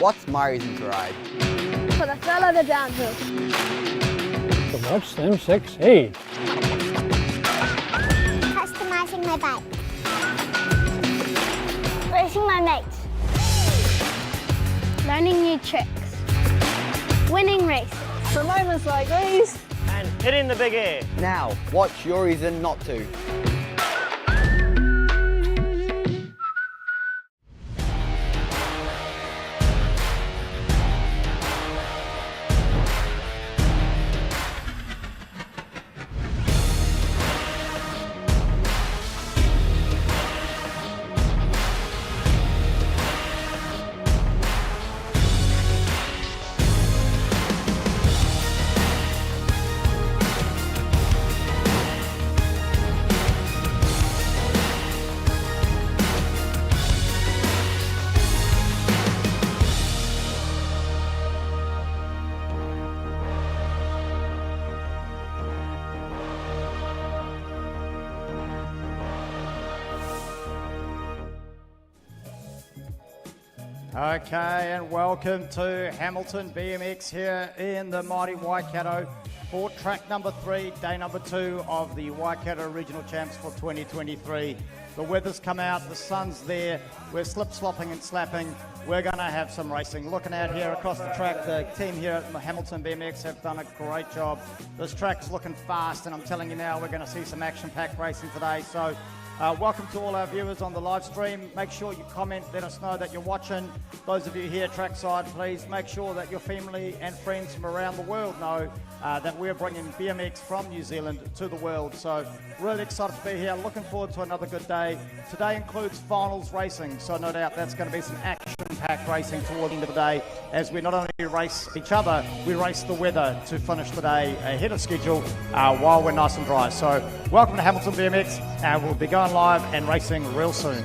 What's my reason to ride? For the thrill of the downhill. To watch them succeed. Customizing my bike. Racing my mates. Learning new tricks. Winning races. For moments like these. And hitting the big air. Now, what's your reason not to? Okay, and welcome to Hamilton BMX here in the mighty Waikato for track number 3, day number 2 of the Waikato Regional Champs for 2023. The weather's come out, the sun's there, we're slip-slopping and slapping. We're going to have some racing. Looking out here across the track, the team here at Hamilton BMX have done a great job. This track's looking fast, and I'm telling you now, we're going to see some action-packed racing today. So welcome to all our viewers on the live stream. Make sure you comment, let us know that you're watching. Those of you here trackside, please make sure that your family and friends from around the world know that we're bringing BMX from New Zealand to the world. So really excited to be here, looking forward to another good day. Today includes finals racing, so no doubt that's going to be some action-packed racing toward the end of the day, as we not only race each other, we race the weather to finish the day ahead of schedule while we're nice and dry. So welcome to Hamilton BMX, and we'll be going live and racing real soon.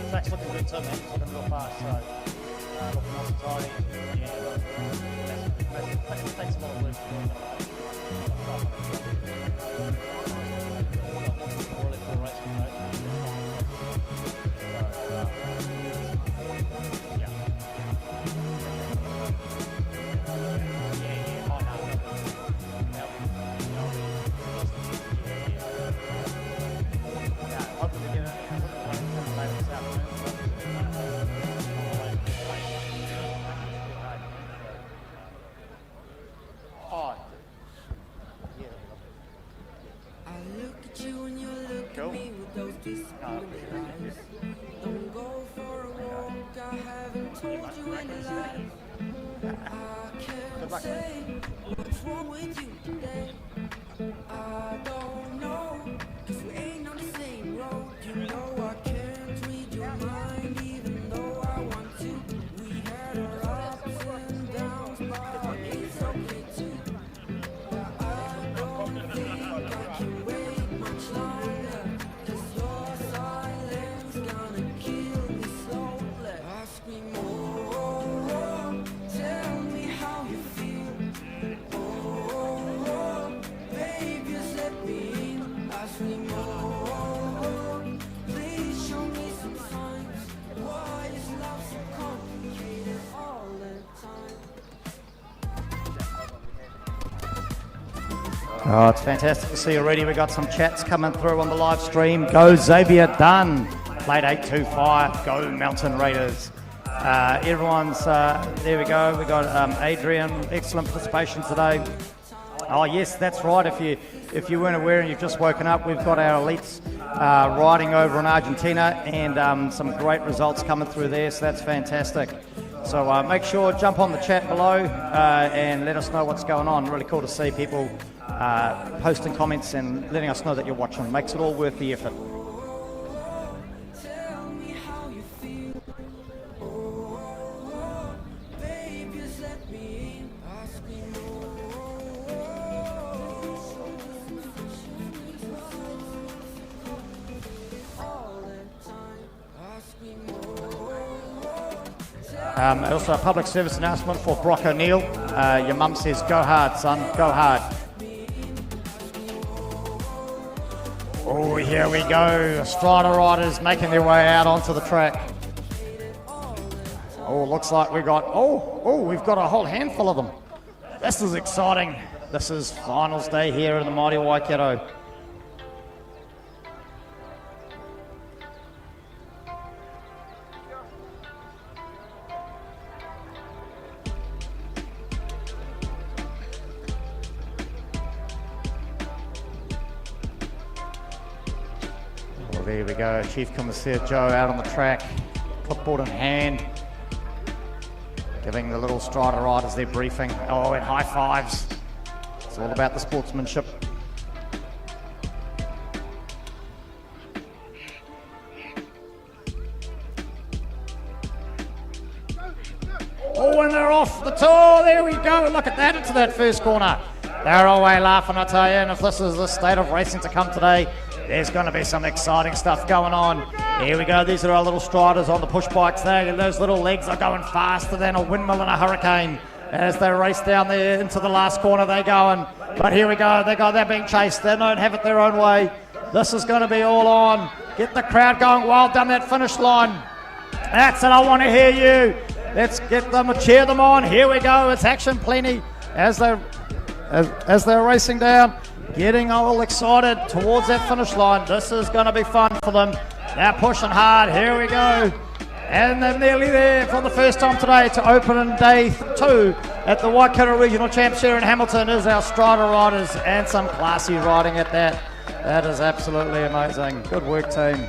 Track's looking good too, man. It's looking real fast, so looking nice and tidy. Yeah, it takes a lot of work to do it. Really cool racing, right? Don't go for a walk, I haven't told you any lies. I can't say what's wrong with you today. I don't know, cause we ain't on the same road. You know I can't read your mind even though I want to. We had our ups and downs, but it's okay too. But I don't think I can wait much longer, cause your silence gonna kill me slowly. Ask me more, tell me how you feel. Oh, baby, just let me in. Ask me more, please show me some signs. Why is love so complicated all the time? Oh, it's fantastic to see already. We got some chats coming through on the live stream. Go Xavier Dunn, late 825. Go Mountain Raiders. Everyone's there. We go. We got Adrian. Excellent participation today. Oh yes, that's right. If you weren't aware and you've just woken up, we've got our elites riding over in Argentina, and some great results coming through there. So that's fantastic. So make sure jump on the chat below and let us know what's going on. Really cool to see people posting comments and letting us know that you're watching. Makes it all worth the effort. Tell me how you feel. Also a public service announcement for Brock O'Neill. Your mum says, go hard, son, go hard. Oh, here we go. Strider riders making their way out onto the track. Oh, looks like we've got a whole handful of them. This is exciting. This is finals day here in the mighty Waikato. Well, there we go. Chief Commissaire Joe out on the track, clipboard in hand, giving the little Strider riders their briefing. Oh, and high fives. It's all about the sportsmanship. Oh, and they're off the tour. There we go. Look at that, into that first corner. They're away laughing, I tell you. And if this is the state of racing to come today, there's going to be some exciting stuff going on. Here we go. These are our little Striders on the push bikes there. Those little legs are going faster than a windmill in a hurricane. As they race down there into the last corner, they're going. But here we go. They're being chased. They don't have it their own way. This is going to be all on. Get the crowd going wild down that finish line. That's it. I want to hear you. Let's get them, cheer them on. Here we go. It's action plenty as they're racing down, getting all excited towards that finish line. This is going to be fun for them. They're pushing hard. Here we go. And they're nearly there for the first time today to open in day 2 at the Waikato Regional Champs here in Hamilton is our Strider riders, and some classy riding at that. That is absolutely amazing. Good work, team.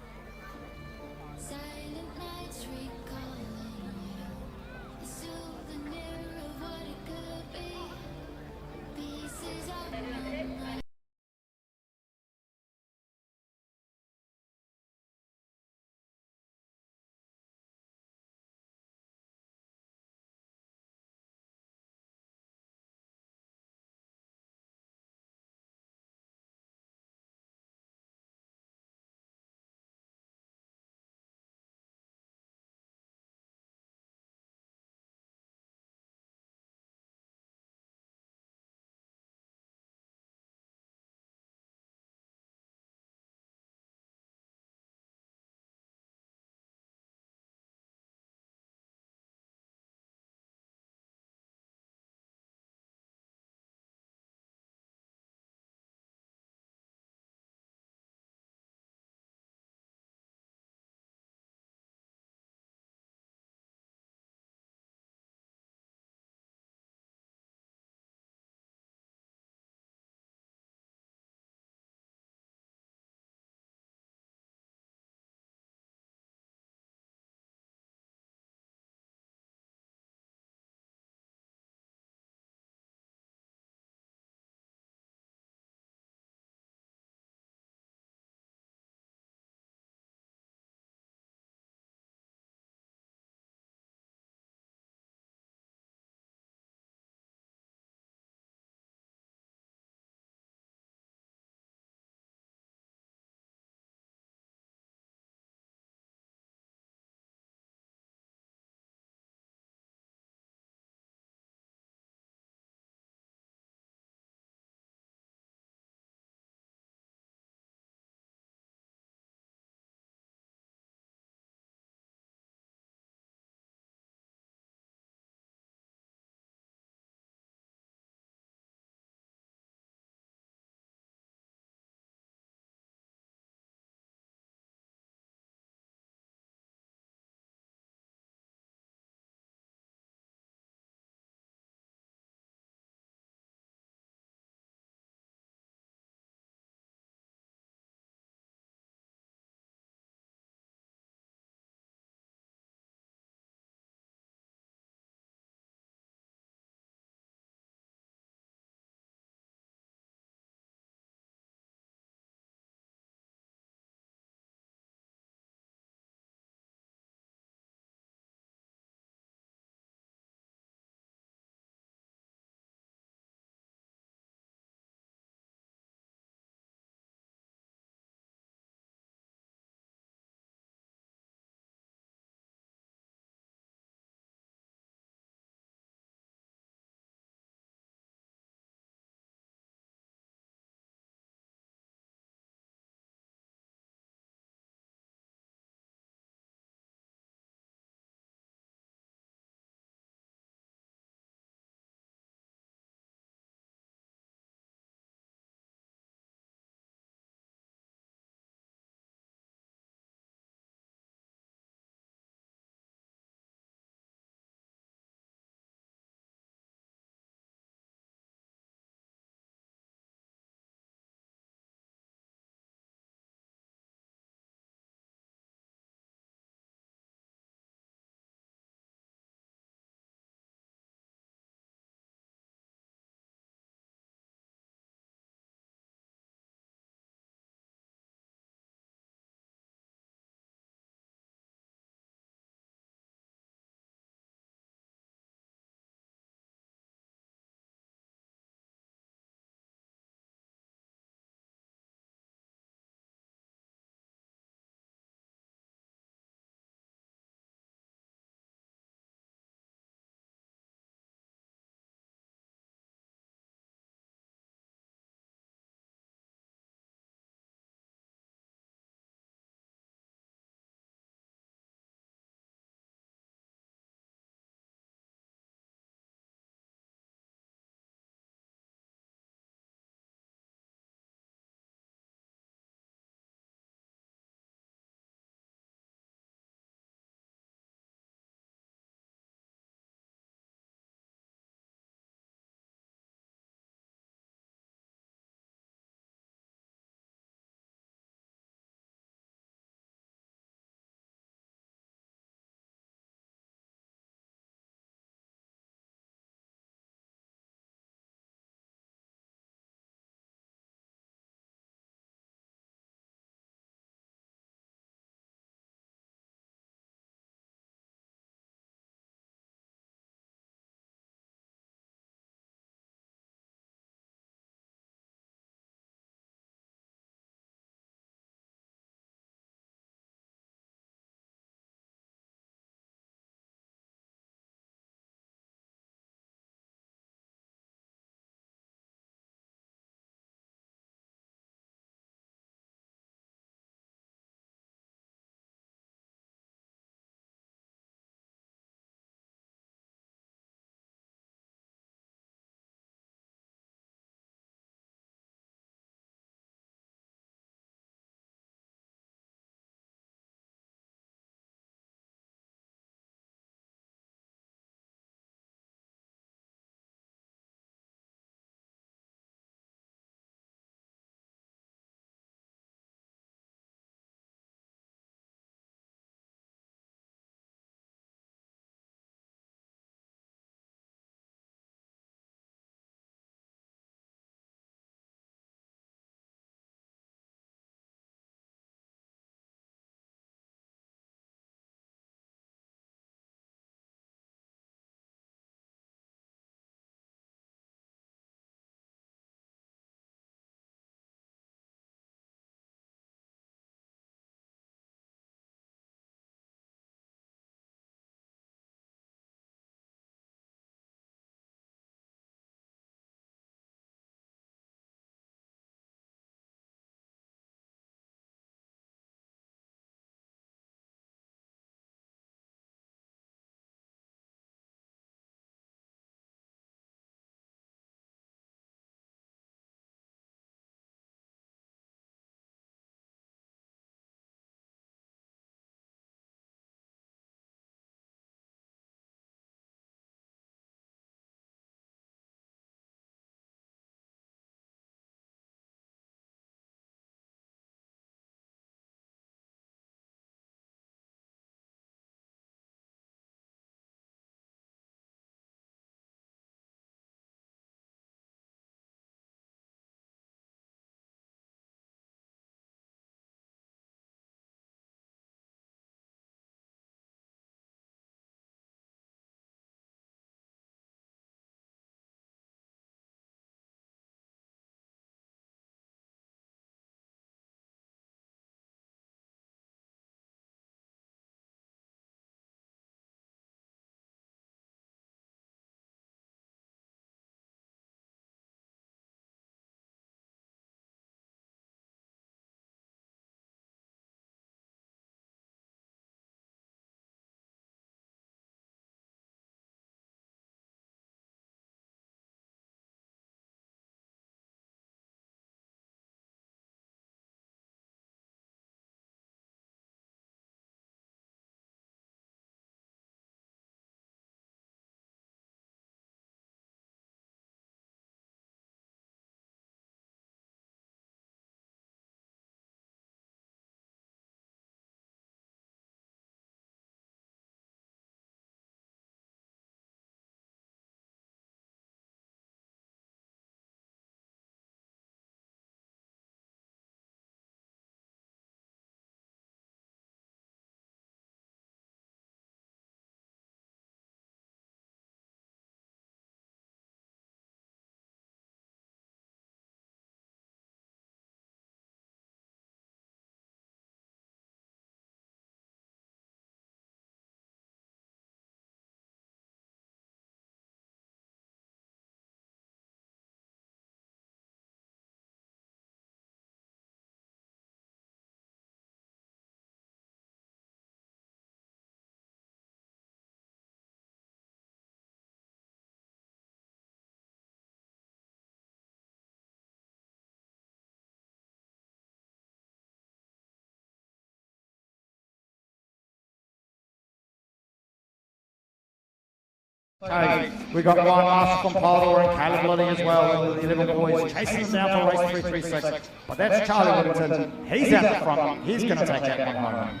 Okay, we got Ryan Marshall from Paddle and Caleb Liddy as well, the 11 boys chasing us down to race 336. But that's Charlie Whittington. He's out the front. He's going to take that one home.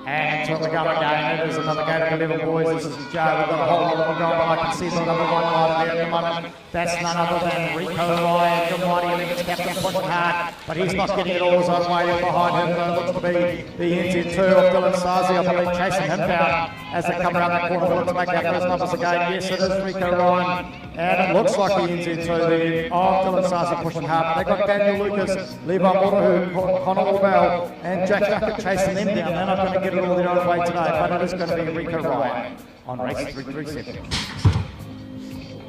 And until we go again, it is another game of 11 boys. This is Joe. We've got a whole lot of them going, but I can see the number 1 rider there at the moment. That's none other than Rico Ryan, the mighty Olympics captain, pushing hard, but he's not getting it all his own way. Behind him looks to be the NZ2 of Dylan Sazi, I believe, chasing him down as they come around that corner. We'll look to make our first numbers again. Yes, it is Rico Ryan, and it looks like the NZ2 there of Dylan Sazi pushing hard. But they've got Daniel Lucas, Levi Moto, Connor Bell, and Jack Duckett chasing them down. They're not going to get it all their own way today, but it is going to be Rico Ryan on race 337.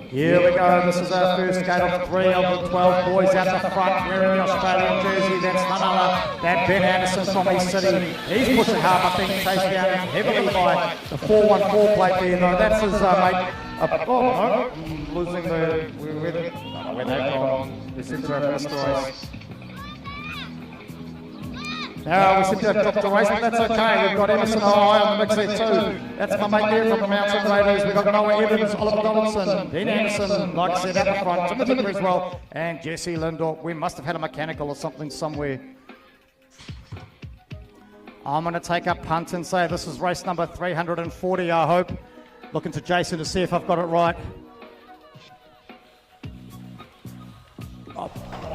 Here we go, this is our first gate of 3 of the 12 boys out the front wearing the Australian jersey. That's none other than Ben Anderson from East City. He's pushing hard, but being chased down heavily by the 414 plate there. No, that's his mate. I'm losing the... Where they've gone. This is our first race. Now we seem to have dropped the race, but that's okay. We've got Emerson high on the mix there too. That's my mate there from the Mountain Raiders. We've got Noah Evans, Oliver Donaldson, Ben Anderson, like I said, at the front, Timothy Tipper as well, and Jesse Lindor. We must have had a mechanical or something somewhere. I'm going to take a punt and say this is race number 340, I hope. Looking to Jason to see if I've got it right.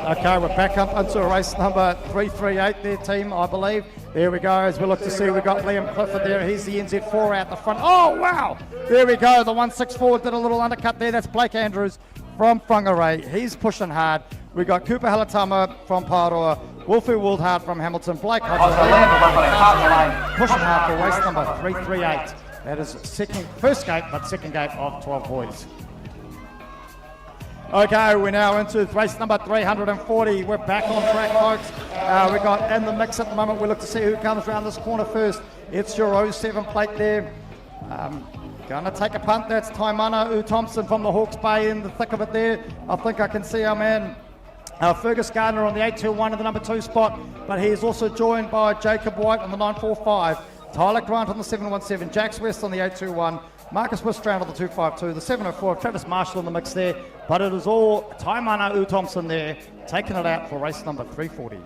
Okay, we're back up into race number 338 there, team, I believe. There we go, as we look to see, we've got Liam Clifford there. He's the NZ4 out the front. Oh, wow! There we go, the 164 did a little undercut there. That's Blake Andrews from Whangarei. He's pushing hard. We've got Cooper Halatama from Pāroa, Wolfie Wildhart from Hamilton, Blake Hodges pushing hard for race number 338. That is first gate, but second gate of 12 boys. Okay, we're now into race number 340. We're back on track, folks. We've got in the mix at the moment. We look to see who comes around this corner first. It's your 07 plate there. Going to take a punt. That's Taimana U. Thompson from the Hawke's Bay in the thick of it there. I think I can see our man Fergus Gardner on the 821 in the number 2 spot, but he is also joined by Jacob White on the 945, Tyler Grant on the 717, Jax West on the 821, Marcus Wistrand on the 252, the 704, Travis Marshall in the mix there, but it is all Taimana U. Thompson there, taking it out for race number 340.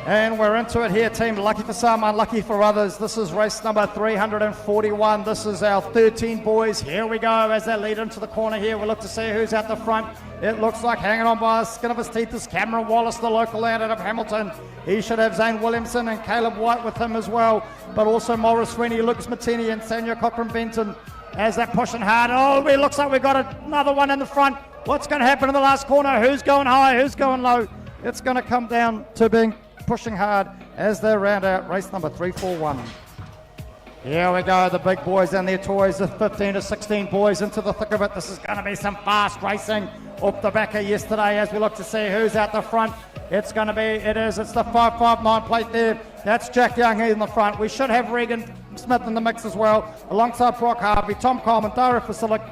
And we're into it here, team. Lucky for some, unlucky for others. This is race number 341. This is our 13 boys. Here we go as they lead into the corner here. We'll look to see who's at the front. It looks like hanging on by the skin of his teeth is Cameron Wallace, the local lad out of Hamilton. He should have Zane Williamson and Caleb White with him as well, but also Morris Sweeney, Lucas Martini and Sanya Cochran-Benton as they're pushing hard. Oh, it looks like we've got another one in the front. What's going to happen in the last corner? Who's going high? Who's going low? It's going to come down to being pushing hard as they round out race number 341. Here we go, the big boys and their toys, the 15 to 16 boys into the thick of it. This is going to be some fast racing up the back of yesterday as we look to see who's out the front. It's the 559 plate there. That's Jack Young in the front. We should have Regan Smith in the mix as well, alongside Brock Harvey, Tom Coleman, Dara Fasilic,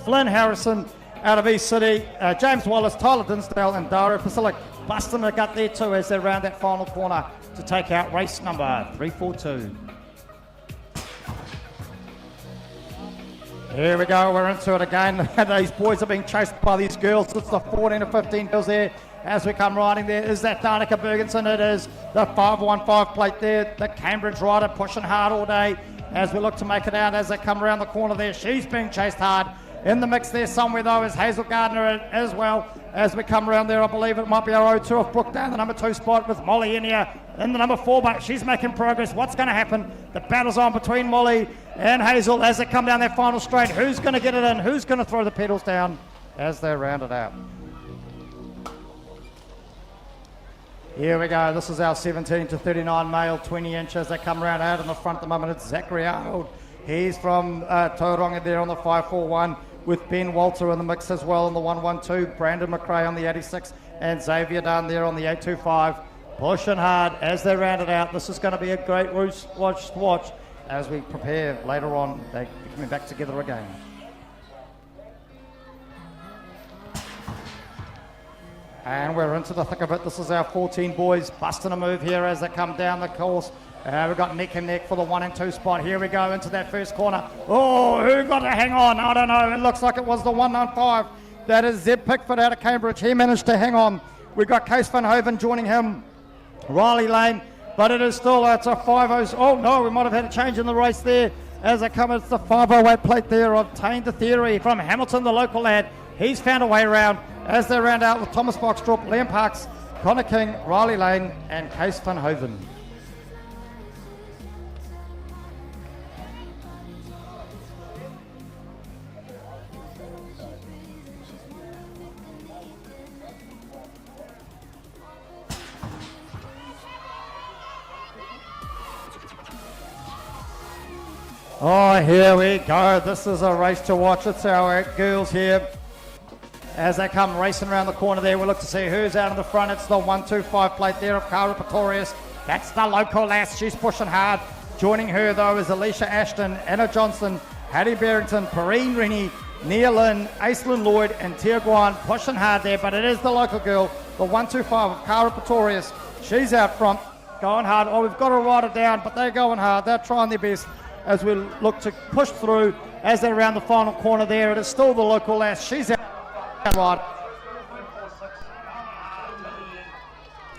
Flynn Harrison out of East City, James Wallace, Tyler Dinsdale and Dara Fasilic. Busting the gut there too as they round that final corner to take out race number 342. Here we go, we're into it again. These boys are being chased by these girls. It's the 14 to 15 girls there as we come riding there. Is that Danica Bergenson? It is the 515 plate there. The Cambridge rider pushing hard all day as we look to make it out as they come around the corner there. She's being chased hard. In the mix there somewhere though is Hazel Gardner as well. As we come around there, I believe it might be our 02 of Brooke down the number 2 spot with Molly in here in the number 4, but she's making progress. What's going to happen? The battle's on between Molly and Hazel as they come down their final straight. Who's going to get it in? Who's going to throw the pedals down as they round it out? Here we go. This is our 17 to 39 male, 20 inches. They come around out in the front at the moment. It's Zachary Arnold. He's from Tauranga there on the 541. With Ben Walter in the mix as well on the 112, Brandon McRae on the 86, and Xavier down there on the 825. Pushing hard as they round it out. This is going to be a great watch to watch as we prepare later on. They're coming back together again. And we're into the thick of it. This is our 14 boys busting a move here as they come down the course. We've got neck and neck for the 1 and 2 spot. Here we go into that first corner. Oh, who got to hang on? I don't know. It looks like it was the 195. That is Zeb Pickford out of Cambridge. He managed to hang on. We've got Case Van Hoven joining him. Riley Lane. But it is still, it's a 5-0. Oh, no, we might have had a change in the race there. As they come, it's the 508 plate there of Tane the Theory from Hamilton, the local lad. He's found a way around as they round out with Thomas Boxtrup, Liam Parks, Connor King, Riley Lane, and Case Van Hoven. Oh, here we go. This is a race to watch. It's our girls here. As they come racing around the corner there, we'll look to see who's out in the front. It's the 125 plate there of Cara Pretorius. That's the local lass. She's pushing hard. Joining her, though, is Alicia Ashton, Anna Johnson, Hattie Barrington, Perrine Rennie, Nia Lynn, Aislinn Lloyd, and Tia Guan pushing hard there. But it is the local girl, the 125 of Cara Pretorius. She's out front, going hard. Oh, we've got to ride it down, but they're going hard. They're trying their best as we look to push through as they're around the final corner there. It is still the local lass. She's out right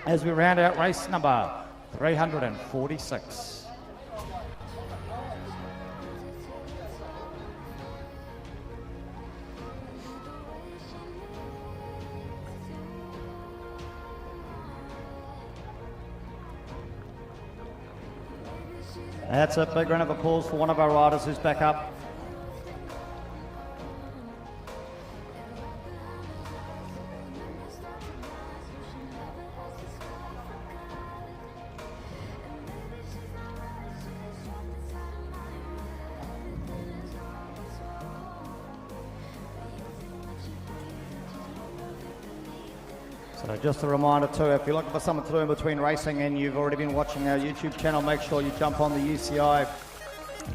as we round out race number 346. That's a big round of applause for one of our riders who's back up. So just a reminder too, if you're looking for something to do in between racing and you've already been watching our YouTube channel, make sure you jump on the UCI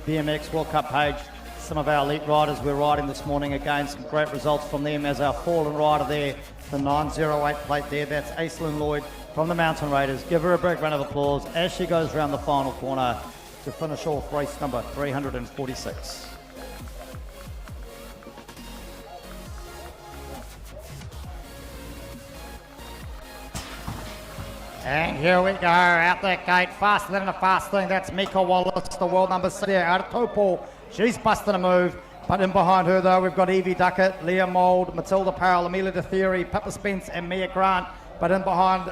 BMX World Cup page. Some of our elite riders we're riding this morning, again, some great results from them. As our fallen rider there, the 908 plate there, that's Aislinn Lloyd from the Mountain Raiders. Give her a big round of applause as she goes around the final corner to finish off race number 346. And here we go, out that gate, faster than a fast thing. That's Mika Wallace, the world number 6 there, out of Taupo. She's busting a move, but in behind her though, we've got Evie Duckett, Leah Mould, Matilda Powell, Amelia De Theory, Pippa Spence, and Mia Grant. But in behind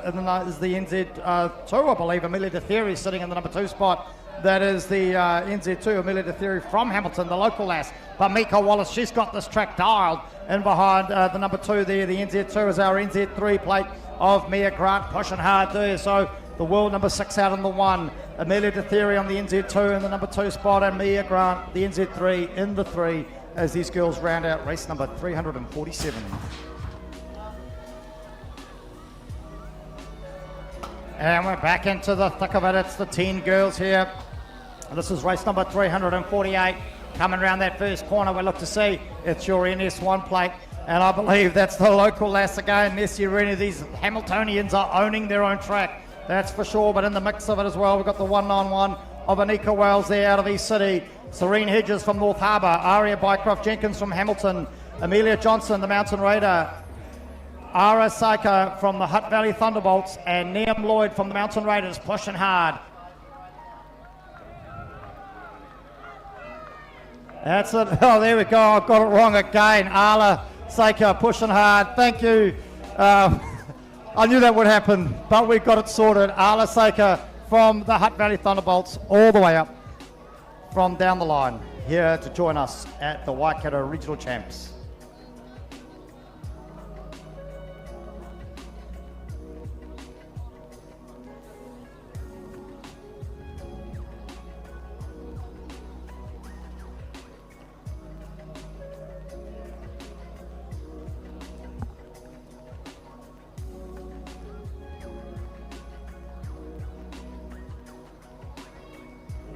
is the NZ2, I believe. Amelia De Theory sitting in the number 2 spot. That is the NZ2, Amelia De Theory from Hamilton, the local lass. But Mika Wallace, she's got this track dialed. In behind the number 2 there, the NZ2 is our NZ3 plate of Mia Grant, pushing hard there. So the world number 6 out in the 1. Amelia De Theory on the NZ2 in the number 2 spot, and Mia Grant, the NZ3 in the 3, as these girls round out race number 347. And we're back into the thick of it. It's the 10 girls here. This is race number 348. Coming around that first corner, we look to see it's your NS1 plate. And I believe that's the local lass again, Nessie Rennie. These Hamiltonians are owning their own track, that's for sure. But in the mix of it as well, we've got the 191 of Anika Wells there out of East City. Serene Hedges from North Harbour. Aria Bycroft Jenkins from Hamilton. Amelia Johnson, the Mountain Raider. Ara Saika from the Hutt Valley Thunderbolts. And Liam Lloyd from the Mountain Raiders pushing hard. That's it. Oh, there we go. I've got it wrong again. Arla Saika pushing hard. Thank you. I knew that would happen, but we got it sorted. Arla Saika from the Hutt Valley Thunderbolts all the way up from down the line here to join us at the Waikato Regional Champs.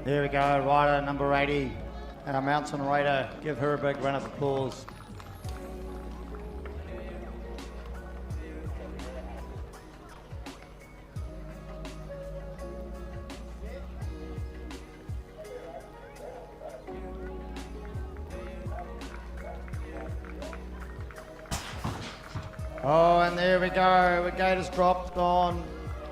There we go, rider number 80, our Mountain Raider. Give her a big round of applause. Oh, and there we go. The gate has dropped on,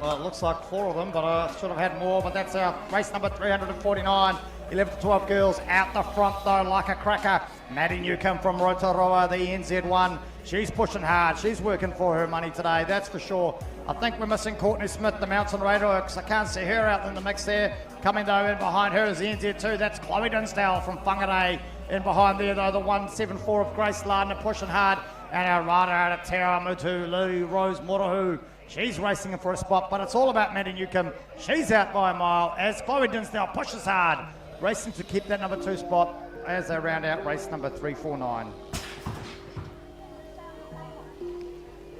well, it looks like 4 of them, but I should have had more. But that's our race number 349. 11 to 12 girls out the front, though, like a cracker. Maddie Newcomb from Rotorua, the NZ1. She's pushing hard. She's working for her money today, that's for sure. I think we're missing Courtney Smith, the Mountain Raider, because I can't see her out in the mix there. Coming, though, in behind her is the NZ2. That's Chloe Dinsdale from Whangarei. In behind there, though, the 174 of Grace Lardner pushing hard. And our rider out of Te Awamutu, Lou Rose Morohu. She's racing for a spot, but it's all about Maddie Newcomb. She's out by a mile as Chloe Dinsdale pushes hard, racing to keep that number 2 spot as they round out race number 349.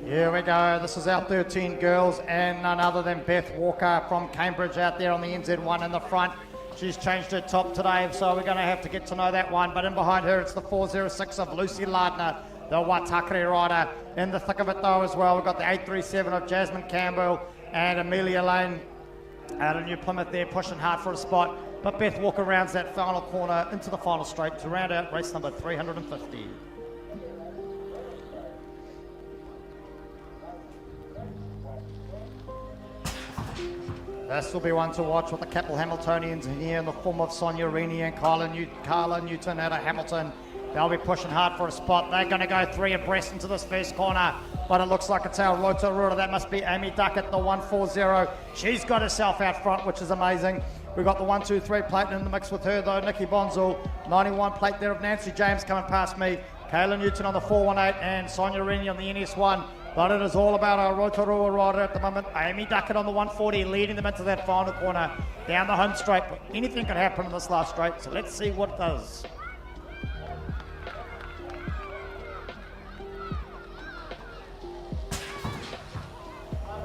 Here we go. This is our 13 girls and none other than Beth Walker from Cambridge out there on the NZ1 in the front. She's changed her top today, so we're going to have to get to know that one. But in behind her, it's the 406 of Lucy Lardner, the Waitakere rider. In the thick of it, though, as well, we've got the 837 of Jasmine Campbell and Amelia Lane out of New Plymouth there, pushing hard for a spot. But Beth Walker rounds that final corner into the final straight to round out race number 350. This will be one to watch with the Capel Hamiltonians in here in the form of Sonia Rini and Carla Newton out of Hamilton. They'll be pushing hard for a spot. They're going to go 3 abreast into this first corner, but it looks like it's our Rotorua. That must be Amy Duckett, the 140. She's got herself out front, which is amazing. We've got the 123 plate in the mix with her, though. Nikki Bonzel, 91 plate there of Nancy James coming past me. Kayla Newton on the 418 and Sonia Rini on the NS1. But it is all about our Rotorua rider at the moment. Amy Duckett on the 140, leading them into that final corner down the home straight. But anything could happen in this last straight, so let's see what it does.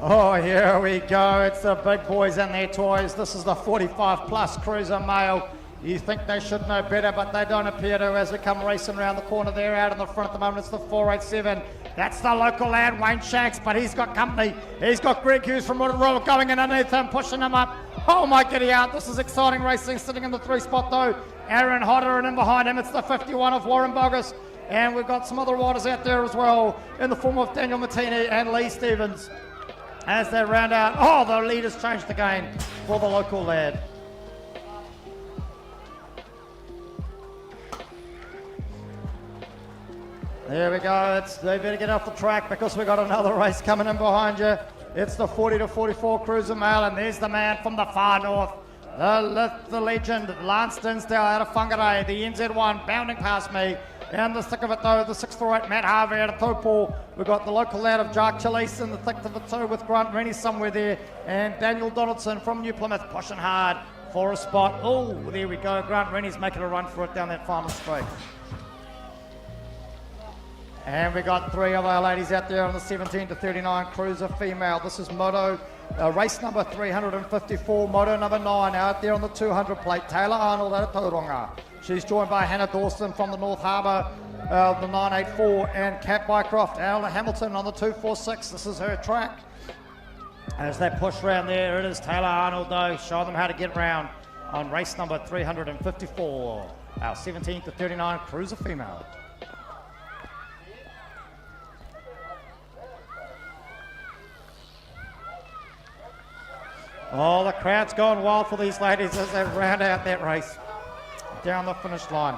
Oh, here we go. It's the big boys and their toys. This is the 45 plus cruiser male. You think they should know better, but they don't appear to as we come racing around the corner there. Out in the front at the moment, it's the 487. That's the local lad, Wayne Shanks, but he's got company. He's got Greg Hughes from Rotorua going in underneath him, pushing him up. Oh my giddy out. This is exciting racing, sitting in the 3 spot though. Aaron Hodder, and in behind him, it's the 51 of Warren Bogus. And we've got some other riders out there as well, in the form of Daniel Martini and Lee Stevens. As they round out, oh, the leaders changed the game for the local lad. There we go. They better get off the track because we've got another race coming in behind you. It's the 40 to 44 cruiser male, and there's the man from the far north, the legend, Lance Dinsdale out of Whangarei, the NZ1 bounding past me. And the thick of it though, the 648 Matt Harvey out of Taupo. We've got the local lad of Jack Chalice in the thick of it too with Grant Rennie somewhere there. And Daniel Donaldson from New Plymouth pushing hard for a spot. Oh, there we go. Grant Rennie's making a run for it down that final straight. And we got 3 of our ladies out there on the 17 to 39 cruiser female. This is moto, race number 354, moto number 9 out there on the 200 plate. Taylor Arnold out of Tauranga. She's joined by Hannah Dawson from the North Harbour, the 984, and Kat Bycroft out of Hamilton on the 246. This is her track. As they push round there, it is Taylor Arnold though, showing them how to get round on race number 354, our 17 to 39 cruiser female. Oh, the crowd's gone wild for these ladies as they round out that race down the finish line.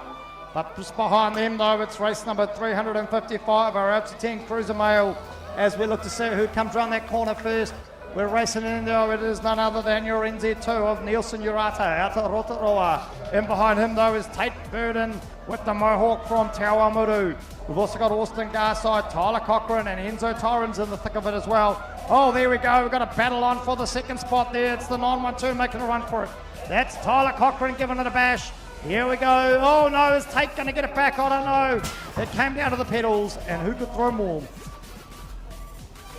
But just behind them, though, it's race number 355, our out to 10 cruiser male, as we look to see who comes around that corner first. We're racing in there. It is none other than your NZ2 of Nielsen Urata out of Rotorua. In behind him, though, is Tate Burden with the Mohawk from Te Awamutu. We've also got Austin Garside, Tyler Cochran, and Enzo Torrens in the thick of it as well. Oh, there we go. We've got a battle on for the second spot there. It's the 912 making a run for it. That's Tyler Cochran giving it a bash. Here we go. Oh, no, is Tate going to get it back? I don't know. It came down to the pedals, and who could throw more?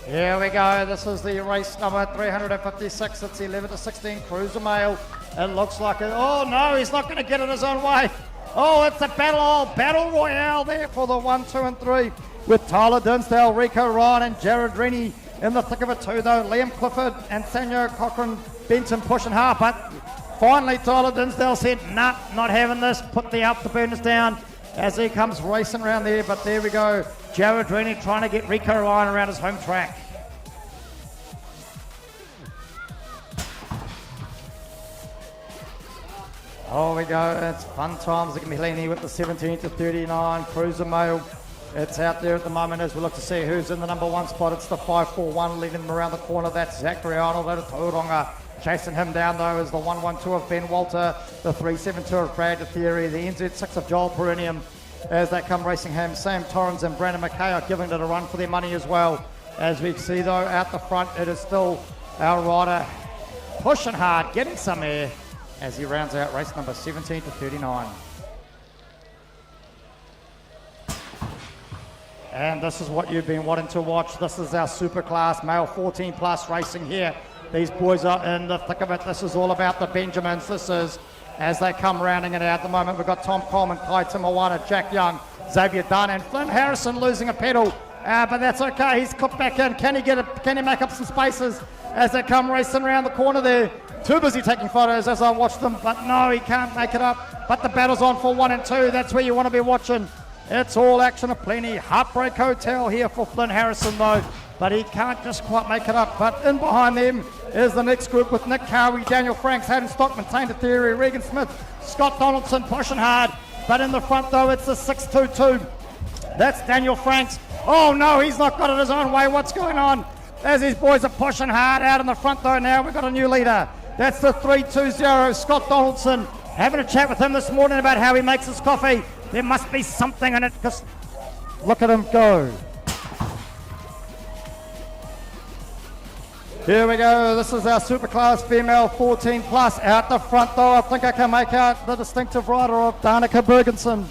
Here we go. This is the race number 356. It's 11 to 16 cruiser male. It looks like it. Oh, no, he's not going to get it his own way. Oh, it's a battle royale there for the 1, 2, and 3 with Tyler Dinsdale, Rico Ryan, and Jared Rennie in the thick of it too, though. Liam Clifford and Sanyo Cochran Benton pushing hard, but finally Tyler Dinsdale said, nah, not having this. Put the afterburners down as he comes racing around there. But there we go. Jared Rooney trying to get Rico Ryan around his home track. Oh, we go. It's fun times. Mileni with the 17 to 39 Cruiser Mail. It's out there at the moment as we look to see who's in the number one spot. It's the 541 leading them around the corner. That's Zachary Arnold out of Tauranga. Chasing him down though is the 112 of Ben Walter, the 372 of Brad Theory, the NZ6 of Joel Perinium. As they come racing home, Sam Torrens and Brandon McKay are giving it a run for their money as well. As we see though, out the front, it is still our rider pushing hard, getting some air as he rounds out race number 17 to 39. And this is what you've been wanting to watch. This is our superclass male 14 plus racing here. These boys are in the thick of it. This is all about the Benjamins. This is as they come rounding it out. At the moment, we've got Tom Coleman, Kai Timawana, Jack Young, Xavier Dunn, and Flynn Harrison losing a pedal. But that's okay. He's clipped back in. Can he make up some spaces as they come racing around the corner there? Too busy taking photos as I watch them, but no, he can't make it up. But the battle's on for 1 and 2. That's where you want to be watching. It's all action aplenty. Heartbreak Hotel here for Flynn Harrison though, but he can't just quite make it up. But in behind them is the next group with Nick Cowie, Daniel Franks, Hayden Stockman, Tainter Theory, Regan Smith, Scott Donaldson pushing hard. But in the front though, it's the 622. That's Daniel Franks. Oh no, he's not got it his own way. What's going on? As these boys are pushing hard out in the front though now, we've got a new leader. That's the 320, Scott Donaldson. Having a chat with him this morning about how he makes his coffee. There must be something in it because look at him go. Here we go. This is our superclass female 14 plus. Out the front though, I think I can make out the distinctive rider of Danica Bergensen.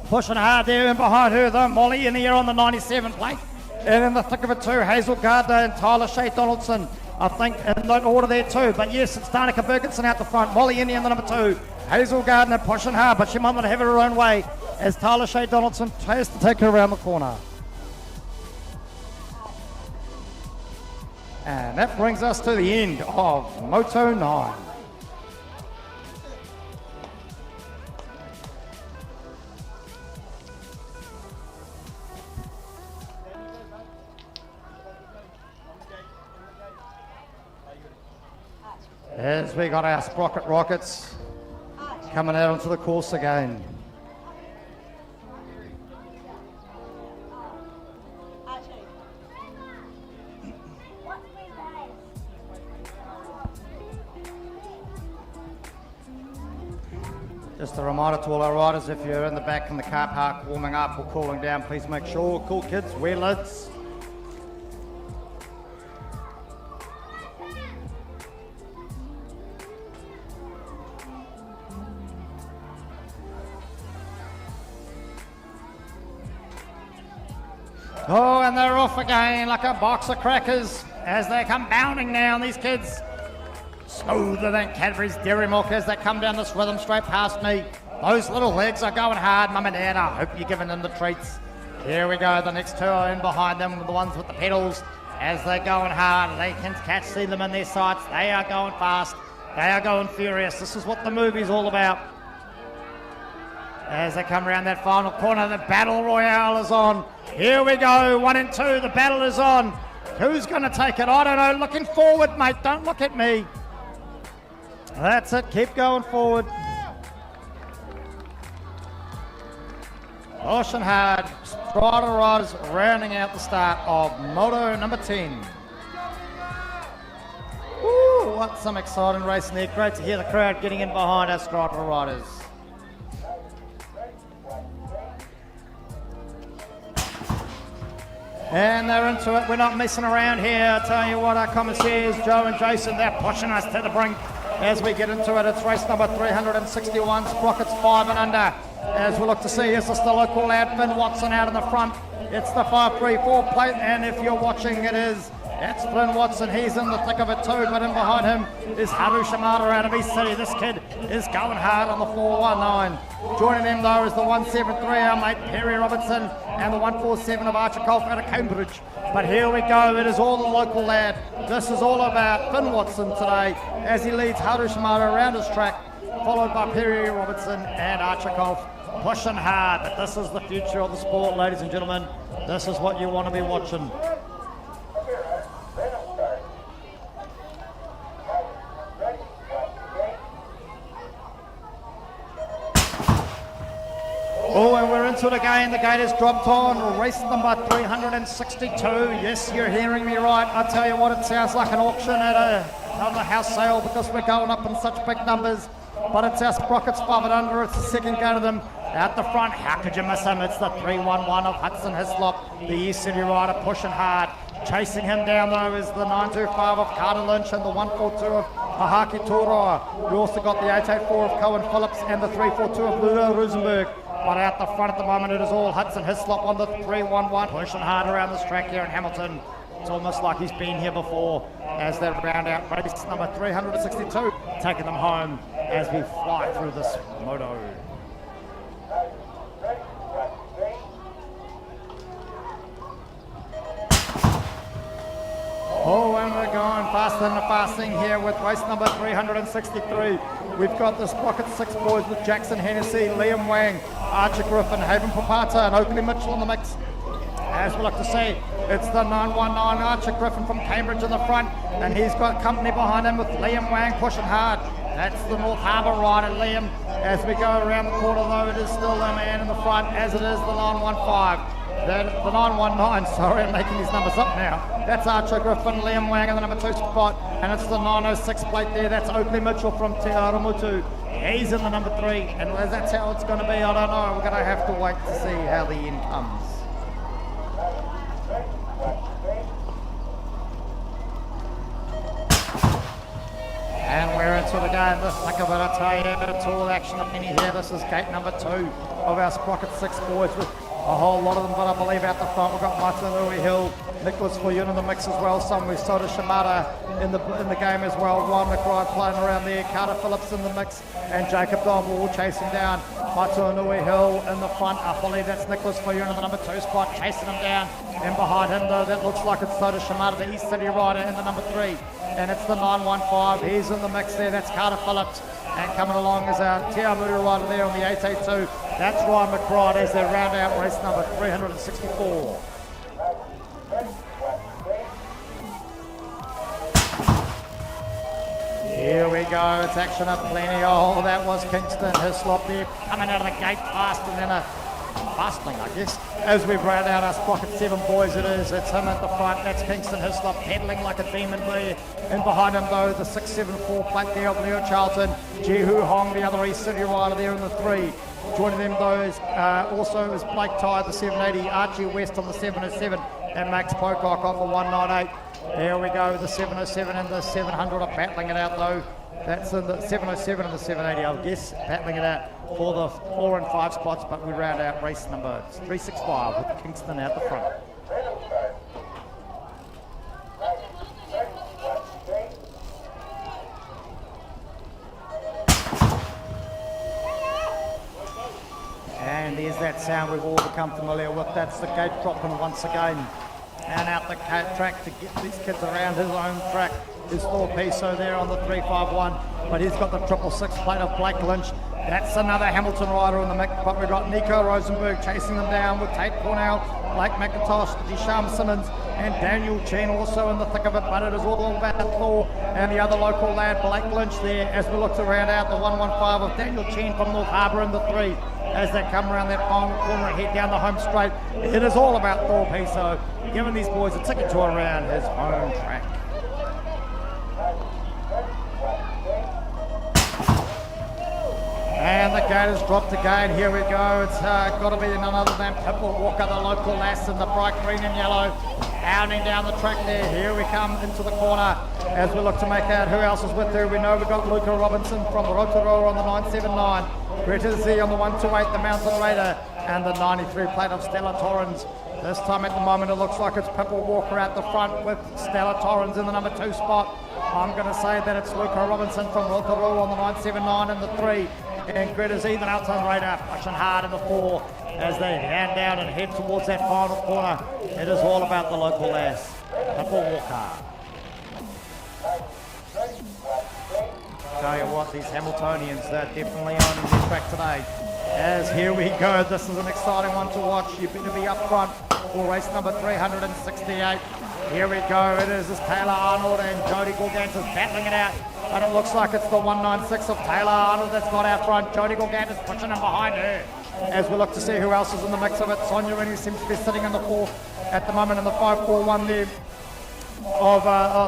Pushing hard there and behind her though, Molly in the air on the 97 plate. And in the thick of it too, Hazel Gardner and Tyler Shea Donaldson. I think in that order there too. But yes, it's Danica Bergensen out the front. Molly Indy in the number 2. Hazel Gardner pushing hard, but she might not have it her own way as Tyler Shea Donaldson tries to take her around the corner. And that brings us to the end of Moto 9. As we got our Sprocket Rockets coming out onto the course again. Just a reminder to all our riders, if you're in the back in the car park warming up or cooling down, please make sure, cool kids, wear lids. Oh, and they're off again like a box of crackers as they come bounding down, these kids. Smoother than Cadbury's Dairy Milk as they come down this rhythm straight past me. Those little legs are going hard, Mum and Dad. I hope you're giving them the treats. Here we go, the next two are in behind them, the ones with the pedals. As they're going hard, they can see them in their sights. They are going fast. They are going furious. This is what the movie's all about. As they come around that final corner, the battle royale is on. Here we go, 1 and 2, the battle is on. Who's going to take it? I don't know. Looking forward, mate. Don't look at me. That's it. Keep going forward. Pushing hard. Strider riders rounding out the start of Moto number 10. Woo, what some exciting racing there. Great to hear the crowd getting in behind our Strider riders. And they're into it. We're not messing around here. I tell you what, our commissaires, Joe and Jason, they're pushing us to the brink as we get into it. It's race number 361, Sprockets 5 and under. As we look to see, is this the local lad, Finn Watson out in the front. It's the 534 plate, and if you're watching, that's Flynn Watson. He's in the thick of it too, but in behind him is Haru Shimada out of East City. This kid is going hard on the 419. Joining them though is the 173, our mate Perry Robertson, and the 147 of Archer Golf out of Cambridge. But here we go, it is all the local lad. This is all about Finn Watson today as he leads Haru Shimada around his track, followed by Perry Robertson and Archer Golf. pushing hard. But this is the future of the sport, ladies and gentlemen. This is what you want to be watching. Oh, and we're into it again. The gate is dropped on. Race number 362. Yes, you're hearing me right. I tell you what, it sounds like an auction on the house sale because we're going up in such big numbers. But it's our Sprockets 5 and under. It's the second go to them. Out the front, how could you miss him? It's the 311 of Hudson Hislop, the East City rider, pushing hard. Chasing him down though is the 925 of Carter Lynch and the 142 of Mahaki Toroa. We also got the 884 of Cohen Phillips and the 342 of Ludo Rosenberg. But out the front at the moment, it is all Hudson Hislop on the 311, pushing hard around this track here in Hamilton. It's almost like he's been here before as they round out race number 362, taking them home as we fly through this moto. Oh, and we're going faster and fasting here with race number 363. We've got the Sprocket 6 boys with Jackson Hennessy, Liam Wang, Archer Griffin, Haven Papata, and Oakley Mitchell in the mix. As we like to see, it's the 919 Archer Griffin from Cambridge in the front, and he's got company behind him with Liam Wang pushing hard. That's the North Harbour rider, Liam. As we go around the corner though, it is still the man in the front, as it is the 915. The 919, sorry, I'm making these numbers up now. That's Archer Griffin, Liam Wang in the number 2 spot, and it's the 906 plate there. That's Oakley Mitchell from Te Aramutu. He's in the number 3, and that's how it's going to be. I don't know. We're going to have to wait to see how the end comes. And we're into the game. The thick of it, I tell you, it's all action of many here. This is gate number 2 of our Sprocket 6 boys with a whole lot of them, but I believe out the front we've got Martin Ui Hill, Nicholas Foyun in the mix as well. Some with Soda Shimada in the game as well. Ryan McBride playing around there. Carter Phillips in the mix, and Jacob Donald chasing down Martin Ui Hill in the front. I believe that's Nicholas Foyun in the number 2 spot, chasing him down. And behind him though, that looks like it's Soda Shimada, the East City rider, in the number 3. And it's the 915. He's in the mix there. That's Carter Phillips. And coming along is our Te Amutu rider there on the 882. That's Ryan McBride as they round out race number 364. Here we go, it's action up plenty. Oh, that was Kingston Hislop there, coming out of the gate fast, and then a fasting, I guess. As we've round out our Sprocket 7 boys, it's him at the front. That's Kingston Hislop pedaling like a demon there. And behind him though, the 674 plate there of Leo Charlton, Jihu Hong, the other East City rider there in the 3. Joining them though is also is Blake Ty, the 780, Archie West on the 707, and Max Pocock on the 198. There we go, the 707 and the 700 are battling it out though. That's in the 707 and the 780, I guess, battling it out for the 4 and 5 spots, but we round out race number 365 with Kingston out the front. And there's that sound we've all become familiar with. That's the gate dropping once again. And out the track to get these kids around his own track is Thor Piso there on the 351. But he's got the 666 plate of Blake Lynch. That's another Hamilton rider in the mix. But we've got Nico Rosenberg chasing them down with Tate Cornell, Blake McIntosh, Desham Simmons, and Daniel Chen also in the thick of it. But it is all about Thor and the other local lad, Blake Lynch, there as we look to round out the 115 of Daniel Chen from North Harbour in the 3. As they come around that final corner and head down the home straight, it is all about Thor Piso, giving these boys a ticket to around his home track. And the gate has dropped again. Here we go. It's got to be none other than Pipple Walker, the local lass in the bright green and yellow, pounding down the track there. Here we come into the corner as we look to make out who else is with her. We know we've got Luca Robinson from Rotorua on the 979, Greta Z on the 128, the Mountain Raider, and the 93 plate of Stella Torrens. This time at the moment it looks like it's Pipple Walker out the front with Stella Torrens in the number 2 spot. I'm going to say that it's Luca Robinson from Rotorua on the 979 and the 3. And Greta Z, the Mountain Raider, pushing hard in the 4 as they hand down and head towards that final corner. It is all about the local lass, Pipple Walker. Tell you what, these Hamiltonians, they're definitely owning their track today. As here we go, this is an exciting one to watch. You better be up front for race number 368. Here we go, it is Taylor Arnold and Jody Gorgantis battling it out. And it looks like it's the 196 of Taylor Arnold that's got out front. Jody Gorgantis pushing him behind her. As we look to see who else is in the mix of it. Sonia Rennie seems to be sitting in the fourth at the moment in the 5-4-1 there. Of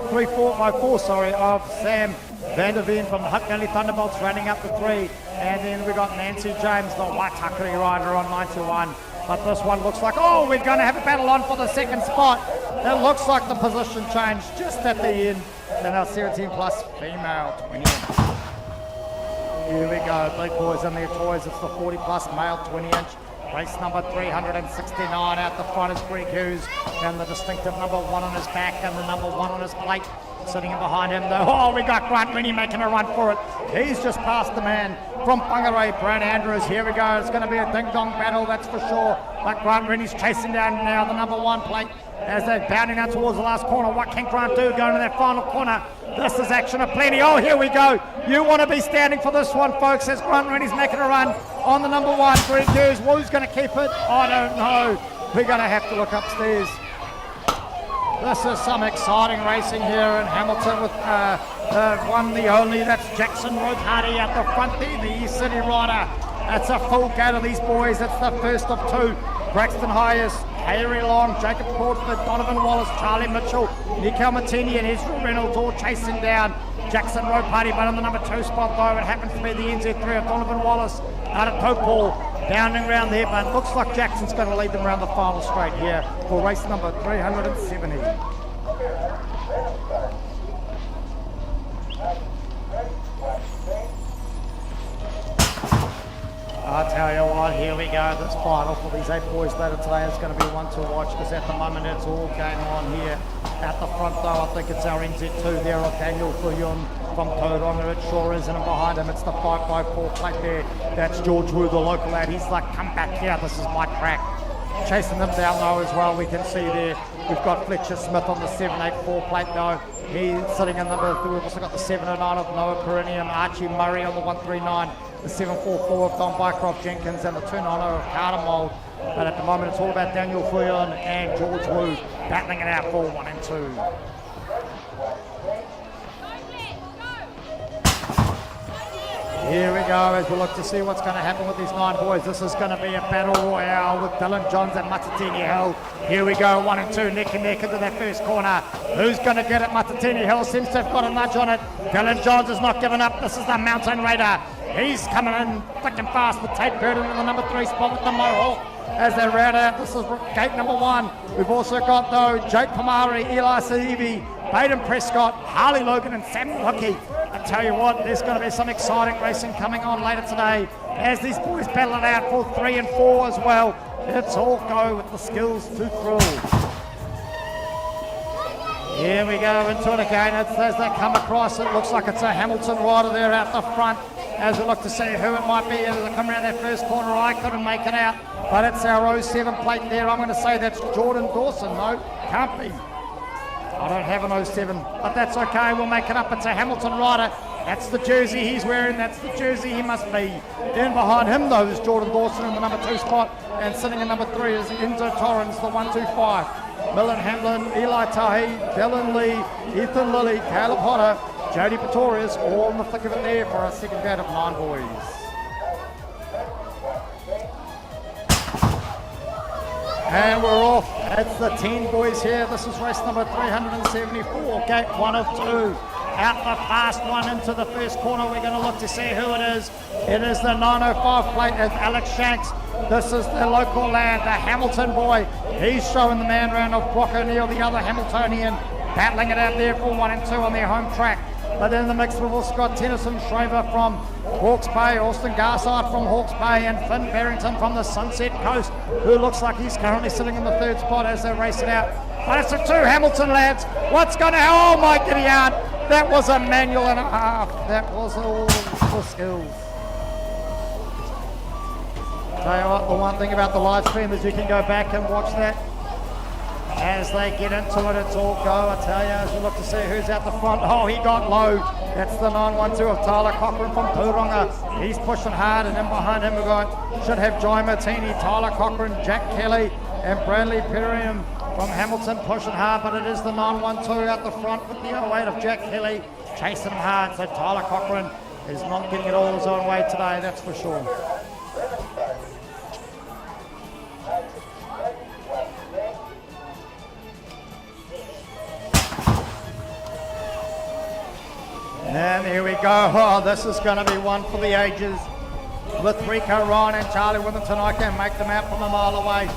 3-4-5-4, sorry, of Sam Vanderveen from Hutt Valley Thunderbolts running up the 3. And then we got Nancy James, the Waitakere rider on 91. But this one looks like, oh, we're going to have a battle on for the second spot. It looks like the position changed just at the end. Then our 17 plus female 20 inch. Here we go, big boys in their toys. It's the 40 plus male 20 inch. Race number 369 out the front is Greg Hughes. And the distinctive number 1 on his back and the number 1 on his plate. Sitting in behind him though. Oh, we got Grant Rennie making a run for it. He's just passed the man from Whangarei, Brad Andrews. Here we go. It's going to be a ding-dong battle, that's for sure. But Grant Rennie's chasing down now the number 1 plate as they're bounding out towards the last corner. What can Grant do going to that final corner? This is action aplenty. Oh, here we go. You want to be standing for this one, folks, as Grant Rennie's making a run on the number 1. Greg Hughes. Who's going to keep it? I don't know. We're going to have to look upstairs. This is some exciting racing here in Hamilton with one, the only, that's Jackson Road Hardy at the front there, the East City rider. That's a full gate of these boys. It's the first of 2. Braxton Hayes, Harry Long, Jacob Crawford, Donovan Wallace, Charlie Mitchell, Nico Martini and Ezra Reynolds all chasing down Jackson Road Party, but on the number 2 spot though, it happens to be the NZ3 of Donovan Wallace out of Topol, bounding around there, but it looks like Jackson's going to lead them around the final straight here for race number 370. I tell you what, here we go. This final for these 8 boys later today is going to be one to watch because at the moment it's all going on here. At the front though, I think it's our NZ2 there of Daniel Fuyon from Tauranga. It sure is, and behind him it's the 5-5-4 plate there. That's George Wu, the local lad. He's like, come back here, this is my track. Chasing them down though as well, we can see there. We've got Fletcher Smith on the 7-8-4 plate though. He's sitting in number 3. We've also got the 7-09 of Noah Perinium, Archie Murray on the 139, the 7-4-4 of Don Bycroft Jenkins, and the 2-90 of Carter Mould. But at the moment it's all about Daniel Fuyon and George Wu battling it out for 1 and 2. Here we go as we look to see what's going to happen with these 9 boys. This is going to be a battle royale with Dylan Johns and Matatini Hill. Here we go, 1 and 2, neck and neck into that first corner. Who's going to get it? Matatini Hill seems to have got a nudge on it. Dylan Johns has not given up. This is the Mountain Raider. He's coming in thick and fast with Tate Burden in the number 3 spot with the Mohawk as they round out. This is gate number 1. We've also got though Jake Pomari, Eli Sahivi, Baden Prescott, Harley Logan and Sam Lucky. I tell you what, there's going to be some exciting racing coming on later today as these boys battle it out for 3 and 4 as well. It's all go with the skills to thrill. Here we go into it again. It's as they come across, it looks like it's a Hamilton rider there out the front as we look to see who it might be as they come around that first corner. I couldn't make it out, but it's our 07 plate there. I'm going to say that's Jordan Dawson. No, can't be. I don't have an 07, but that's okay. We'll make it up. It's a Hamilton rider. That's the jersey he's wearing. That's the jersey he must be. In behind him, though, is Jordan Dawson in the number 2 spot. And sitting in number 3 is Enzo Torrens, the 125. Millen Hamlin, Eli Tahi, Dylan Lee, Ethan Lilly, Caleb Potter, Jody Pretorius, all in the thick of it there for a second bout of 9 boys. And we're off. It's the 10 boys here. This is race number 374, gate 1 of 2. Out the fast one into the first corner. We're going to look to see who it is. It is the 905 plate of Alex Shanks. This is the local lad, the Hamilton boy. He's showing the man round of Brock O'Neill, the other Hamiltonian, battling it out there for 1 and 2 on their home track. But in the mix, we've also got Tennyson Shraver from Hawke's Bay, Austin Garside from Hawke's Bay, and Finn Barrington from the Sunset Coast, who looks like he's currently sitting in the 3rd spot as they race it out. But it's the 2 Hamilton lads. What's going to happen? Oh my giddy aunt. That was a manual and a half. That was all for skills. Tell you what, the one thing about the live stream is you can go back and watch that. as they get into it. It's all go, I tell you, as we look to see who's out the front. Oh, he got low. That's the 912 of Tyler Cochrane from Tauranga. He's pushing hard, and then behind him we should have Jai Martini, Tyler Cochrane, Jack Kelly, and Bradley Perriam from Hamilton pushing hard, but it is the 912 out the front with the 08 of Jack Kelly chasing him hard. So Tyler Cochrane is not getting it all his own way today, that's for sure. And here we go. Oh, this is going to be one for the ages. With Rico Ryan and Charlie Withington, I can make them out from a mile away.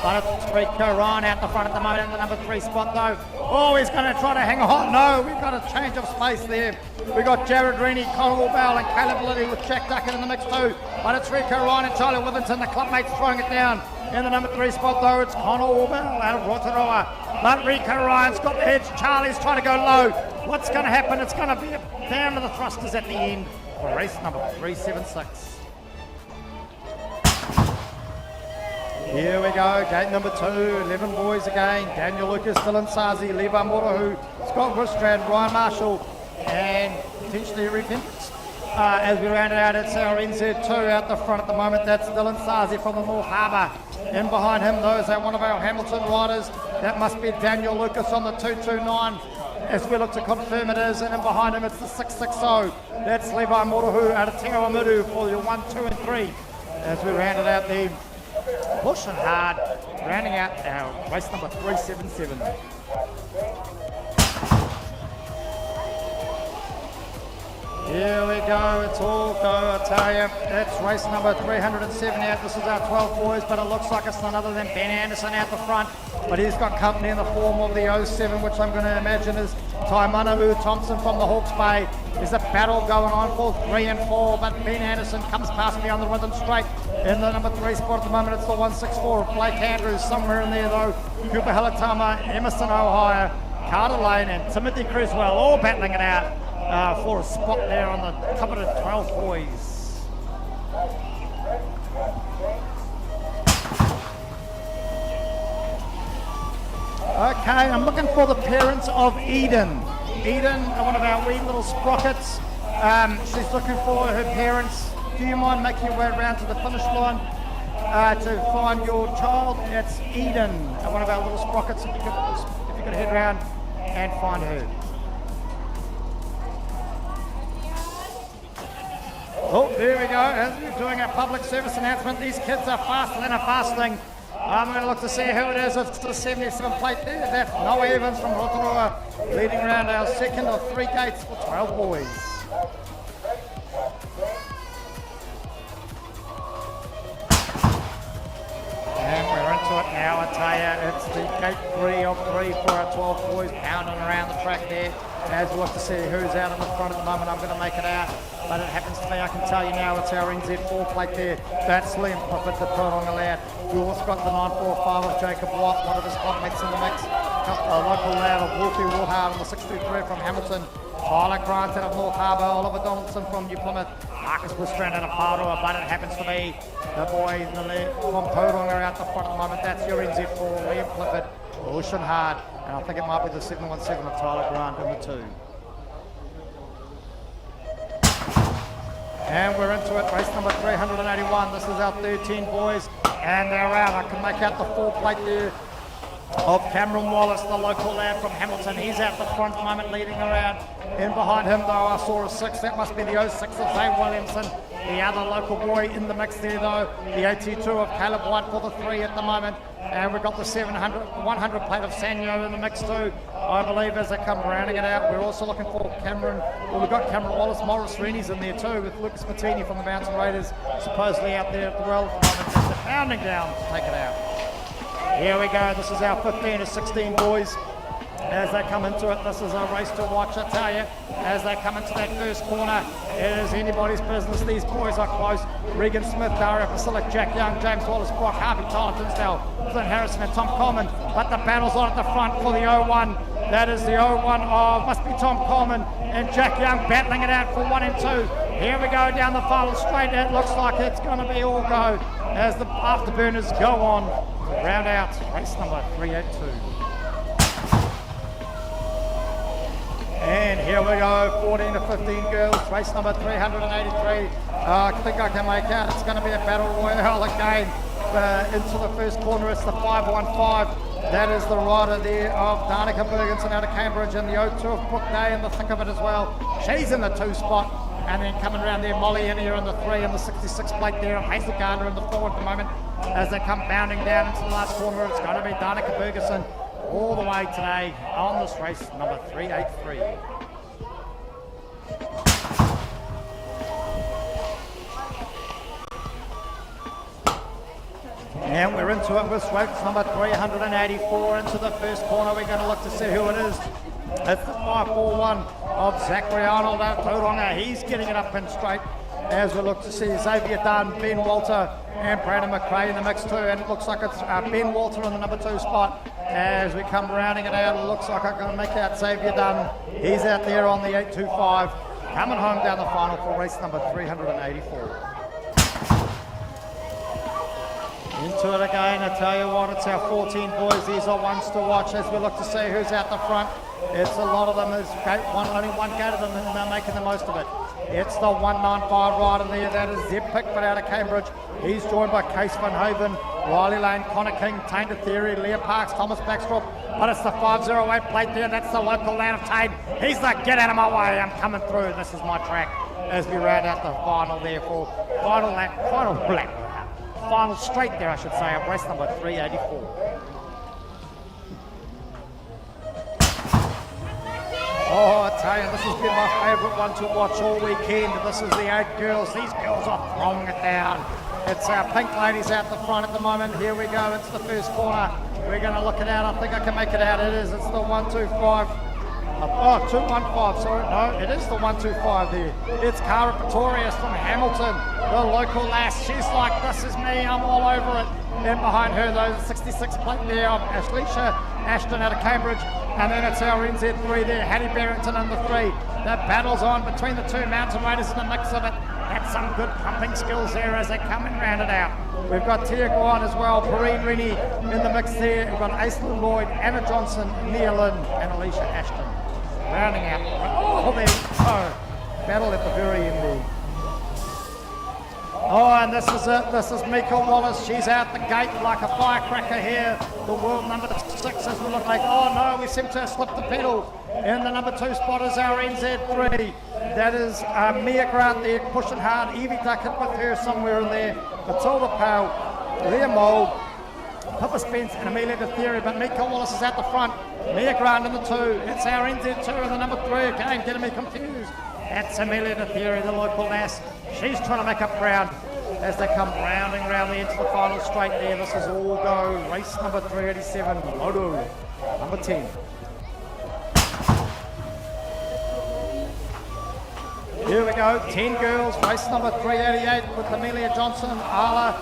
But it's Rico Ryan out the front at the moment in the number 3 spot though. Oh, he's going to try to hang on. No, we've got a change of space there. We've got Jared Reaney, Conal Bell and Caleb Liddy with Jack Duckett in the mix too. But it's Rico Ryan and Charlie Withington, the clubmates throwing it down. In the number 3 spot though, it's Conal Bell out of Rotorua. But Rico Ryan's got the edge. Charlie's trying to go low. What's going to happen? It's going to be down to the thrusters at the end for race number 376. Here we go, gate number 2, 11 boys again. Daniel Lucas, Dylan Sazi, Levi Motohu, Scott Wistrand, Ryan Marshall, and potentially Repentance. As we round it out, it's our NZ2 out the front at the moment. That's Dylan Sazi from the North Harbour. In behind him, those are one of our Hamilton riders. That must be Daniel Lucas on the 229. As we look to confirm it is, and in behind him it's the 660. That's Levi Motohu out of Tingawamudu for your 1, 2 and 3. As we round it out there. Pushing hard, rounding out our race number 377. Here we go, it's all go, I tell you. That's race number 307 out. This is our 12 boys, but it looks like it's none other than Ben Anderson out the front. But he's got company in the form of the 07, which I'm going to imagine is Ty Manamu Thompson from the Hawke's Bay. There's a battle going on for 3 and 4, but Ben Anderson comes past me on the rhythm straight. In the number 3 spot at the moment, it's the 164 of Blake Andrews, somewhere in there though. Cooper Halatama, Emerson Ohio, Carter Lane and Timothy Criswell all battling it out for a spot there on the coveted 12 boys. Okay, I'm looking for the parents of Eden. Eden, one of our wee little sprockets. She's looking for her parents. Do you mind making your way around to the finish line to find your child? That's Eden, one of our little sprockets. If you could head around and find her. Oh, there we go. As we're doing a public service announcement, these kids are faster than a fasting. I'm going to look to see who it is. It's the 77 plate there. That's Noah Evans from Rotorua, leading around our second of 3 gates for 12 boys. And we're into it now, I tell you. It's the gate 3 of 3 for our 12 boys, pounding around the track there. As we look to see who's out in the front at the moment, I'm going to make it out. But it happens to be, I can tell you now, it's our NZ4 plate there. That's Liam Clifford, the Tauranga lad. We also got the 945 of Jacob Watt, one of his clubmates in the mix. A local lad of Wolfie Warhard on the 623 from Hamilton. Tyler Grant out of North Harbour, Oliver Donaldson from New Plymouth, Marcus Wistrand out of Pārua, but it happens to be the boy in the lead from Tauranga out the front at the moment. That's your NZ4, Liam Clifford, pushing hard, and I think it might be the 717 of Tyler Grant in the 2. And we're into it, race number 381. This is our 13 boys, and they're out. I can make out the 4 plate there of Cameron Wallace, the local lad from Hamilton. He's out the front at the moment, leading around. In behind him, though, I saw a 6. That must be the 06 of Zane Williamson. The other local boy in the mix there, though, the 82 of Caleb White for the 3 at the moment. And we've got the 100 plate of Sanyo in the mix too, I believe, as they come rounding it out. We're also looking for Cameron, well, we've got Cameron Wallace, Morris Rennie's in there too, with Lucas Martini from the Mountain Raiders, supposedly out there at the well at the moment, just pounding down to take it out. Here we go, this is our 15 to 16 boys. As they come into it, this is a race to watch, I tell you. As they come into that first corner, it is anybody's business. These boys are close. Regan Smith, Daria Vasilic, Jack Young, James Wallace, Brock Harvey, Tyler Tinsdale, Clint Harrison and Tom Coleman. But the battle's on at the front for the 01. That is the 01 of, must be Tom Coleman and Jack Young battling it out for 1 and 2. Here we go down the final straight. It looks like it's going to be all go as the afterburners go on. Round out, race number 382. And here we go, 14 to 15 girls, race number 383. I think I can make out it's going to be a battle royale again. Into the first corner, it's the 515. That is the rider there of Danica Bergensen out of Cambridge, and the O2 of Brooke Day in the thick of it as well. She's in the 2 spot, and then coming around there, Molly in here in the 3, and the 66 plate there of Hazel Gardner in the 4 at the moment. As they come bounding down into the last corner, it's going to be Danica Bergensen all the way today on this race, number 383. And we're into it with race number 384 into the first corner. We're going to look to see who it is. It's the 541 of Zachary Arnold out of Tauranga. He's getting it up and straight as we look to see Xavier Dunn, Ben Walter and Brandon McRae in the mix too. And it looks like it's Ben Walter in the number 2 spot. As we come rounding it out, it looks like I'm going to make out Xavier Dunn. He's out there on the 825, coming home down the final for race number 384. Into it again, I tell you what, it's our 14 boys. These are ones to watch as we look to see who's out the front. It's a lot of them, is only one gate of them, and they're making the most of it. It's the 195 rider there, that is Zeb Pickford out of Cambridge. He's joined by Case Van Haven, Riley Lane, Connor King, Tainted Theory, Leah Parks, Thomas Blackstrop. But it's the 508 plate there, that's the local lad of Tain. He's like, get out of my way, I'm coming through, this is my track. As we round out the final there for final straight there, I should say, of race number 384. Oh, I tell you, this has been my favourite one to watch all weekend. This is the 8 girls. These girls are throwing it down. It's our pink ladies out the front at the moment. Here we go into the first corner. We're going to look it out. I think I can make it out. It is. It's the 125. 215, sorry. No, it is the 125 there. It's Cara Pretorius from Hamilton, the local lass. She's like, this is me, I'm all over it. And behind her, those 66 plate there of Ashleisha Ashton out of Cambridge. And then it's our NZ3 there, Hattie Barrington in the 3. The battle's on between the 2 mountain riders in the mix of it. That's some good pumping skills there as they come and round it out. We've got Tia Guan as well, Perrine Rennie in the mix there. We've got Aislinn Lloyd, Anna Johnson, Nia Lynn, and Alicia Ashton. Rounding out. Oh, there we go. Battle at the very end there. Oh, and this is it. This is Mika Wallace. She's out the gate like a firecracker here. The world number 6 as we look like, oh no, we seem to have slipped the pedal. In the number 2 spot is our NZ3. That is Mia Grant there, pushing hard. Evie Duckett with her somewhere in there. Matilda Powell, Leah Mould, Pippa Spence and Amelia De Theory, but Mika Wallace is at the front. Mia Grant in the 2. It's our NZ2 in the number 3. Again, getting me confused. That's Amelia De Theory, the local lass. She's trying to make up ground as they come rounding round into the final straight there. This is all go. Race number 387, moto number 10. Here we go, 10 girls, race number 388 with Amelia Johnson, Arla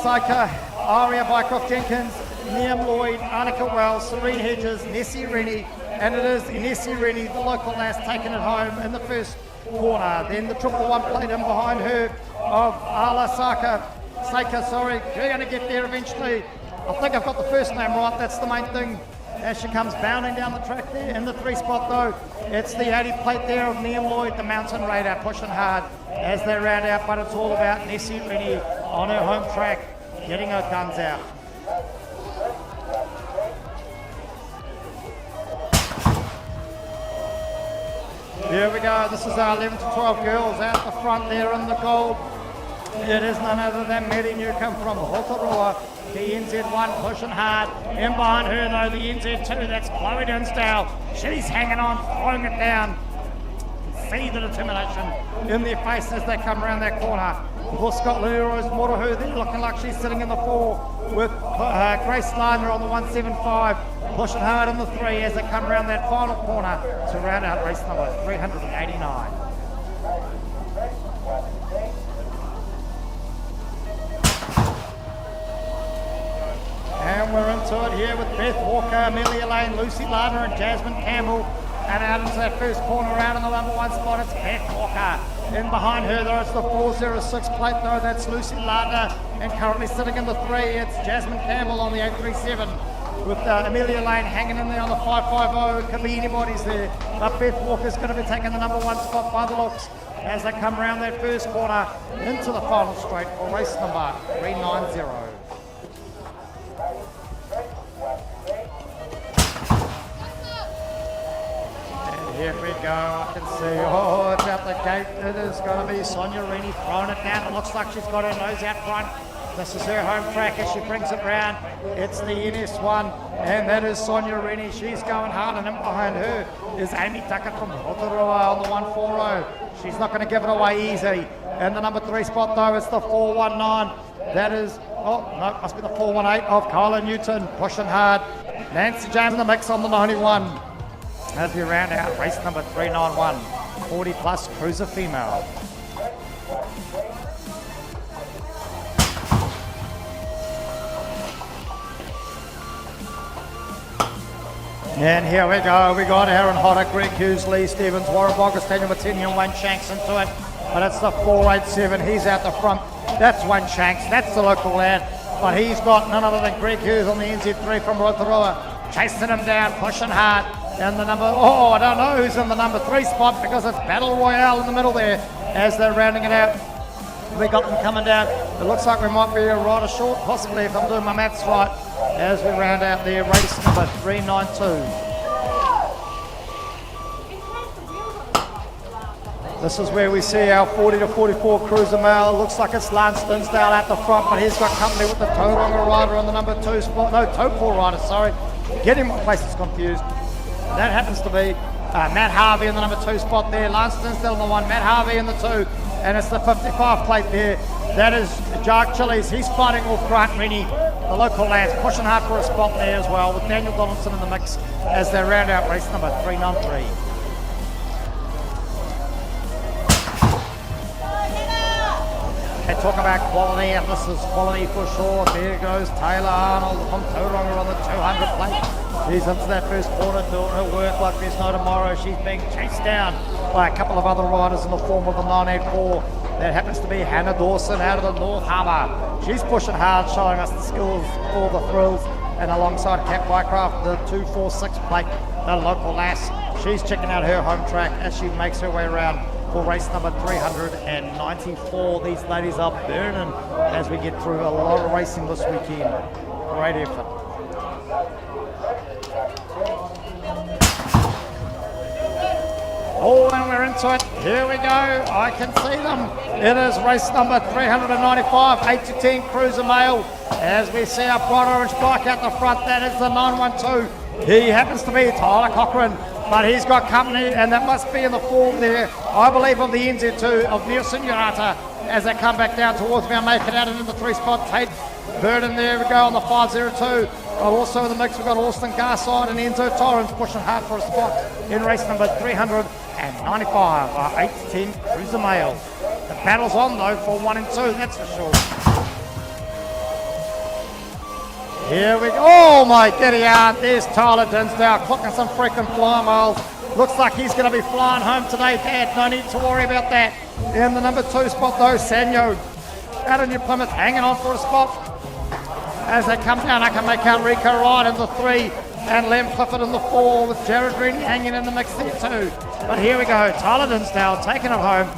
Saika, Aria Bycroft Jenkins, Liam Lloyd, Annika Wells, Serene Hedges, Nessie Rennie, and it is Nessie Rennie, the local lass, taking it home in the first corner. Then the 111 plate in behind her of Arla Saika, sorry, you're going to get there eventually. I think I've got the first name right, that's the main thing. As she comes bounding down the track there. In the 3 spot though, it's the 80 plate there of Liam Lloyd, the mountain raider, pushing hard as they round out, but it's all about Nessie Rennie on her home track, getting her guns out. Here we go, this is our 11 to 12 girls out the front there in the gold. It is none other than Mary Newcomb from Hotaroa, the NZ1 pushing hard. In behind her though, the NZ2, that's Chloe Dinsdale. She's hanging on, throwing it down. See the determination in their face as they come around that corner. For Scott Leroy's Motohu, they're looking like she's sitting in the 4 with Grace Liner on the 175, pushing hard in the 3 as they come around that final corner to round out race number 389. And we're into it here with Beth Walker, Amelia Lane, Lucy Lardner and Jasmine Campbell. And out into that first corner round in the number 1 spot, it's Beth Walker. In behind her though, it's the 406 plate though, that's Lucy Lardner. And currently sitting in the 3, it's Jasmine Campbell on the 837. with Amelia Lane hanging in there on the 550. Could be anybody's there. But Beth Walker's going to be taking the number 1 spot by the looks as they come around that first corner into the final straight for race number 390. Here we go, I can see, it's out the gate. It is going to be Sonia Rennie throwing it down. It looks like she's got her nose out front. This is her home track as she brings it round. It's the NS1, and that is Sonia Rennie. She's going hard, and in behind her is Amy Tucker from Rotorua on the 140. She's not going to give it away easy. And the number 3 spot, though, it's the 419. That is, it must be the 418 of Kyla Newton, pushing hard. Nancy James in the mix on the 91. As we round out race number 391, 40 plus cruiser female. And here we go, we got Aaron Hodder, Greg Hughes, Lee Stevens, Warren Boggess, Daniel Martini and Wayne Shanks into it. But it's the 487, he's out the front. That's Wayne Shanks, that's the local lad. But he's got none other than Greg Hughes on the NZ3 from Rotorua. Chasing him down, pushing hard. And the number, I don't know who's in the number 3 spot because it's Battle Royale in the middle there as they're rounding it out. We got them coming down. It looks like we might be a rider short, possibly if I'm doing my maths right, as we round out there race number 392. This is where we see our 40 to 44 cruiser male. It looks like it's Lance Dinsdale at the front, but he's got company with the Tauranga rider on the number 2 spot. No, Taupo rider, sorry. Getting my places confused. That happens to be Matt Harvey in the number 2 spot there. Lance Dinsdale in the 1, Matt Harvey in the 2. And it's the 55 plate there. That is Jark Chili's. He's fighting off Grant Rennie, the local lads, pushing hard for a spot there as well, with Daniel Donaldson in the mix as they round out race number 393. They talk about quality, and this is quality for sure. There goes Taylor Arnold from Tauranga on the 200 plate. She's into that first corner doing her work like there's no tomorrow. She's being chased down by a couple of other riders in the form of the 984. That happens to be Hannah Dawson out of the North Harbour. She's pushing hard, showing us the skills for the thrills. And alongside Kat Bycraft, the 246 plate, the local lass. She's checking out her home track as she makes her way around for race number 394. These ladies are burning as we get through a lot of racing this weekend. Great effort. Oh, and we're into it. Here we go. I can see them. It is race number 395, 8 to 10 cruiser male. As we see our bright orange bike out the front, that is the 912. He happens to be Tyler Cochran, but he's got company, and that must be in the form there, I believe, of the NZ2 of Nielsen Urata as they come back down towards me. I'll make it out in the 3 spot. Tate Burden, there we go on the 502. Also in the mix, we've got Austin Garside and Enzo Torrens pushing hard for a spot in race number 395, our 8 to 10 cruiser male. The battle's on though for 1 and 2, that's for sure. Here we go. Oh my giddy aunt, there's Tyler Dinsdale clocking some freaking fly miles. Looks like he's going to be flying home today, Dad. No need to worry about that. In the number 2 spot though, Sanyo out of New Plymouth hanging on for a spot. As they come down, I can make out Rico Ryan in the 3 and Lem Clifford in the 4 with Jared Rennie hanging in the mix there too. But here we go, Tyler Dinsdale taking it home,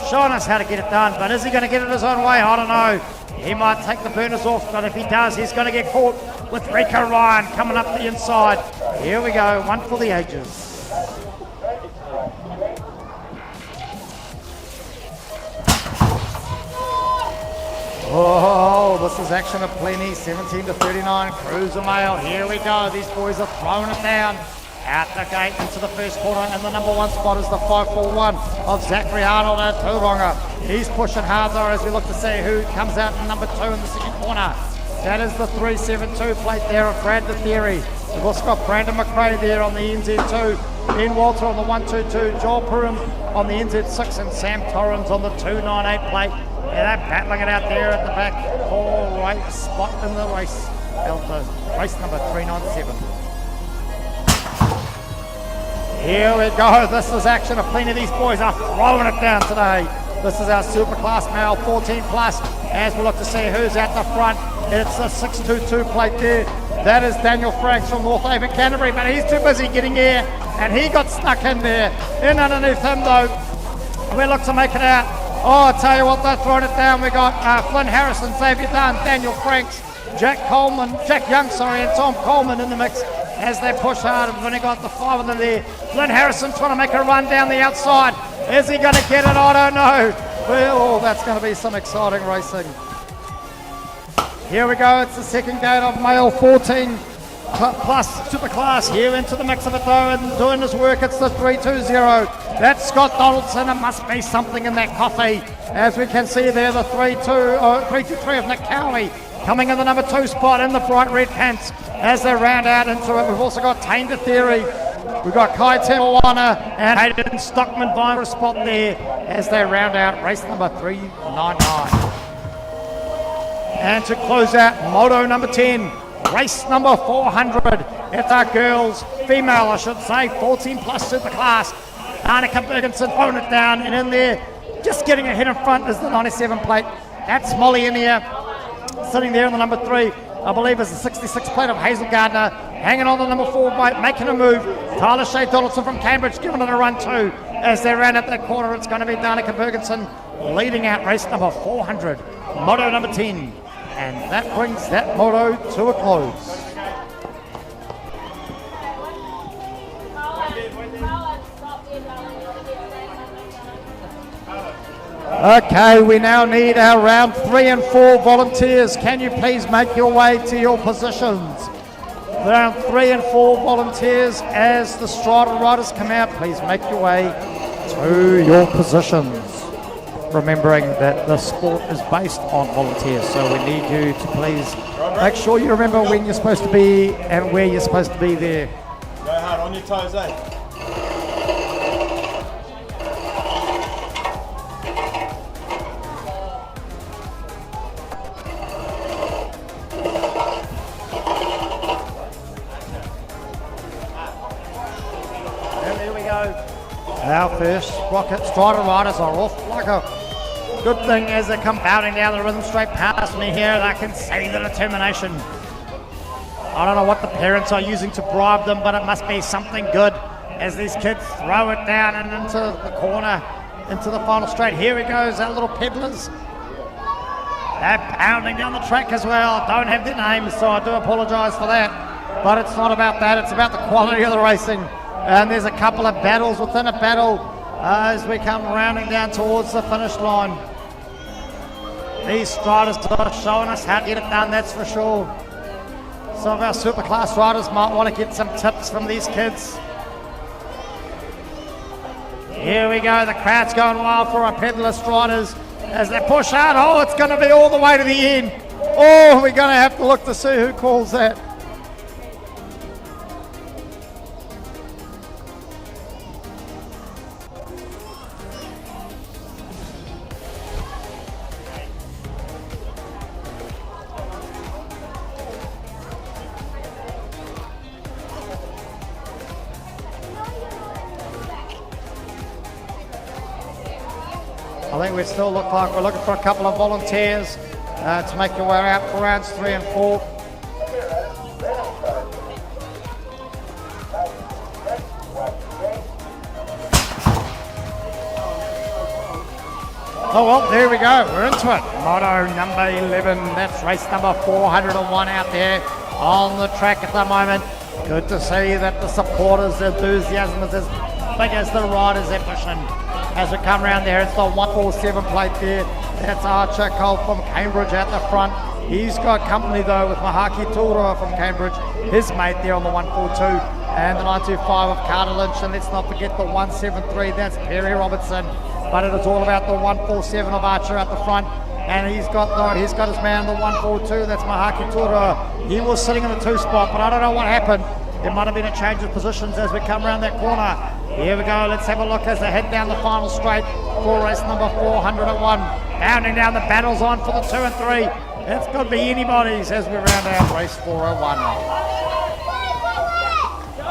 showing us how to get it done. But is he going to get it his own way? I don't know. He might take the burners off, but if he does, he's going to get caught with Rico Ryan coming up the inside. Here we go, one for the ages. Oh, this is action of plenty, 17 to 39, cruiser male. Here we go, these boys are throwing it down. Out the gate into the first corner, and the number 1 spot is the 541 of Zachary Arnold at Tauranga. He's pushing hard though as we look to see who comes out in number 2 in the second corner. That is the 372 plate there of Brad the Theory. We've also got Brandon McRae there on the NZ2, Ben Walter on the 122, Joel Purim on the NZ6, and Sam Torrens on the 298 plate. Yeah, they're battling it out there at the back for right spot in the race. Race number 397. Here we go. This is action of plenty. These boys are throwing it down today. This is our super class male 14 plus as we look to see who's at the front. It's the 622 plate there. That is Daniel Franks from North Haven, Canterbury, but he's too busy getting here, and he got stuck in there. In underneath him though, we look to make it out. Oh, I tell you what, they're throwing it down. We got Flynn Harrison, Xavier Dunn, Daniel Franks, Jack Young, and Tom Coleman in the mix as they push hard. We've only got the 5 of them there. Flynn Harrison trying to make a run down the outside. Is he going to get it? I don't know. Well, that's going to be some exciting racing. Here we go. It's the second gate of male 14 plus superclass. Here into the mix of it though, and doing his work. It's the 320. That's Scott Donaldson. It must be something in that coffee. As we can see there, the 323 of Nick Cowie coming in the number 2 spot in the bright red pants as they round out into it. We've also got Tainter Theory. We've got Kai Temoana and Hayden Stockman vying for a spot there as they round out race number 399. And to close out moto number 10, race number 400. It's our girls, female I should say, 14 plus superclass. Annika Bergensen throwing it down, and in there, just getting ahead in front is the 97 plate. That's Molly in here, sitting there in the number 3. I believe is the 66 plate of Hazel Gardner, hanging on the number 4 bike, making a move. Tyler Shea Donaldson from Cambridge giving it a run too. As they round out that corner, it's going to be Danica Bergensen leading out race number 400, moto number 10. And that brings that moto to a close. Okay, we now need our round 3 and 4 volunteers. Can you please make your way to your positions? Round 3 and 4 volunteers as the Strider riders come out. Please make your way to your positions. Remembering that the sport is based on volunteers, so we need you to please make sure you remember when you're supposed to be and where you're supposed to be there. Go hard, on your toes, eh? And there we go. Our first Sprocket Strider riders are off like a good thing as they come bounding down the rhythm straight past me here, and I can see the determination. I don't know what the parents are using to bribe them, but it must be something good as these kids throw it down and into the corner, into the final straight. Here he goes, our little peddlers. They're pounding down the track as well. Don't have their names, so I do apologise for that. But it's not about that, it's about the quality of the racing. And there's a couple of battles within a battle as we come rounding down towards the finish line. These Striders are showing us how to get it done, that's for sure. Some of our superclass riders might want to get some tips from these kids. Here we go, the crowd's going wild for our peddler Striders as they push hard. Oh, it's going to be all the way to the end. Oh, we're going to have to look to see who calls that. I think we still look like we're looking for a couple of volunteers to make your way out for rounds 3 and 4. Oh well, there we go, we're into it. Moto number 11, that's race number 401 out there on the track at the moment. Good to see that the supporters' enthusiasm is as big as the riders' ambition. As we come around there, it's the 147 plate there. That's Archer Cole from Cambridge at the front. He's got company though with Mahaki Tura from Cambridge, his mate there on the 142, and the 925 of Carter Lynch, and let's not forget the 173, that's Perry Robertson. But it is all about the 147 of Archer at the front, and he's got his man the 142, that's Mahaki Tura. He was sitting in the 2 spot, but I don't know what happened. There might have been a change of positions as we come around that corner. Here we go, let's have a look as they head down the final straight for race number 401. Bounding down, the battle's on for the 2 and 3. It's got to be anybody's as we round out race 401.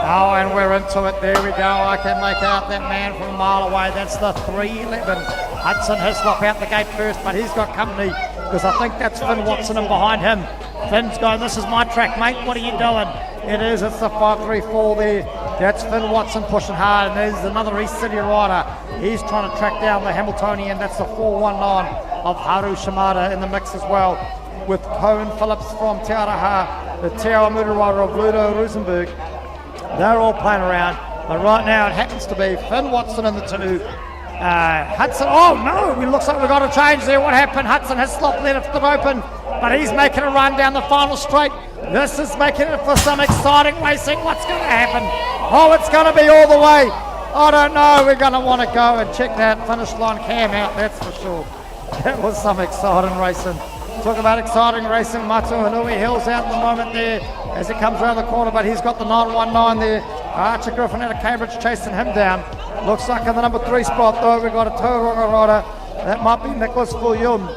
Oh, and we're into it, there we go. I can make out that man from a mile away. That's the 311. Hudson Hislop out the gate first, but he's got company because I think that's Finn Watson and behind him Finn's going, this is my track, mate. What are you doing? It is. It's the 5-3-4 there. That's Finn Watson pushing hard, and there's another East City rider. He's trying to track down the Hamiltonian. That's the 4-1-9 of Haru Shimada in the mix as well, with Cohen Phillips from Te Araha, the Te Awamutu rider of Ludo Rosenberg. They're all playing around, but right now it happens to be Finn Watson in the 2. Hudson, oh no, it looks like we've got a change there. What happened? Hudson has slopped left it open, but he's making a run down the final straight. This is making it for some exciting racing. What's going to happen? Oh, it's going to be all the way. I don't know. We're going to want to go and check that finish line cam out, that's for sure. That was some exciting racing. Talk about exciting racing. Matu Hanui Hills out at the moment there as he comes around the corner, but he's got the 919 there. Archer Griffin out of Cambridge chasing him down. Looks like in the number 3 spot though, we've got a Tauranga rider. That might be Nicholas Fullion.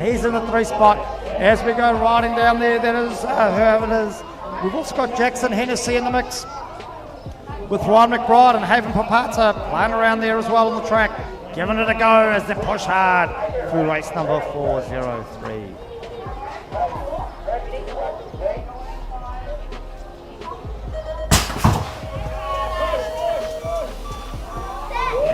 He's in the 3 spot. As we go riding down there, that is whoever it is. We've also got Jackson Hennessy in the mix with Ryan McBride and Haven Papata playing around there as well on the track, giving it a go as they push hard through race number 403.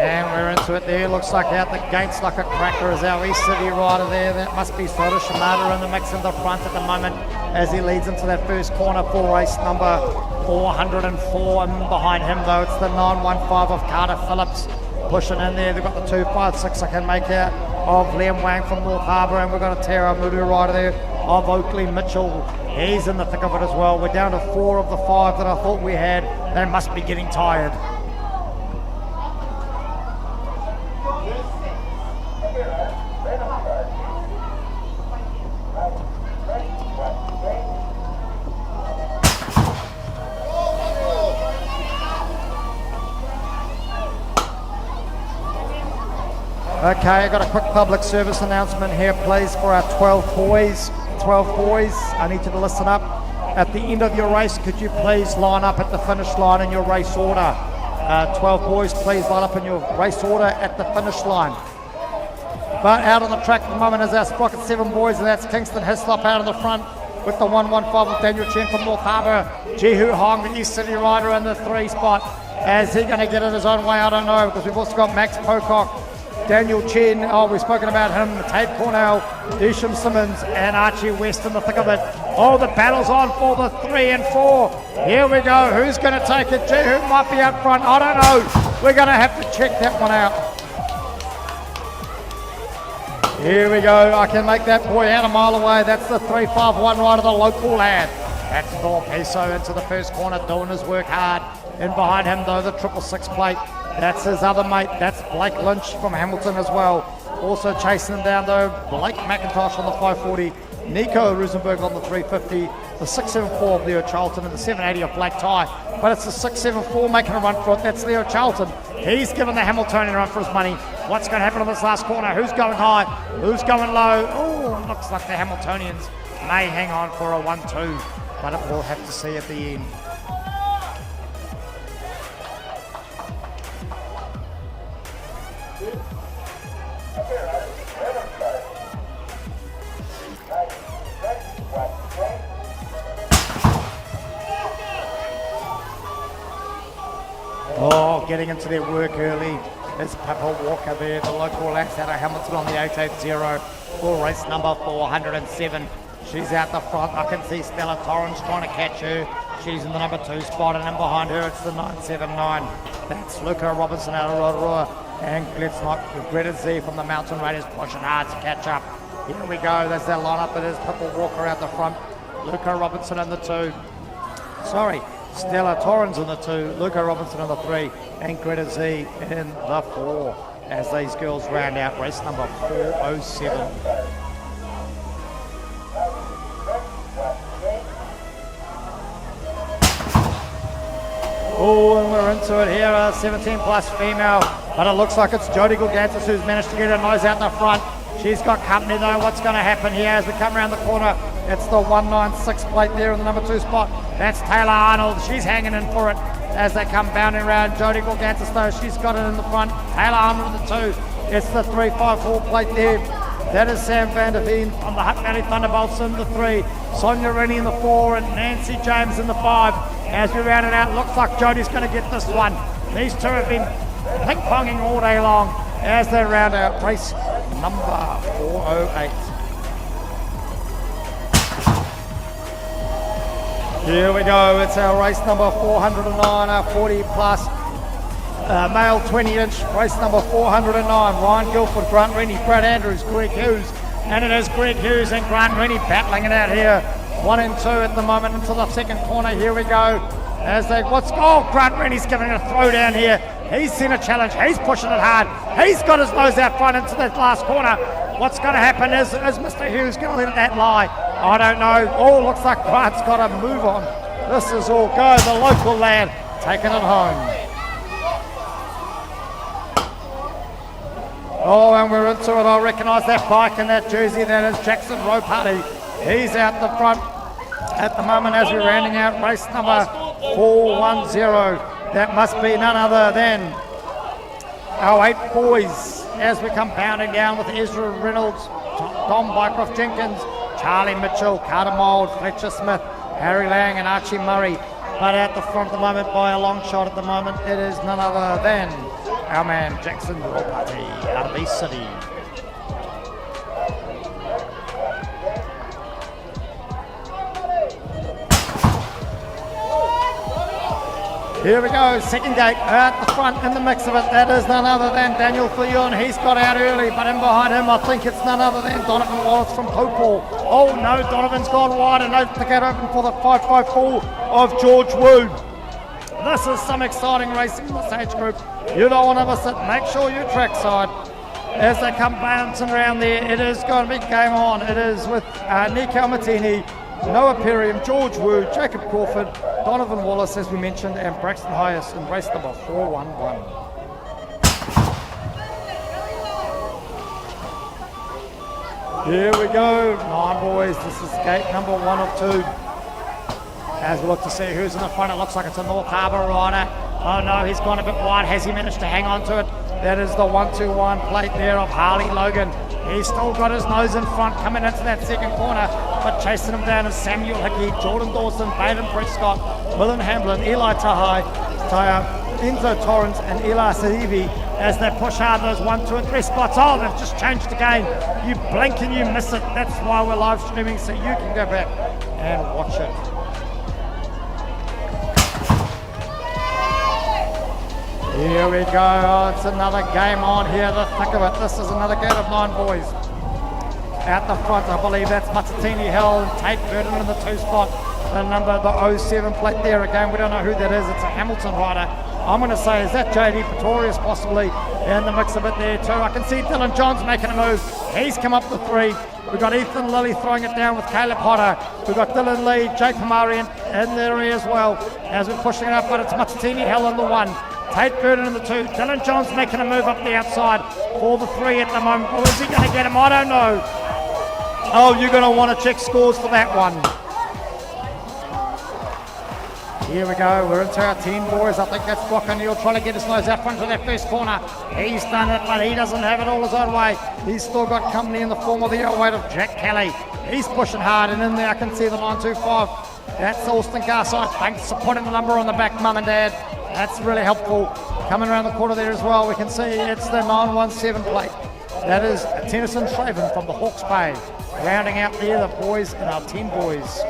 And we're into it there. Looks like out the gates like a cracker is our East City rider there. That must be Soda Shimada in the mix in the front at the moment as he leads into that first corner for race number 404. And behind him though, it's the 915 of Carter Phillips pushing in there. They've got the 256 I can make out of Liam Wang from North Harbour, and we've got a Tara Mudu rider there of Oakley Mitchell. He's in the thick of it as well. We're down to 4 of the 5 that I thought we had. They must be getting tired. Okay, I've got a quick public service announcement here, please, for our 12 boys. 12 boys, I need you to listen up. At the end of your race, could you please line up at the finish line in your race order? 12 boys, please line up in your race order at the finish line. But out on the track at the moment is our Sprocket 7 boys, and that's Kingston Hislop out in the front with the 115 of Daniel Chen from North Harbour. Jihu Hong, the East City rider, in the 3 spot. Is he going to get it his own way? I don't know, because we've also got Max Pocock, Daniel Chen, we've spoken about him, Tate Cornell, Isham Simmons, and Archie West in the thick of it. Oh, the battle's on for the 3 and 4. Here we go. Who's going to take it? Who might be up front? I don't know. We're going to have to check that one out. Here we go. I can make that boy out a mile away. That's the 351 rider, the local lad. That's Thor Peso into the first corner, doing his work hard. In behind him, though, the 666 plate. That's his other mate. That's Blake Lynch from Hamilton as well. Also chasing him down, though, Blake McIntosh on the 540. Nico Rosenberg on the 350. The 674 of Leo Charlton and the 780 of Black Tie. But it's the 674 making a run for it. That's Leo Charlton. He's given the Hamiltonian a run for his money. What's going to happen on this last corner? Who's going high? Who's going low? Oh, looks like the Hamiltonians may hang on for a 1-2. But it will have to see at the end. Oh, getting into their work early is Papa Walker there, the local lax out of Hamilton on the 880 for race number 407. She's out the front. I can see Stella Torrance trying to catch her. She's in the number 2 spot, and in behind her it's the 979. That's Luca Robinson out of Rotorua, and let's not Greta Z from the Mountain Raiders pushing hard to catch up. Here we go. There's their lineup. It is Papa Walker out the front, Luca Robinson in the 2. Stella Torrens in the 2, Luca Robinson in the 3, and Greta Z in the 4 as these girls round out race number 407. Oh, and we're into it here, a 17 plus female, but it looks like it's Jodie Gilgantis who's managed to get her nose out the front. She's got company though. What's going to happen here as we come around the corner? It's the 196 plate there in the number 2 spot. That's Taylor Arnold. She's hanging in for it as they come bounding around. Jodie Gilgantis though, she's got it in the front. Taylor Arnold in the 2. It's the 354 plate there. That is Sam van der Veen from the Hutt Valley Thunderbolts in the 3, Sonia Rennie in the 4, and Nancy James in the 5. As we round it out, looks like Jodie's going to get this one. These two have been ping-ponging all day long as they round out race number 408. Here we go, it's our race number 409, our 40 plus male 20-inch, race number 409. Ryan Guilford, Grant Rennie, Brad Andrews, Greg Hughes, and it is Greg Hughes and Grant Rennie battling it out here. 1 and 2 at the moment into the second corner. Here we go. As they, Grant Rennie's giving it a throw down here. He's seen a challenge. He's pushing it hard. He's got his nose out front into that last corner. What's going to happen is Mr. Hughes going to let that lie? I don't know. Oh, looks like Grant's got to move on. This is all go. The local lad taking it home. Oh, and we're into it. I recognise that bike and that jersey. That is Jackson Rowe Party. He's out the front at the moment as we're rounding out race number 410. That must be none other than our 8 boys as we come pounding down with Ezra Reynolds, Dom Bycroft Jenkins, Charlie Mitchell, Carter Mould, Fletcher Smith, Harry Lang and Archie Murray. But at the front at the moment, by a long shot at the moment, it is none other than our man Jackson Rowe Party out of East City. Here we go, second gate at the front in the mix of it. That is none other than Daniel Fillon. He's got out early, but in behind him, I think it's none other than Donovan Wallace from Topol. Oh no, Donovan's gone wide and opens the gate open for the 554 of George Wu. This is some exciting racing in this age group. You don't want to miss it. Make sure you're trackside. As they come bouncing around there, it is going to be game on. It is with Nick Almatini, Noah Perriam, George Wu, Jacob Crawford, Donovan Wallace, as we mentioned, and Braxton Hyas in race number 411. Here we go, 9 boys. This is gate number 1 of 2. As we look to see who's in the front, it looks like it's a North Harbour rider. Oh no, he's gone a bit wide. Has he managed to hang on to it? That is the 121 plate there of Harley Logan. He's still got his nose in front coming into that second corner, but chasing him down is Samuel Hickey, Jordan Dawson, Baden Prescott, Willen Hamlin, Eli Tahai, Enzo Torrens and Eli Sadivi as they push hard those 1, 2 and 3 spots. Oh, they've just changed the game. You blink and you miss it. That's why we're live streaming, so you can go back and watch it. Here we go, oh, it's another game on here, the thick of it. This is another gate of 9 boys. At the front, I believe that's Matatini Hill and Tate Burden in the 2 spot. The 07 plate there again, we don't know who that is, it's a Hamilton rider. I'm going to say, is that JD Pretorius possibly in the mix of it there too? I can see Dylan Johns making a move. He's come up the 3. We've got Ethan Lilly throwing it down with Caleb Potter. We've got Dylan Lee, Jake Pomari in there as well as we're pushing it up, but it's Matatini Hill in the 1. Tate Burden in the 2. Dylan Johns making a move up the outside for the 3 at the moment. Or is he going to get him? I don't know. Oh, you're going to want to check scores for that one. Here we go. We're into our 10 boys. I think that's Brock O'Neill trying to get his nose out front of that first corner. He's done it, but he doesn't have it all his own way. He's still got company in the form of the weight of Jack Kelly. He's pushing hard, and in there I can see the 925. That's Alston Garside. Thanks for putting the number on the back, Mum and Dad. That's really helpful. Coming around the corner there as well, we can see it's the 917 plate. That is Tennyson Traven from the Hawke's Bay. Rounding out there, the boys and our 10 boys.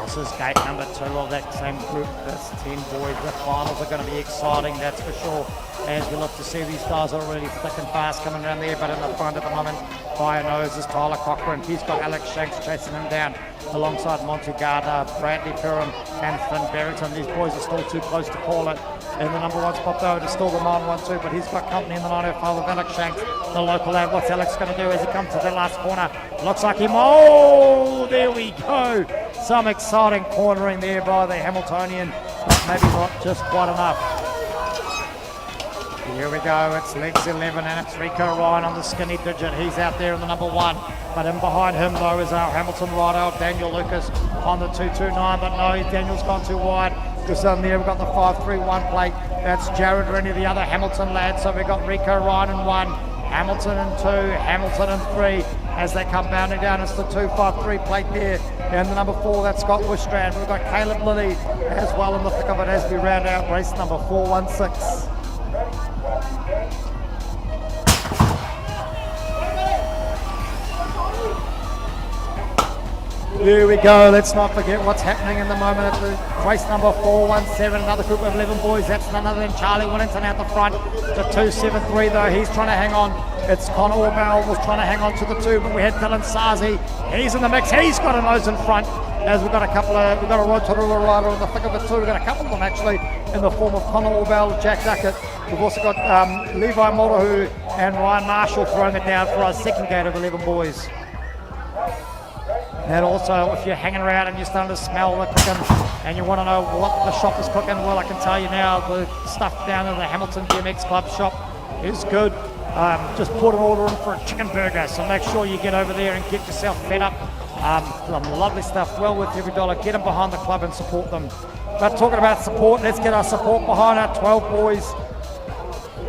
This is gate number 2 of that same group. That's 10 boys. The finals are going to be exciting, that's for sure. As we look to see these guys are really thick and fast coming around there, but in the front at the moment, by a nose is Tyler Cochran. He's got Alex Shanks chasing him down alongside Monty Gardner, Bradley Perham and Finn Barrington. These boys are still too close to call it. In the number 1 spot though, it is still the 912, but he's got company in the 905 of Alex Shanks, the local lad. What's Alex going to do as he comes to the last corner? Looks like him. Oh, there we go. Some exciting cornering there by the Hamiltonian, but maybe not just quite enough. Here we go, it's legs 11 and it's Rico Ryan on the skinny digit. He's out there in the number 1, but in behind him though is our Hamilton rider, Daniel Lucas on the 229, but no, Daniel's gone too wide. Just on there, we've got the 5-3-1 plate. That's Jared or any of the other Hamilton lads. So we've got Rico Ryan in 1, Hamilton in 2, Hamilton in 3. As they come bounding down, it's the 2-5-3 plate there. And the number 4, that's Scott Wishstrand. We've got Caleb Lilly as well in the thick of it as we round out race number 416. There we go. Let's not forget what's happening in the moment at the race number 417. Another group of 11 boys. That's none other than Charlie Willington out the front. The 273 though, he's trying to hang on. It's Connor Orbell was trying to hang on to the 2, but we had Dylan Sazi. He's in the mix. He's got a nose in front. As we've got a Rotorua rider in the thick of it too. We've got a couple of them actually in the form of Connor Orbell, Jack Duckett. We've also got Levi Motohu and Ryan Marshall throwing it down for our second gate of 11 boys. And also, if you're hanging around and you're starting to smell the cooking and you want to know what the shop is cooking, well, I can tell you now, the stuff down in the Hamilton BMX Club shop is good. Just put an order in for a chicken burger, so make sure you get over there and get yourself fed up. Some lovely stuff, well worth every dollar. Get them behind the club and support them. But talking about support, let's get our support behind our 12 boys.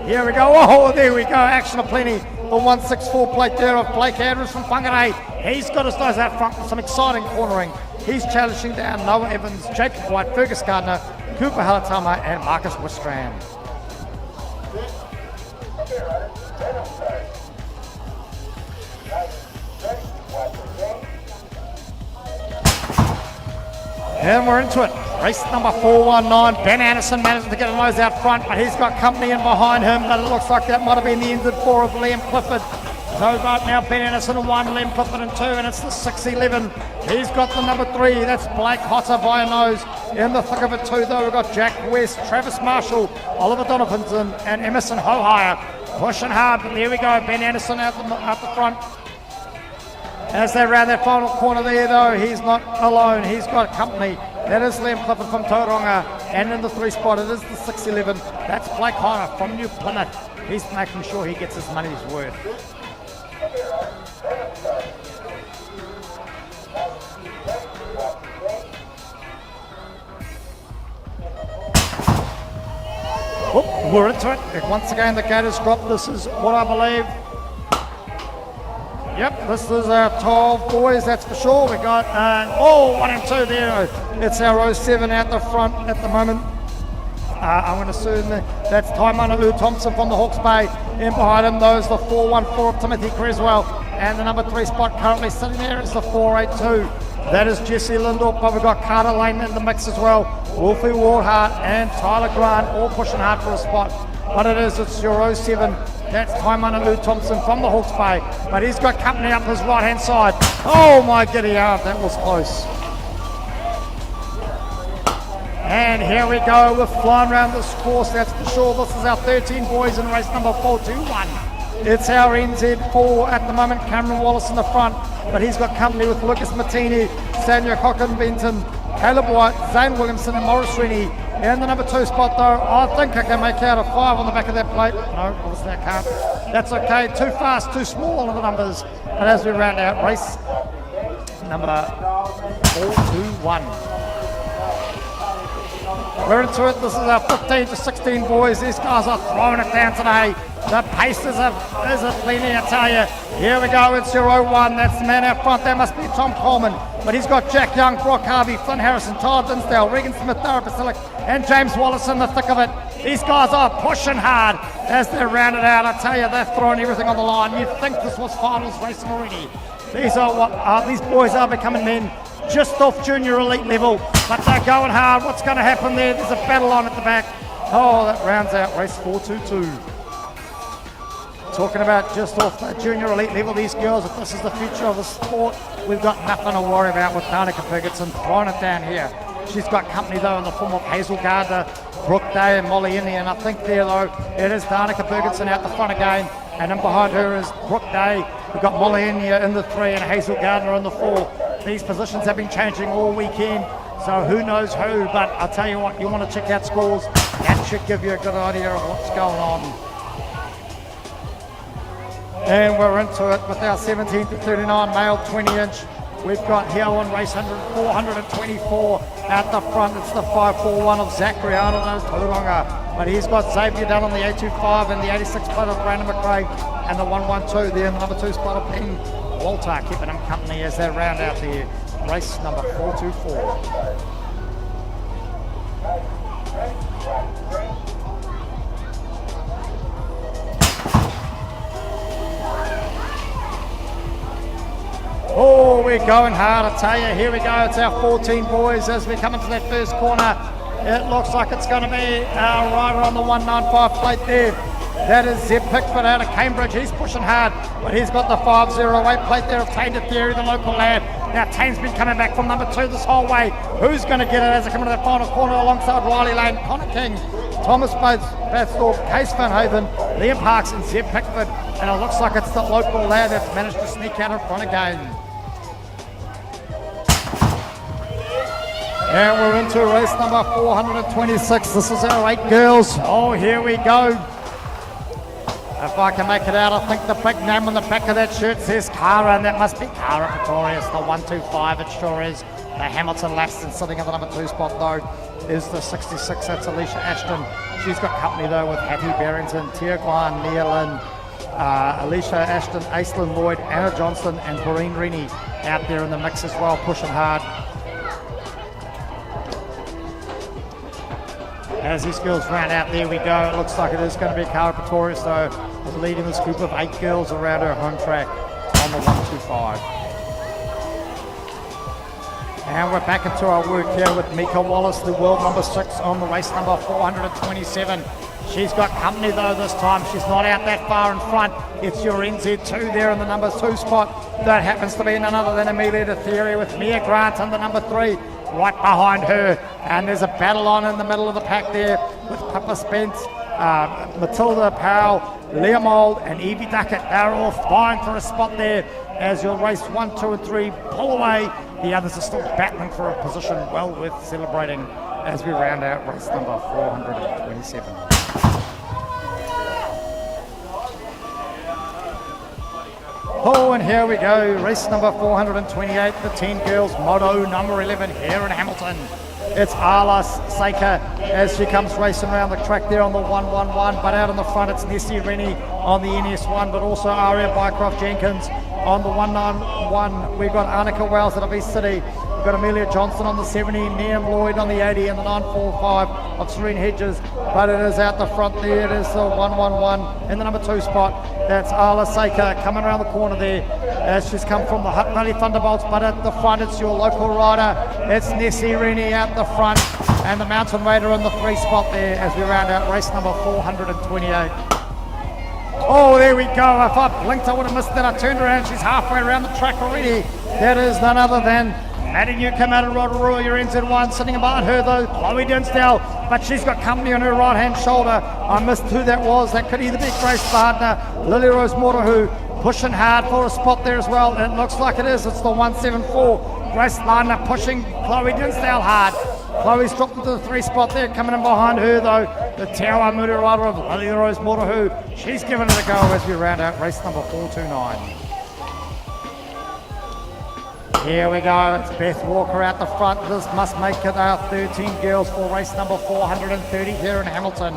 Here we go. Oh, there we go. Action aplenty. The 164 plate there of Blake Andrews from Whangarei. He's got his nose out front with some exciting cornering. He's challenging down Noah Evans, Jacob White, Fergus Gardner, Cooper Halatama, and Marcus Wistrand. And we're into it. Race number 419. Ben Anderson managed to get a nose out front, but he's got company in behind him. But it looks like that might have been the ended 4 of Liam Clifford. So right now, Ben Anderson in 1, Liam Clifford in 2, and it's the 611. He's got the number 3. That's Blake Hotter by a nose. In the thick of it too, though, we've got Jack West, Travis Marshall, Oliver Donovanson, and Emerson Hohire pushing hard. But there we go. Ben Anderson out the front. As they round that final corner there, though, he's not alone. He's got company. That is Liam Clifford from Tauranga. And in the 3 spot, it is the 611. That's Blake Hotter from New Plymouth. He's making sure he gets his money's worth. Oh, we're into it. Once again, the gate is dropped. This is what I believe. Yep, this is our 12 boys, that's for sure. We got 1 and 2 there. It's our 07 out the front at the moment. I'm going to assume that's Taimana Lou Thompson from the Hawke's Bay. In behind him, those the 414 of Timothy Creswell. And the number 3 spot currently sitting there is the 482. That is Jesse Lindorp, but we've got Carter Lane in the mix as well. Wolfie Wardhart and Tyler Grant all pushing hard for a spot. But it's your 07. That's Taimana Lou Thompson from the Hawke's Bay. But he's got company up his right-hand side. Oh my giddy aunt, that was close. And here we go, we're flying around this course, that's for sure. This is our 13 boys in race number 421. It's our NZ4 at the moment, Cameron Wallace in the front, but he's got company with Lucas Martini, Sanya Cochran-Benton, Caleb White, Zane Williamson and Morris Rennie. And the number 2 spot though, I think I can make out a 5 on the back of that plate. No, obviously I can't. That's okay, too fast, too small on the numbers. But as we round out race number 421. We're into it. This is our 15 to 16 boys. These guys are throwing it down today. The pace is a plenty, I tell you. Here we go. It's your 01. That's the man out front. That must be Tom Coleman. But he's got Jack Young, Brock Harvey, Flynn Harrison, Todd Dinsdale, Regan Smith, Dara Basilic, and James Wallace in the thick of it. These guys are pushing hard as they're rounded out. I tell you, they're throwing everything on the line. You'd think this was finals racing already. These boys are becoming men just off junior elite level, but they're going hard. What's going to happen there? There's a battle on at the back. Oh, that rounds out race 422. Talking about just off the junior elite level, these girls, if this is the future of the sport, we've got nothing to worry about with Danica Ferguson throwing it down here. She's got company though in the form of Hazel Gardner, Brooke Day and Molly Innie, and I think there though, it is Danica Ferguson out the front again, and then behind her is Brooke Day. We've got Molly Innie in the 3 and Hazel Gardner in the 4. These positions have been changing all weekend, so who knows who, but I'll tell you what, you want to check out scores, that should give you a good idea of what's going on. And we're into it with our 17 to 39 male 20-inch We've got here on race 424 at the front. It's the 541 of Zachary Arnold and Tauranga. But he's got Xavier down on the 825 and the 86 spot of Brandon McRae and the 112 there in the number 2 spot of Penn Walter, keeping him company as they round out the race number 424. Oh, we're going hard, I tell you. Here we go. It's our 14 boys as we come into that first corner. It looks like it's going to be our rider on the 195 plate there. That is Zeb Pickford out of Cambridge. He's pushing hard, but he's got the 508 plate there of Tane Theory, the local lad. Now Tane's been coming back from number 2 this whole way. Who's going to get it as they come into that final corner alongside Riley Lane, Connor King, Thomas Baththorpe, Case Van Haven, Liam Parks and Zeb Pickford. And it looks like it's the local lad that's managed to sneak out in front again. And we're into race number 426. This is our 8 girls. Oh, here we go. If I can make it out, I think the big name on the back of that shirt says Cara, and that must be Cara Pretorius, the 125, it sure is. The Hamilton lass, and sitting at the number 2 spot though is the 66, that's Alicia Ashton. She's got company though with Hattie Barrington, Tia Guan, Nia Lynn, Alicia Ashton, Aislinn Lloyd, Anna Johnson and Corrine Rennie out there in the mix as well, pushing hard. As these girls round out, there we go. It looks like it is going to be Cara Pretorius though, leading this group of 8 girls around her home track on the 125. And we're back into our work here with Mika Wallace, the world number 6 on the race number 427. She's got company though this time. She's not out that far in front. It's your NZ2 there in the number 2 spot. That happens to be none other than Amelia Theory with Mia Grant on the number 3. Right behind her, and there's a battle on in the middle of the pack there with Pippa Spence, Matilda Powell, Liam Old and Evie Duckett. They're all vying for a spot there as you'll race 1, 2 and 3 pull away. The others are still battling for a position well worth celebrating as we round out race number 427. Oh, and here we go, race number 428, the 10 girls, moto number 11 here in Hamilton. It's Arla Seika as she comes racing around the track there on the 111, but out in the front it's Nessie Rennie on the NS1, but also Aria Bycroft Jenkins on the 191. We've got Annika Wells at East City. We've got Amelia Johnson on the 70, Liam Lloyd on the 80, and the 945 of Serene Hedges. But it is out the front there. It is the 111 in the number 2 spot. That's Arla Seika coming around the corner there as she's come from the Hutt Valley Thunderbolts. But at the front, it's your local rider. It's Nessie Rennie out the front, and the Mountain Raider in the 3 spot there as we round out race number 428. Oh, there we go. If I blinked, I would have missed that. I turned around. She's halfway around the track already. That is none other than Maddie Newcomb out of Rotorua, your NZ1, sitting behind her though, Chloe Dinsdale, but she's got company on her right hand shoulder. I missed who that was. That could either be Grace Lardner, Lily Rose Motohu, pushing hard for a spot there as well. And it looks like it is. It's the 174. Grace Lardner pushing Chloe Dinsdale hard. Chloe's dropped into the 3 spot there, coming in behind her though, the Te Awamutu rider of Lily Rose Motohu. She's giving it a go as we round out race number 429. Here we go, it's Beth Walker out the front. This must make it our 13 girls for race number 430 here in Hamilton.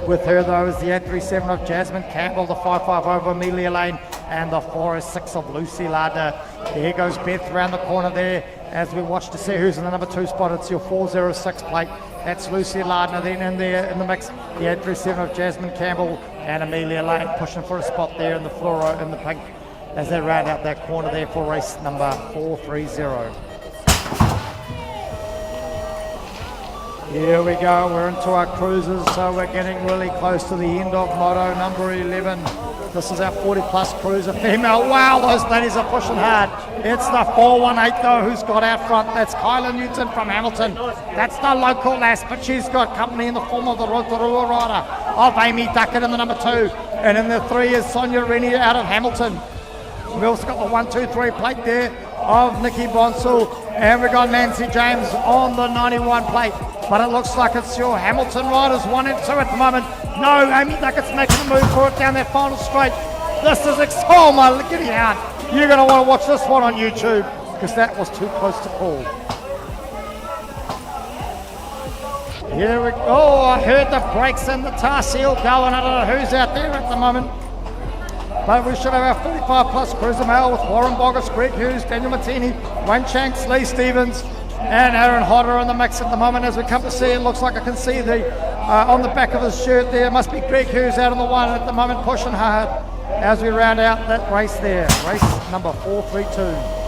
With her though is the 837 of Jasmine Campbell, the 550 of Amelia Lane, and the 406 of Lucy Lardner. Here goes Beth around the corner there as we watch to see who's in the number 2 spot. It's your 406 plate. That's Lucy Lardner. Then in there in the mix, the 837 of Jasmine Campbell and Amelia Lane pushing for a spot there in the fluoro in the pink as they round out that corner there for race number 430. Here we go, we're into our cruisers, so we're getting really close to the end of moto number 11. This is our 40 plus cruiser female. Wow, those ladies are pushing hard. It's the 418 though who's got out front. That's Kyla Newton from Hamilton. That's the local lass, but she's got company in the form of the Rotorua rider of Amy Duckett in the number 2. And in the 3 is Sonia Rennie out of Hamilton. We've also got the 1, 2, 3 plate there of Nikki Bonsul, and we've got Nancy James on the 91 plate. But it looks like it's your Hamilton riders 1 and 2 at the moment. No, Amy Duckett's making a move for it down that final straight. This is oh my lickety out. You're going to want to watch this one on YouTube because that was too close to call. Here we go. Oh, I heard the brakes and the tar seal going. I don't know who's out there at the moment. But we should have our 45 plus cruiser male with Warren Boggess, Greg Hughes, Daniel Martini, Wayne Shanks, Lee Stevens, and Aaron Hodder in the mix at the moment. As we come to see, it looks like I can see the on the back of his shirt there must be Greg Hughes out on the one at the moment, pushing hard as we round out that race there. Race number 432.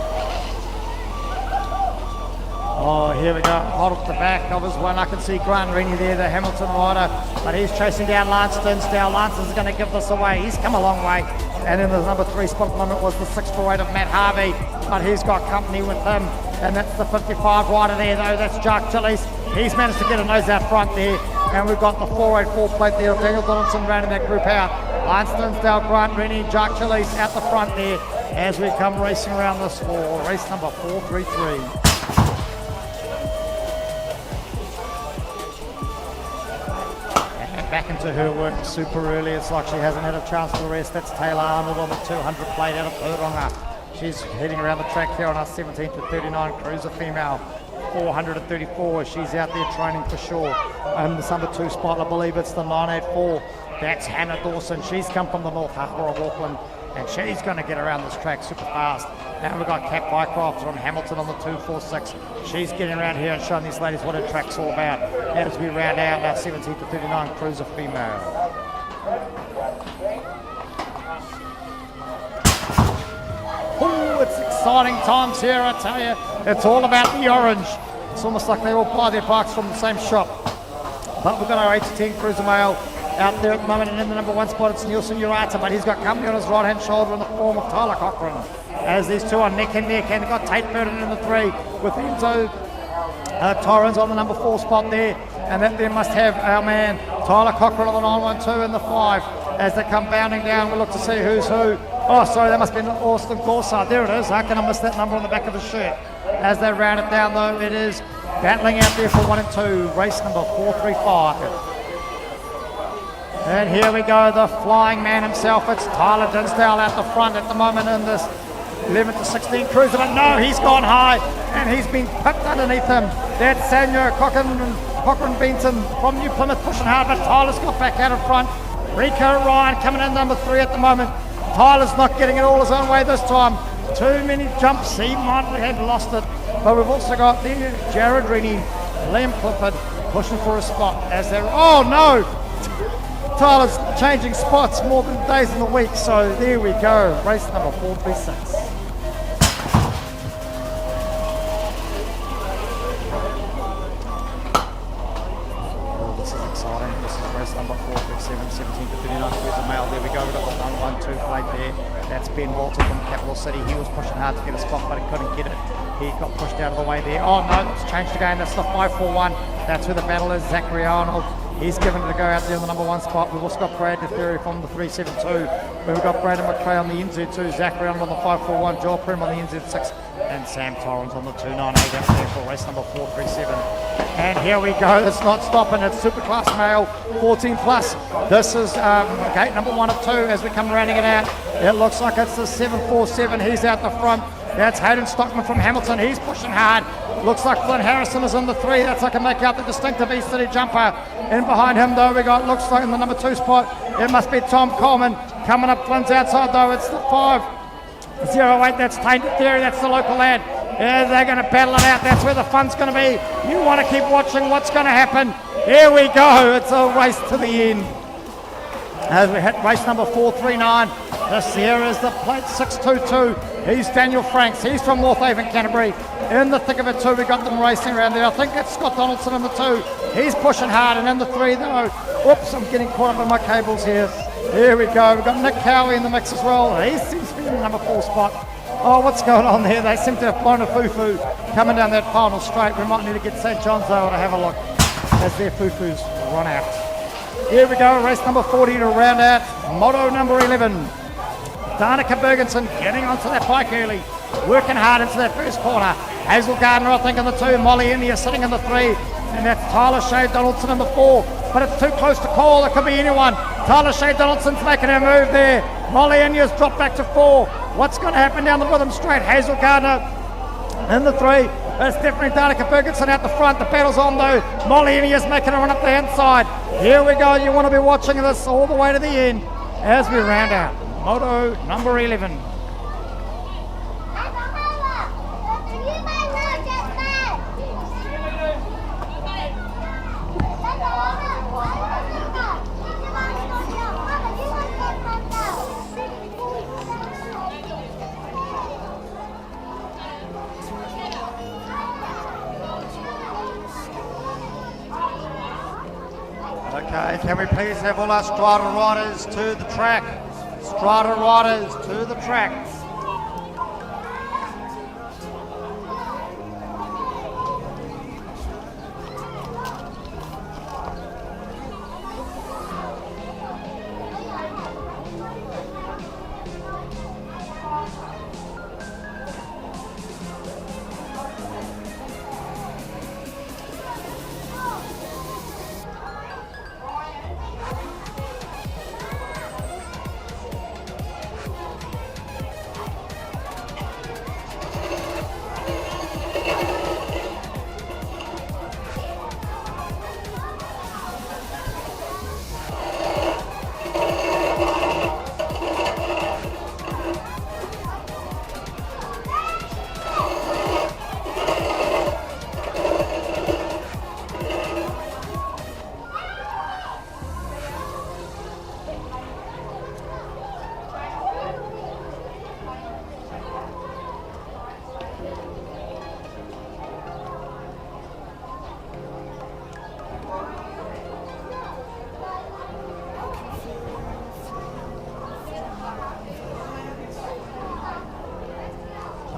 Oh, here we go, hot off the back of his one. I can see Grant Rennie there, the Hamilton rider, but he's chasing down Lance Dinsdale. Lance is going to give this away. He's come a long way. And in the number 3 spot at the moment was the 648 of Matt Harvey, but he's got company with him. And that's the 55 rider there, though. That's Jack Chillies. He's managed to get a nose out front there. And we've got the 484 plate there of Daniel Donaldson rounding that group out. Lance Dinsdale, Grant Rennie, Jack Chillies at the front there as we come racing around this floor. Race number 433. Back into her work super early. It's like she hasn't had a chance to rest. That's Taylor Arnold on the 200 plate out of Purunga. She's heading around the track here on our 17 to 39 cruiser female. 434. She's out there training for sure. And the number 2 spot, I believe it's the 984. That's Hannah Dawson. She's come from the North Harbour of Auckland, and she's going to get around this track super fast. Now we've got Kat Bycroft from Hamilton on the 246. She's getting around here and showing these ladies what her track's all about as we round out our 17 to 39 cruiser female. Oh, it's exciting times here, I tell you. It's all about the orange. It's almost like they all buy their bikes from the same shop. But we've got our 8 to 10 cruiser male out there at the moment, and in the number 1 spot it's Nielsen Urata, but he's got company on his right hand shoulder in the form of Tyler Cochran. As these two are neck and neck, and they've got Tate Burton in the 3 with Enzo Torrens on the number 4 spot there, and that then must have our man Tyler Cochran on the 912 in the 5. As they come bounding down, we look to see who's who. Oh, sorry, that must be Austin Gorsard. There it is. How can I miss that number on the back of his shirt? As they round it down, though, it is battling out there for 1 and 2. Race number 435. And here we go, the flying man himself. It's Tyler Dinsdale out the front at the moment in this 11 to 16 cruiser, but no, he's gone high and he's been pipped underneath him. That's Sanya Cochran Benton from New Plymouth pushing hard, but Tyler's got back out in front. Rico Ryan coming in number 3 at the moment. Tyler's not getting it all his own way this time. Too many jumps, he might have lost it. But we've also got the Jared Rennie, Liam Clifford pushing for a spot as they're, oh no! Tyler's changing spots more than days in the week, so there we go. Race number 436. Oh, this is exciting. This is race number 437, 17 to 39 cruiser male. There we go. We've got the 112 plate there. That's Ben Walter from Capital City. He was pushing hard to get a spot, but he couldn't get it. He got pushed out of the way there. Oh no, it's changed again. That's the 541. That's who the battle is. Zachary Arnold. He's given it a go out there in the number 1 spot. We've also got Brad DeFerry from the 372. We've got Brandon McRae on the NZ2, Zachary on the 541, Joel Prim on the NZ6, and Sam Torrens on the 298 out there for race number 437. And here we go. It's not stopping. It's Superclass Male 14 plus. This is gate number 1 of 2 as we come rounding it out. It looks like it's the 747. He's out the front. That's Hayden Stockman from Hamilton. He's pushing hard. Looks like Flynn Harrison is in the 3. That's I can make out the distinctive East City jumper. In behind him, though, we got, looks like in the number 2 spot, it must be Tom Coleman. Coming up Flynn's outside, though, it's the 508. That's Tainted Theory. That's the local lad. Yeah, they're going to battle it out. That's where the fun's going to be. You want to keep watching what's going to happen. Here we go. It's a race to the end. As we hit race number 439. This here is the plate 622. He's Daniel Franks. He's from North Haven, Canterbury. In the thick of it too, we got them racing around there. I think that's Scott Donaldson in the 2. He's pushing hard, and in the 3 though. Oops, I'm getting caught up in my cables here. Here we go. We've got Nick Cowie in the mix as well. He seems to be in the number 4 spot. Oh, what's going on there? They seem to have blown a foo-foo coming down that final straight. We might need to get St. John's though to have a look as their foo-foos run out. Here we go, race number 40 to round out. Moto number 11. Danica Bergenson getting onto that bike early, working hard into that first corner. Hazel Gardner, I think, in the 2. Molly India sitting in the 3. And that's Tyler Shea Donaldson in the 4. But it's too close to call. It could be anyone. Tyler Shea Donaldson's making her move there. Molly India's dropped back to 4. What's going to happen down the rhythm straight? Hazel Gardner In the 3, it's definitely Danica Ferguson out the front. The battle's on though. Molly is making a run up the inside. Here we go. You want to be watching this all the way to the end as we round out moto number 11. Okay, can we please have all our Strata riders to the track? Strata riders to the track.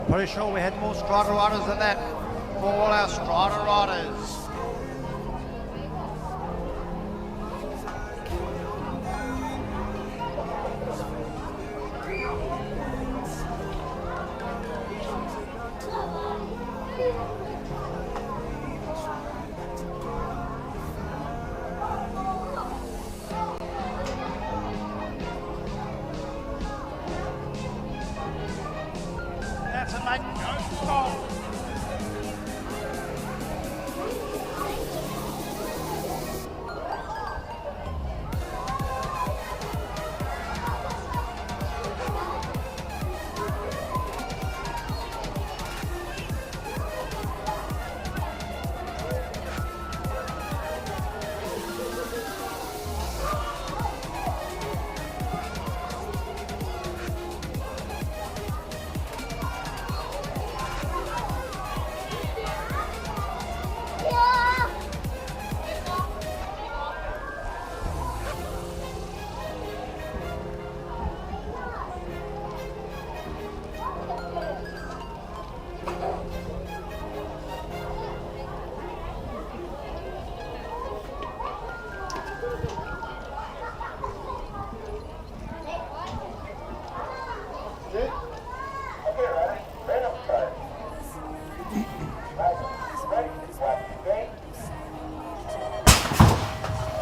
Pretty sure we had more Strata riders than that for all our Strata riders. That's it, mate. Go.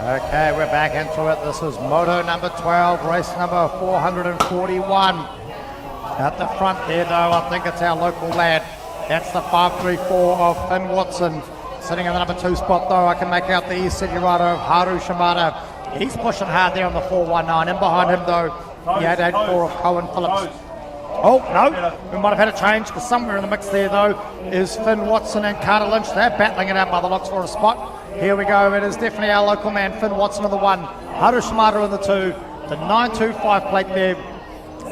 Okay, we're back into it. This is moto number 12, race number 441. At the front there, though, I think it's our local lad. That's the 534 of Finn Watson. Sitting in the number 2 spot, though, I can make out the East City rider of Haru Shimada. He's pushing hard there on the 419. In behind him, though, the 884 of Cohen Phillips. Oh, no, we might have had a change, because somewhere in the mix there, though, is Finn Watson and Carter Lynch. They're battling it out by the looks for a spot. Here we go. It is definitely our local man, Finn Watson in the 1, Haru Shimada in the 2, the 925 plate there.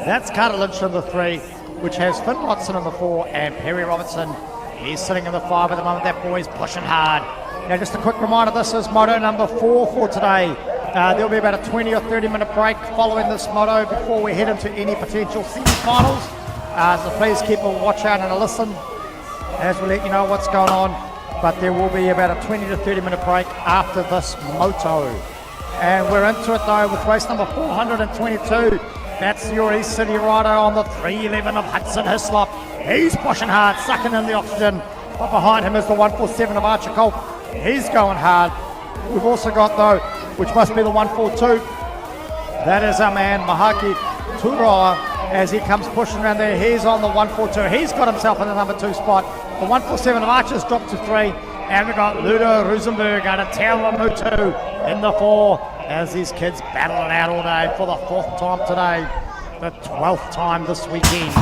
That's Carter Lynch in the 3, which has Finn Watson in the 4 and Perry Robertson. He's sitting in the 5 at the moment. That boy's pushing hard. Now, just a quick reminder, this is moto number 4 for today. There'll be about a 20 or 30 minute break following this moto before we head into any potential semi-finals. So please keep a watch out and a listen as we let you know what's going on. But there will be about a 20 to 30 minute break after this moto. And we're into it though with race number 422. That's your East City rider on the 311 of Hudson Hislop. He's pushing hard, sucking in the oxygen. But behind him is the 147 of Archer Colt. He's going hard. We've also got though, which must be the 142. That is our man Mahaki Turoa, as he comes pushing around there. He's on the 142. He's got himself in the number 2 spot. The 147 of Archer's dropped to 3. And we've got Ludo Rosenberg out of Moto in the 4 as these kids battle it out all day for the 4th time today, the 12th time this weekend.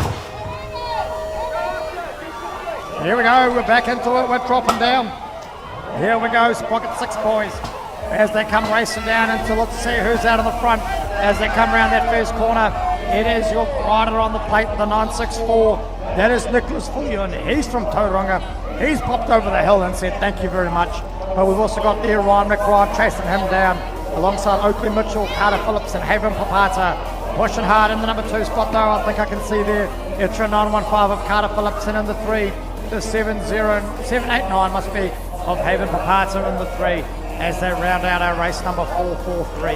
Here we go, we're back into it, we're dropping down. Here we go, Sprocket 6 boys as they come racing down into, let's see who's out of the front as they come around that first corner. It is your rider on the plate, the 964. That is Nicholas Fullion. He's from Tauranga. He's popped over the hill and said thank you very much. But we've also got there Ryan McBride chasing him down alongside Oakley Mitchell, Carter Phillips and Haven Papata. Pushing hard in the number 2 spot though, I think I can see there. It's your 915 of Carter Phillips and in the 3. The 789 must be of Haven Papata in the 3 as they round out our race number 443.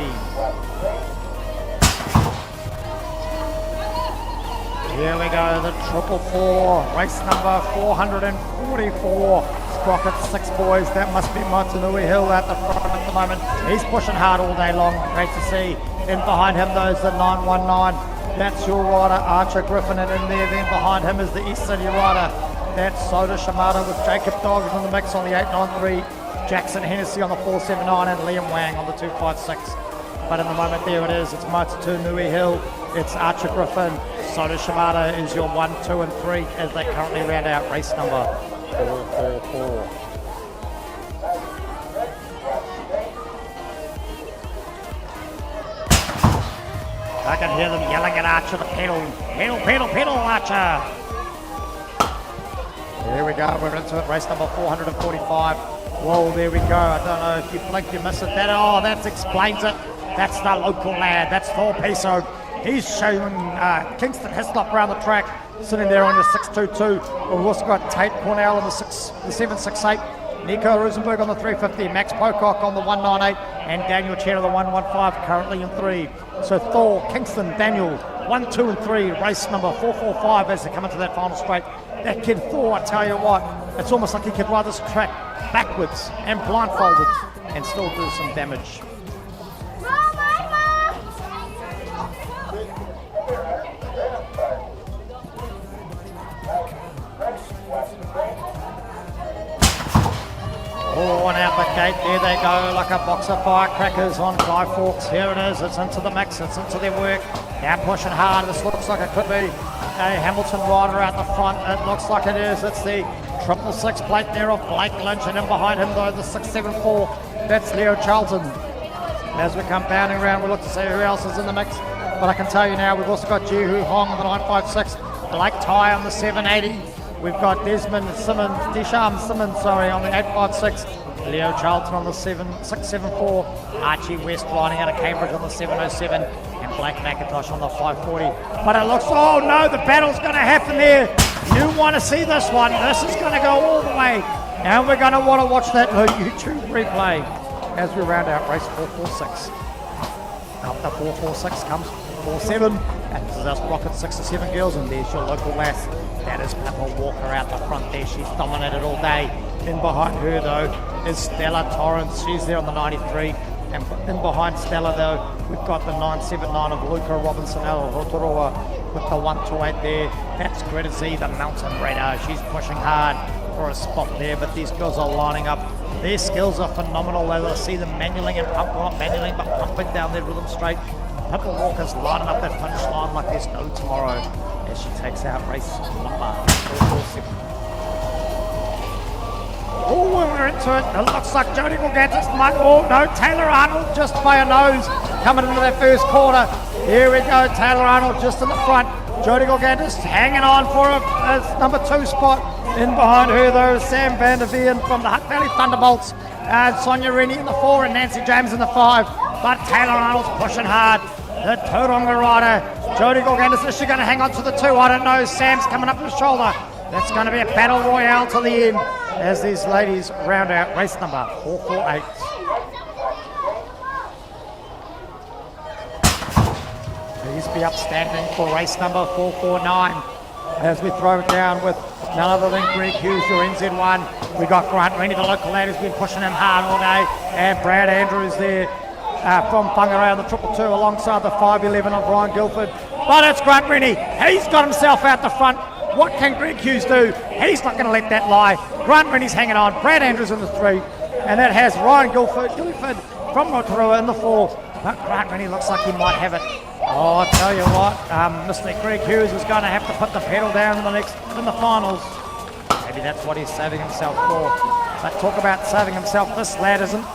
Here we go, the 444, race number 444. Sprocket 6 boys, that must be Motunui Hill at the front at the moment. He's pushing hard all day long, great to see. In behind him though is the 919. That's your rider, Archer Griffin, and in there then behind him is the East City rider. That's Soda Shimada with Jacob Dogs in the mix on the 893. Jackson Hennessy on the 479 and Liam Wang on the 256. But in the moment there it is, it's Motunui Hill, it's Archer Griffin, Soda Shimada is your 1, 2 and 3 as they currently round out race number 444. I can hear them yelling at Archer to pedal, Archer. Here we go, we're into it, race number 445. Whoa, there we go, I don't know if you blink you miss it. That explains it. That's the local lad, that's Thor Peso. He's showing Kingston Hislop around the track, sitting there on your 622. We've also got Tate Cornell on the 768, Nico Rosenberg on the 350, Max Pocock on the 198, and Daniel Chen on the 115, currently in 3. So Thor, Kingston, Daniel, 1, 2 and 3, race number 445 as they come into that final straight. That kid Thor, I tell you what, it's almost like he could ride this track backwards and blindfolded and still do some damage. Oh, and out the gate, there they go, like a box of firecrackers on Guy Fawkes. Here it is, it's into the mix, it's into their work. Now pushing hard, this looks like it could be a Hamilton rider out the front. It looks like it is, it's the 666 plate there of Blake Lynch, and in behind him though, the 674, that's Leo Charlton. As we come bounding around, we look to see who else is in the mix. But I can tell you now, we've also got Jihu Hong on the 956, Blake Tai on the 780. We've got Desham Simmons, on the 856. Leo Charlton on the 674. Archie West riding out of Cambridge on the 707. And Blake McIntosh on the 540. But it looks, oh no, the battle's going to happen there. You want to see this one. This is going to go all the way. And we're going to want to watch that YouTube replay as we round out race 446. Up the 446 comes 47. And this is our Sprocket 67 girls. And there's your local lass. That is Pepper Walker out the front there. She's dominated all day. In behind her, though, is Stella Torrance. She's there on the 93. And in behind Stella, though, we've got the 979 of Luca Robinson out of Rotorua with the 128 there. That's Greta Z, the mountain raider. She's pushing hard for a spot there, but these girls are lining up. Their skills are phenomenal. They'll see them manualing and pumping, not manualing, but pumping down their rhythm straight. Pepper Walker's lining up that finish line like there's no tomorrow, as she takes out race number 447. Oh, we're into it. It looks like Jody Gorgantis might. Oh, no, Taylor Arnold just by a nose coming into that first quarter. Here we go, Taylor Arnold just in the front. Jody Gorgantis hanging on for a number 2 spot. In behind her, though, Sam van der Veen from the Hutt Valley Thunderbolts. Sonia Rennie in the 4 and Nancy James in the 5. But Taylor Arnold's pushing hard. The Tauranga rider, Jody Gorgantis, is she going to hang on to the 2? I don't know. Sam's coming up his shoulder. That's going to be a battle royale to the end as these ladies round out race number 448. Please be upstanding for race number 449 as we throw it down with none other than Greg Hughes, your NZ1. We got Grant Rennie, the local lad, who's been pushing him hard all day, and Brad Andrews there from Whangarei on the 222 alongside the 511 of Ryan Guilford. but it's Grant Rennie. He's got himself out the front. What can Greg Hughes do? He's not going to let that lie. Grant Rennie's hanging on. Brad Andrews in the 3, and that has Ryan Guilford from Rotorua in the 4. But Grant Rennie looks like he might have it. Oh, I tell you what, Mr. Greg Hughes is going to have to put the pedal down in the finals. Maybe that's what he's saving himself for. But talk about saving himself, this lad isn't.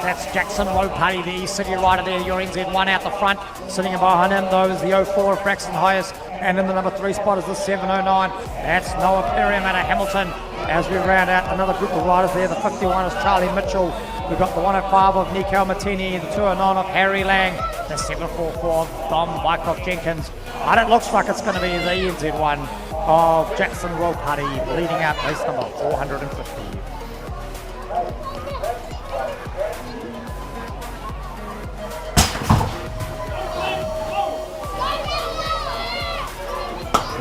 That's Jackson Ropati, the East City rider there, your NZ1 out the front. Sitting behind him, though, is the 04 of Braxton Highest. And in the number 3 spot is the 709. That's Noah Perriam out of Hamilton. As we round out another group of riders there, the 51 is Charlie Mitchell. We've got the 105 of Nico Martini, the 209 of Harry Lang, the 744 of Dom Wycroft Jenkins. And it looks like it's going to be the NZ1 of Jackson Ropati leading out race number 450.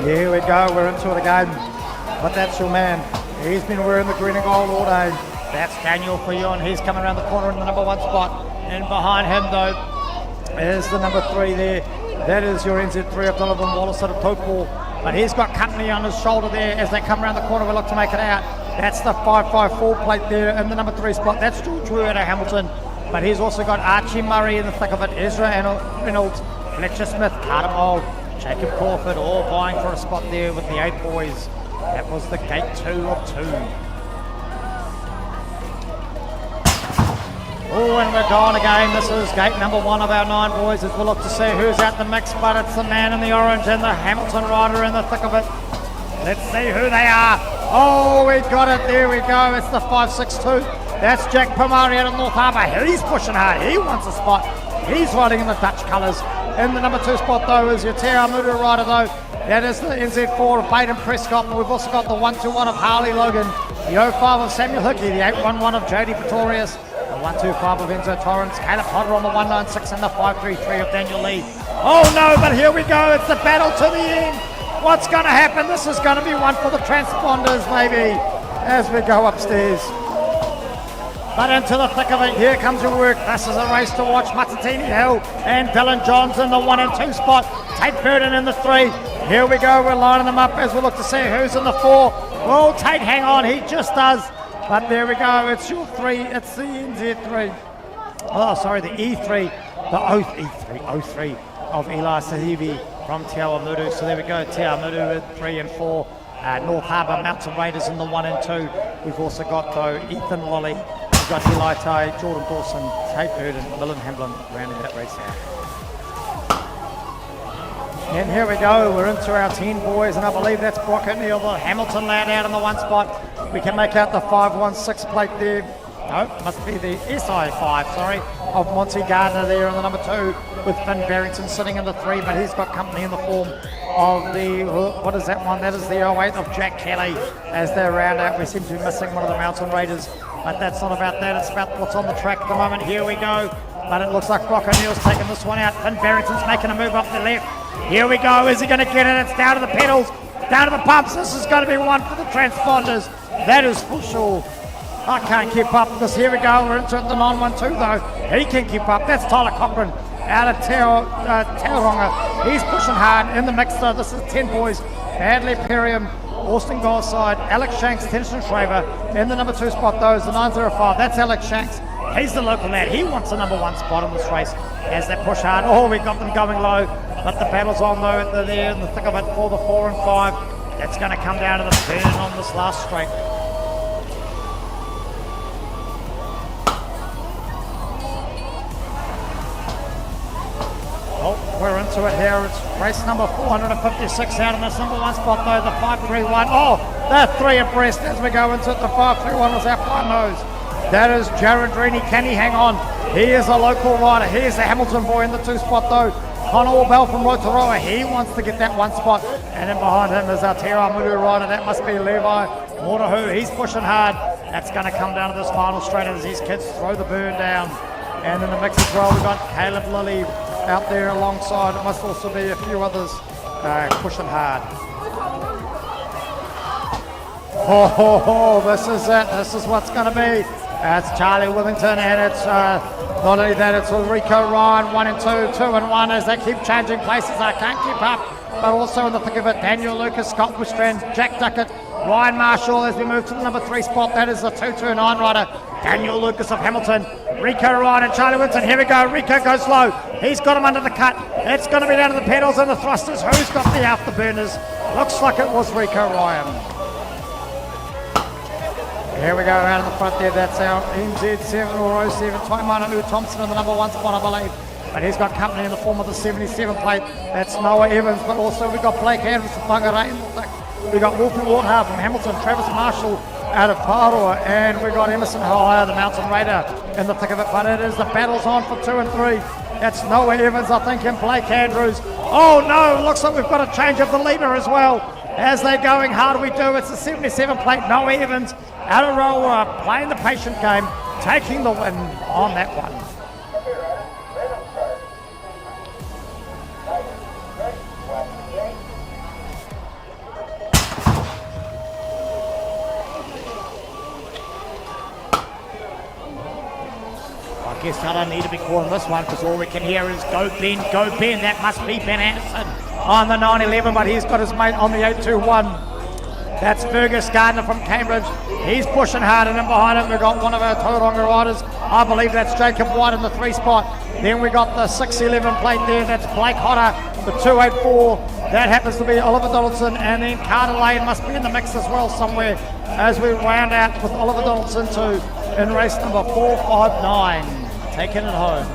Here we go, we're into it again. But that's your man. He's been wearing the green and gold all day. That's Daniel Fillon. He's coming around the corner in the number 1 spot. And behind him, though, is the number 3 there. That is your NZ3 of Donovan Wallace out of Topol. But he's got company on his shoulder there as they come around the corner. We look to make it out. That's the 554 plate there in the number 3 spot. That's George Wu out of Hamilton. But he's also got Archie Murray in the thick of it. Ezra Reynolds, Fletcher Smith, Carter Mould, Jacob Crawford, all vying for a spot there with the 8 boys. That was the gate 2 of 2. Oh, and we're gone again. This is gate number 1 of our 9 boys as we look to see who's out the mix, but it's the man in the orange and the Hamilton rider in the thick of it. Let's see who they are. Oh, we got it. There we go. It's the 562. That's Jack Pomari out of North Harbour. He's pushing hard. He wants a spot. He's riding in the Dutch colours. In the number 2 spot, though, is your Te Amutu rider, though. That is the NZ4 of Baden Prescott. And we've also got the 121 of Harley Logan, the 05 of Samuel Hickey, the 811 of JD Pretorius, the 125 of Enzo Torrance, Caleb Potter on the 196, and the 533 of Daniel Lee. Oh no, but here we go. It's the battle to the end. What's going to happen? This is going to be one for the transponders, maybe, as we go upstairs. But into the thick of it, here comes your work. This is a race to watch. Matatini Hill and Dylan Johns in the 1 and 2 spot. Tate Burden in the 3. Here we go, we're lining them up as we look to see who's in the 4. Well, Tate, hang on, he just does. But there we go, it's your 3, it's the NZ3. Oh, sorry, the E3, the 03 of Eli Sahivi from Te Awamutu. So there we go, Te Awamutu at 3 and 4. North Harbour Mountain Raiders in the 1 and 2. We've also got, though, Ethan Lolly. We've got Eli Tai, Jordan Dawson, Tate Burden, Dylan Hamblin rounding that race out. And here we go, we're into our 10 boys, and I believe that's Brock O'Neill, the Hamilton lad out in the 1 spot. We can make out the 516 plate there. No, must be the SI5, sorry, of Monty Gardner there in the number 2, with Finn Barrington sitting in the 3, but he's got company in the form of the, what is that one? That is the 08 of Jack Kelly. As they round out, we seem to be missing one of the Mountain Raiders, but that's not about that, it's about what's on the track at the moment. Here we go, but it looks like Brock O'Neill's taking this one out. Finn Barrington's making a move up the left. Here we go, is he going to get it? It's down to the pedals, down to the pumps. This is going to be one for the transponders, that is for sure. I can't keep up with this. Here we go, we're into the 912 though. He can keep up, that's Tyler Cochran out of Tauranga. He's pushing hard in the mix though. This is 10 boys, Hadley Perriam, Austin Goldside, Alex Shanks, Tennyson Shraver. In the number 2 spot though is the 905, that's Alex Shanks. He's the local lad, he wants the number 1 spot in this race as they push hard. Oh, we got them going low, but the battle's on though, they're there in the thick of it for the 4 and 5. That's going to come down to the burn on this last straight. Oh, we're into it here. It's race number 456 out in this number 1 spot though, the 531. Oh, they're 3 abreast as we go into it. The 531 was our fine nose. That is Jared Drini. Can he hang on? He is a local rider. He is the Hamilton boy in the 2 spot though. Connor Bell from Rotorua. He wants to get that 1 spot. And then behind him is our Te Awamutu rider. That must be Levi Motohu. He's pushing hard. That's going to come down to this final straight as these kids throw the burn down. And in the mix as well, we've got Caleb Lilly out there alongside. It must also be a few others pushing hard. Oh, this is it. This is what's going to be. It's Charlie Withington, and it's not only that, it's Rico Ryan, 1 and 2, 2 and 1, as they keep changing places. I can't keep up, but also in the thick of it, Daniel Lucas, Scott Wistrand, Jack Duckett, Ryan Marshall as we move to the number 3 spot. That is the 229 rider, Daniel Lucas of Hamilton. Rico Ryan and Charlie Withington. Here we go. Rico goes slow. He's got him under the cut. It's going to be down to the pedals and the thrusters. Who's got the afterburners? Looks like it was Rico Ryan. Here we go, out in the front there. That's our NZ7 or 07, Taimana Thompson in the number 1 spot, I believe. But he's got company in the form of the 77 plate. That's Noah Evans, but also we've got Blake Adams from Whangarei. We've got Wolfie Warthar from Hamilton, Travis Marshall out of Paroa, and we've got Emerson Hire, the Mountain Raider, in the thick of it. But it is the battles on for 2 and 3. That's Noah Evans, I think, and Blake Andrews. Oh no, looks like we've got a change of the leader as well. As they're going, how do we do? It's the 77 plate, Noah Evans, out of Roa, playing the patient game, taking the win on that one. I guess I don't need to be calling this one because all we can hear is go Ben, go Ben. That must be Ben Anderson on the 911, but he's got his mate on the 821. That's Fergus Gardner from Cambridge. He's pushing hard, and in behind him we've got one of our Tauranga riders. I believe that's Jacob White in the 3 spot. Then we got the 611 plate there. That's Blake Hodder, the 284. That happens to be Oliver Donaldson, and then Carter Lane must be in the mix as well somewhere as we round out with Oliver Donaldson too in race number 459, taking it home.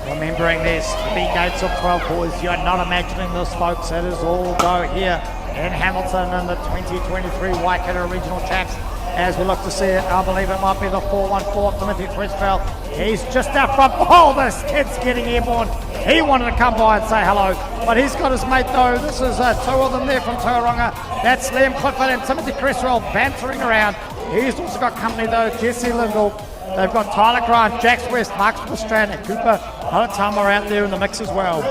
Remembering there's 3 gates of 12 boys, you're not imagining this, folks. It is all go here in Hamilton in the 2023 Waikato Regional Champs. As we look to see it, I believe it might be the 414, Timothy Tresfell. He's just out front. Oh, this kid's getting airborne. He wanted to come by and say hello, but he's got his mate though. This is 2 of them there from Tauranga. That's Liam Clifford and Timothy Creswell bantering around. He's also got company though, Jesse Lindell. They've got Tyler Grant, Jax West, Mark Strand, and Cooper Halatama out there in the mix as well.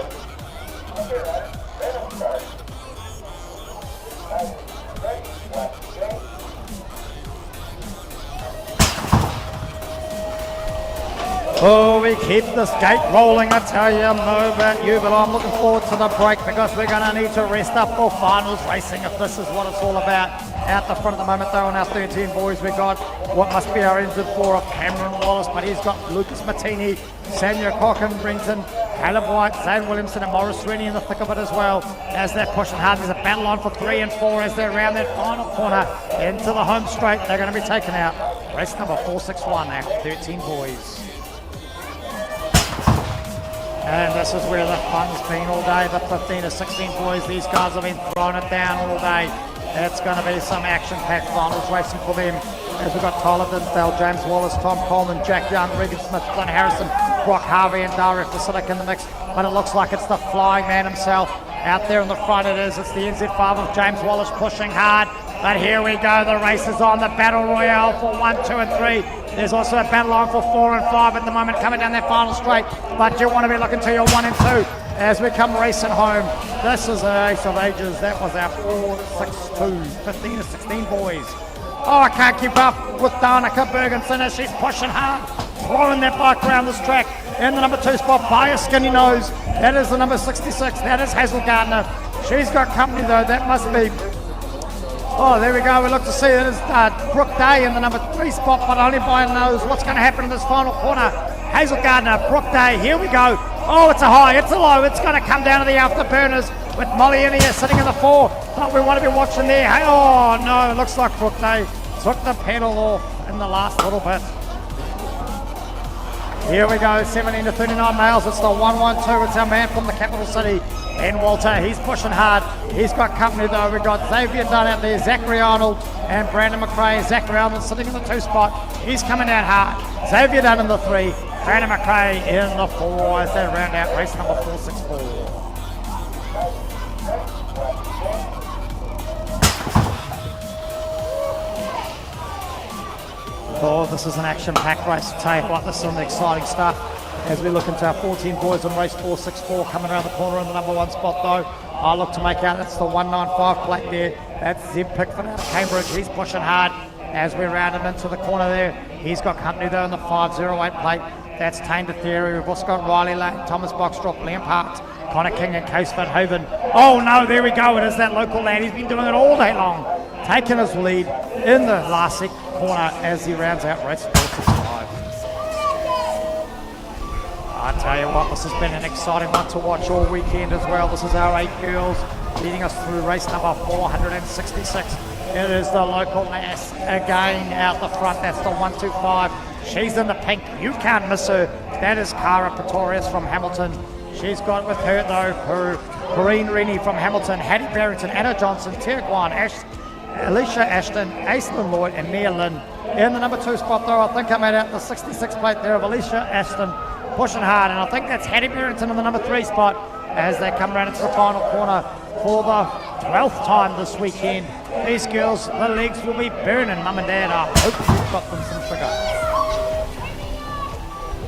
Oh, we keep this gate rolling, I tell you. I don't know about you, but I'm looking forward to the break because we're going to need to rest up for finals racing if this is what it's all about. Out the front at the moment, though, on our 13 boys, we've got what must be our engine 4 of Cameron Wallace, but he's got Lucas Martini, Samuel Cockham, Brenton, Caleb White, Zane Williamson, and Morris Rennie in the thick of it as well. As they're pushing hard, there's a battle on for 3 and 4 as they're around that final corner into the home straight. They're going to be taken out. Race number 461, our 13 boys. And this is where the fun's been all day. The 15 to 16 boys, these guys have been throwing it down all day. It's going to be some action-packed finals racing for them. As we've got Tyler Dinsdale, James Wallace, Tom Coleman, Jack Young, Regan Smith, Glenn Harrison, Brock Harvey, and Dara Fasilik in the mix. But it looks like it's the flying man himself. Out there in the front it is. It's the NZ5 of James Wallace pushing hard. But here we go. The race is on. The battle royale for 1, 2, and 3. There's also a battle on for 4 and 5 at the moment coming down that final straight. But you want to be looking to your 1 and 2 as we come racing home. This is an ace of ages. That was our 4, 6, 2, 15 to 16 boys. Oh, I can't keep up with Danica Bergenson as she's pushing hard, throwing that bike around this track. In the number 2 spot by a skinny nose. That is the number 66. That is Hazel Gardner. She's got company though. That must be... Oh, there we go. We look to see that it's Brooke Day in the number 3 spot, but only by a nose. What's going to happen in this final corner? Hazel Gardner, Brooke Day. Here we go. Oh, it's a high. It's a low. It's going to come down to the afterburners with Molly in here sitting in the 4. But we want to be watching there. Hey, oh, no. It looks like Brooke Day took the pedal off in the last little bit. Here we go. 17 to 39 males. It's the 112. It's our man from the capital city. And Walter, he's pushing hard. He's got company though. We've got Xavier Dunn out there, Zachary Arnold and Brandon McRae. Zachary Arnold sitting in the 2 spot. He's coming down hard. Xavier Dunn in the 3. Brandon McRae in the 4 as they round out race number 464. Oh, this is an action-packed race. I'll tell you what, this is some exciting stuff. as we look into our 14 boys in race 464 coming around the corner in the number 1 spot though. I look to make out that's the 195 plate there. That's Zeb Pickford out of Cambridge. He's pushing hard as we round him into the corner there. He's got company though in the 508 plate. That's Tane Theory. We've also got Riley Lane, Thomas Boxdrop, Liam Parks, Connor King and Case Van Hoven. Oh no, there we go. It is that local lad. He's been doing it all day long. Taking his lead in the last corner as he rounds out race 465. I tell you what, this has been an exciting one to watch all weekend as well. This is our 8 girls leading us through race number 466. It is the local lass again out the front. That's the 125. She's in the pink. You can't miss her. That is Cara Pretorius from Hamilton. She's got with her though her Corrine Rennie from Hamilton, Hattie Barrington, Anna Johnson, Tia Guan, Alicia Ashton, Aislinn Lloyd and Mia Lynn. In the number 2 spot though, I think I made out the 66 plate there of Alicia Ashton pushing hard, and I think that's Hattie Barrington in the number 3 spot as they come around into the final corner for the 12th time this weekend. These girls, the legs will be burning, Mum and Dad. I hope you've got them some sugar.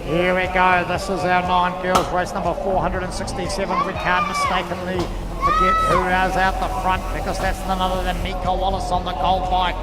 Here we go, this is our 9 girls, race number 467. We can't mistakenly forget who is out the front because that's none other than Mika Wallace on the gold bike.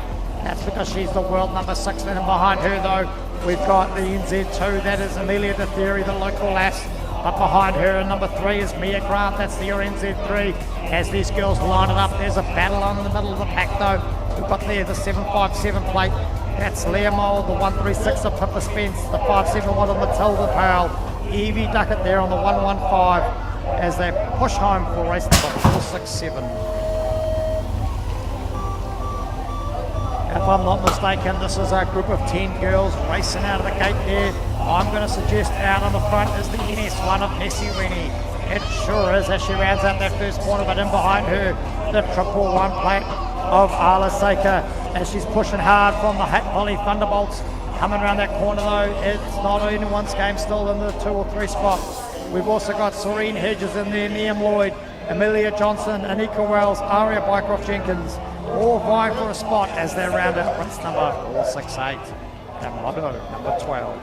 That's because she's the world number 6, and behind her though, we've got the NZ2, that is Amelia De Theory, the local lass. But behind her, number 3 is Mia Grant, that's the NZ3. As these girls line it up, there's a battle on in the middle of the pack though. We've got there the 757 plate. That's Leah Mole, the 136 of Pippa Spence, the 571 of Matilda Powell, Evie Duckett there on the 115 as they push home for race number 467. If I'm not mistaken, this is a group of 10 girls racing out of the gate there. I'm going to suggest out on the front is the NS1 of Nessie Rennie. It sure is as she rounds out that first corner, but in behind her, the 111 plate of Arla Saker as she's pushing hard from the Hat Volley Thunderbolts. Coming around that corner though, it's not anyone's game, still in the 2 or 3 spot. We've also got Serene Hedges in there, Liam Lloyd, Amelia Johnson, Anika Wells, Aria Bycroft Jenkins, all vying for a spot as they round out race number 468, the moto number 12.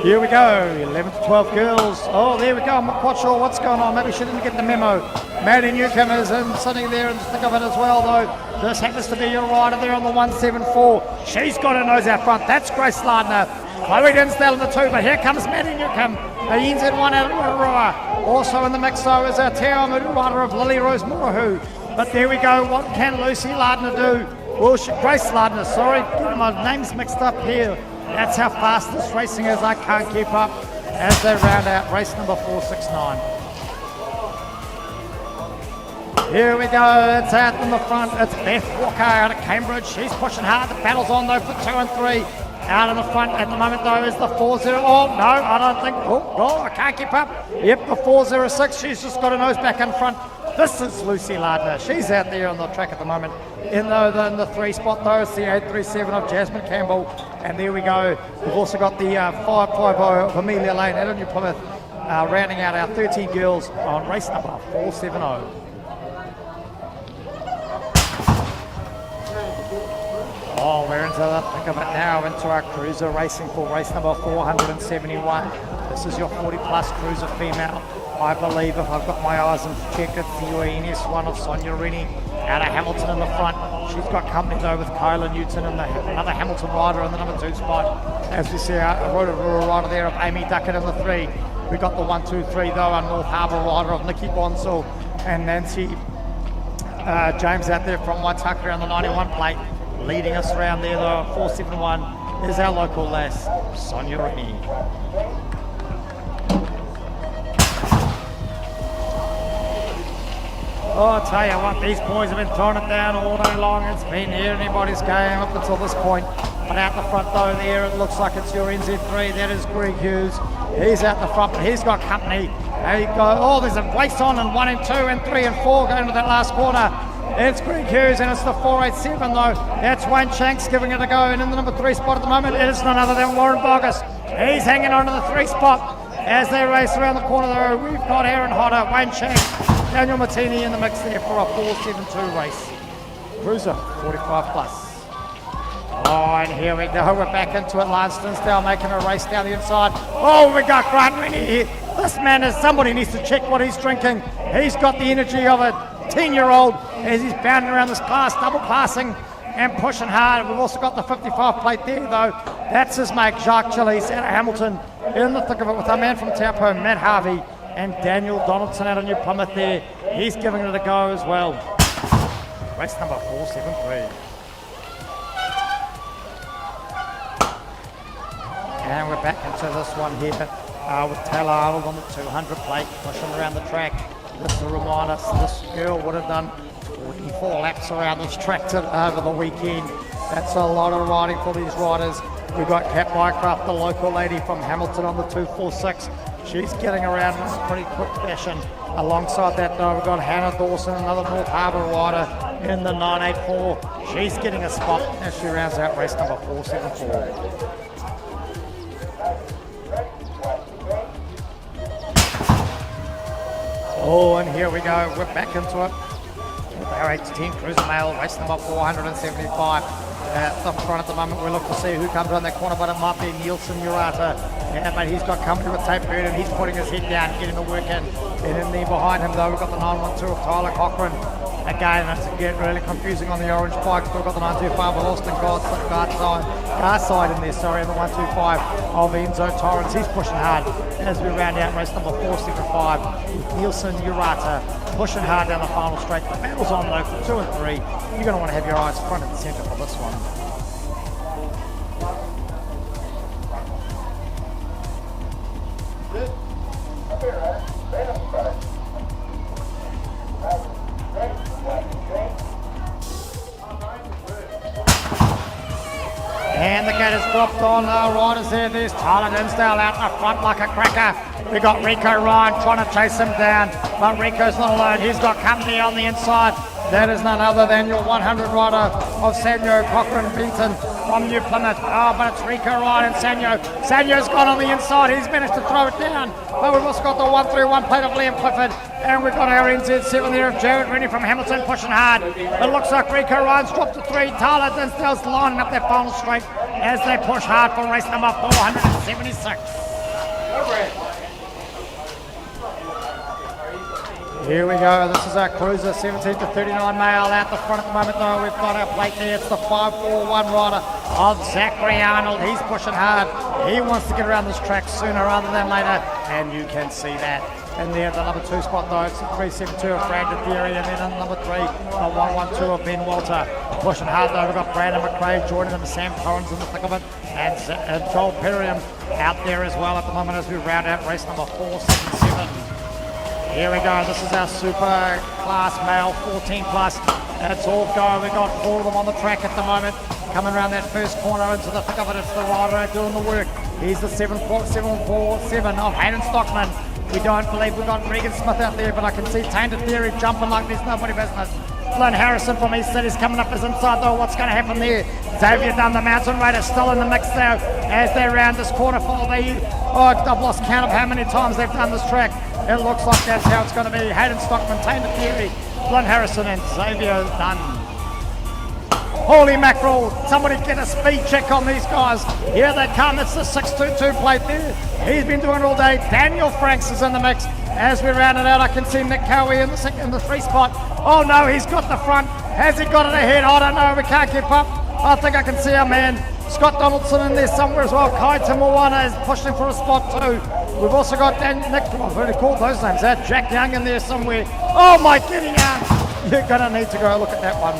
Here we go, 11 to 12 girls. Oh, there we go. I'm not quite sure what's going on. Maybe she didn't get the memo. Maddie Newcomb is in, sitting there in the thick of it as well, though. This happens to be your rider there on the 174. She's got her nose out front. That's Grace Lardner. Chloe Dinsdale in the 2, but here comes Maddie Newcomb. The NZ1 out of Roa. Also in the mix, though, is our Te Awamutu rider of Lily Rose Murahu. But there we go. What can Lucy Lardner do? Well, Grace Lardner, sorry. My name's mixed up here. That's how fast this racing is. I can't keep up as they round out race number 469. Here we go. It's out in the front. It's Beth Walker out of Cambridge. She's pushing hard. The battle's on though for 2 and 3. Out in the front at the moment though is the 40. Oh no, I don't think. Oh, I can't keep up. Yep, the 406. She's just got her nose back in front. This is Lucy Lardner. She's out there on the track at the moment. In the 3 spot though, it's the 837 of Jasmine Campbell. And there we go. We've also got the 550 of Amelia Lane out of New Plymouth, rounding out our 13 girls on race number 470. Oh, we're into the thick of it now, into our cruiser racing for race number 471. This is your 40 plus cruiser female. I believe if I've got my eyes and checked, it's the NS1 of Sonia Rennie out of Hamilton in the front. She's got company though with Kyla Newton and another Hamilton rider in the number 2 spot. As we see a Rotorua rider there of Amy Duckett in the 3. We've got the 123 though, a North Harbour rider of Nikki Bonsall and Nancy James out there from Waitaka on the 91 plate. Leading us around there though, 471 is our local lass, Sonia Rennie. Oh, I tell you what, these boys have been throwing it down all day long. It's been here anybody's game up until this point. But out the front though there, it looks like it's your NZ3. That is Greg Hughes. He's out the front, but he's got company. There you go. Oh, there's a race on in 1 and 2 and 3 and 4 going to that last quarter. It's Greg Hughes and it's the 487 though. That's Wayne Shanks giving it a go. And in the number 3 spot at the moment, it is none other than Warren Bogus. He's hanging on to the 3 spot as they race around the corner though. We've got Aaron Hodder, Wayne Shanks, Daniel Martini in the mix there for a 472 race. Cruiser 45 plus. Oh, and here we go. We're back into it. Lance Dinsdale making a race down the inside. Oh, we got Grant Rennie here. This man is, somebody needs to check what he's drinking. He's got the energy of a 10-year-old as he's bounding around this class, double passing and pushing hard. We've also got the 55 plate there, though. That's his mate, Jacques Gillies out of Hamilton, in the thick of it with our man from Taupo, Matt Harvey, and Daniel Donaldson out of New Plymouth there. He's giving it a go as well. Race number 473. And we're back into this one here with Taylor Arnold on the 200 plate, pushing around the track. Just to remind us, this girl would have done 44 laps around this track over the weekend. That's a lot of riding for these riders. We've got Kat Mycraft, the local lady from Hamilton, on the 246. She's getting around in a pretty quick fashion. Alongside that, though, we've got Hannah Dawson, another North Harbour rider in the 984. She's getting a spot as she rounds out race number 474. Oh, and here we go. We're back into it. Our 8-10 Cruiser Mail, race number 475. At the front at the moment, we look to see who comes around that corner, but it might be Nielsen Urata. Yeah, but he's got company with Tate Bird, and he's putting his head down, getting the work in. And in there behind him, though, we've got the 912 of Tyler Cochran. Again, it's getting really confusing on the orange bikes. We've got the 925 of Austin Garside in there, sorry, and the 125 of Enzo Torrance. He's pushing hard as we round out race number 475 with Nielsen Urata pushing hard down the final straight. The battle's on though for 2 and 3. You're going to want to have your eyes front and centre for this one. And the gate has dropped on our riders there. There's Tyler Dinsdale out in the front like a cracker. We got Rico Ryan trying to chase him down, but Rico's not alone. He's got company on the inside. That is none other than your 100 rider of Sanyo Cochran Benton from New Plymouth. Oh, but it's Rico Ryan and Sanyo. Sanyo's gone on the inside. He's managed to throw it down. But we've also got the 131 plate of Liam Clifford. And we've got our NZ7 there of Jared Rennie from Hamilton pushing hard. It looks like Rico Ryan's dropped to 3. Tyler Dinsdale's lining up that final straight as they push hard for race number 476. Here we go, this is our cruiser, 17 to 39 male out the front at the moment though. We've got our plate there, it's the 541 rider of Zachary Arnold. He's pushing hard, he wants to get around this track sooner rather than later, and you can see that. And there, the number 2 spot though, it's the 372 of Brandon Theory, and then in number 3, the 112 of Ben Walter. Pushing hard though, we've got Brandon McRae joining them, Sam Collins in the thick of it, and Joel Perriam out there as well at the moment as we round out race number 477. Here we go, this is our super class male, 14 plus. It's all go. We've got 4 of them on the track at the moment. Coming around that first corner into the thick of it, it's the rider doing the work. He's the 747 of Hayden Stockman. We don't believe we've got Regan Smith out there, but I can see Tainted Theory jumping like there's nobody business. Flynn Harrison from East City's coming up as inside though. What's going to happen there? Xavier Dunn, the Mountain Raider, still in the mix now as they round this quarter full. I've lost count of how many times they've done this track. It looks like that's how it's going to be. Hayden Stockman, Tainted Theory, Flynn Harrison and Xavier Dunn. Holy mackerel, somebody get a speed check on these guys. Here they come, it's the 622 plate there. He's been doing it all day. Daniel Franks is in the mix. As we round it out, I can see Nick Cowie in the 3 spot. Oh no, he's got the front. Has he got it ahead? I don't know, we can't keep up. I think I can see our man, Scott Donaldson in there somewhere as well. Kai Timoana is pushing for a spot too. We've also got Nick, I've already called those names out. Jack Young in there somewhere. Oh my goodness, you're gonna need to go look at that one.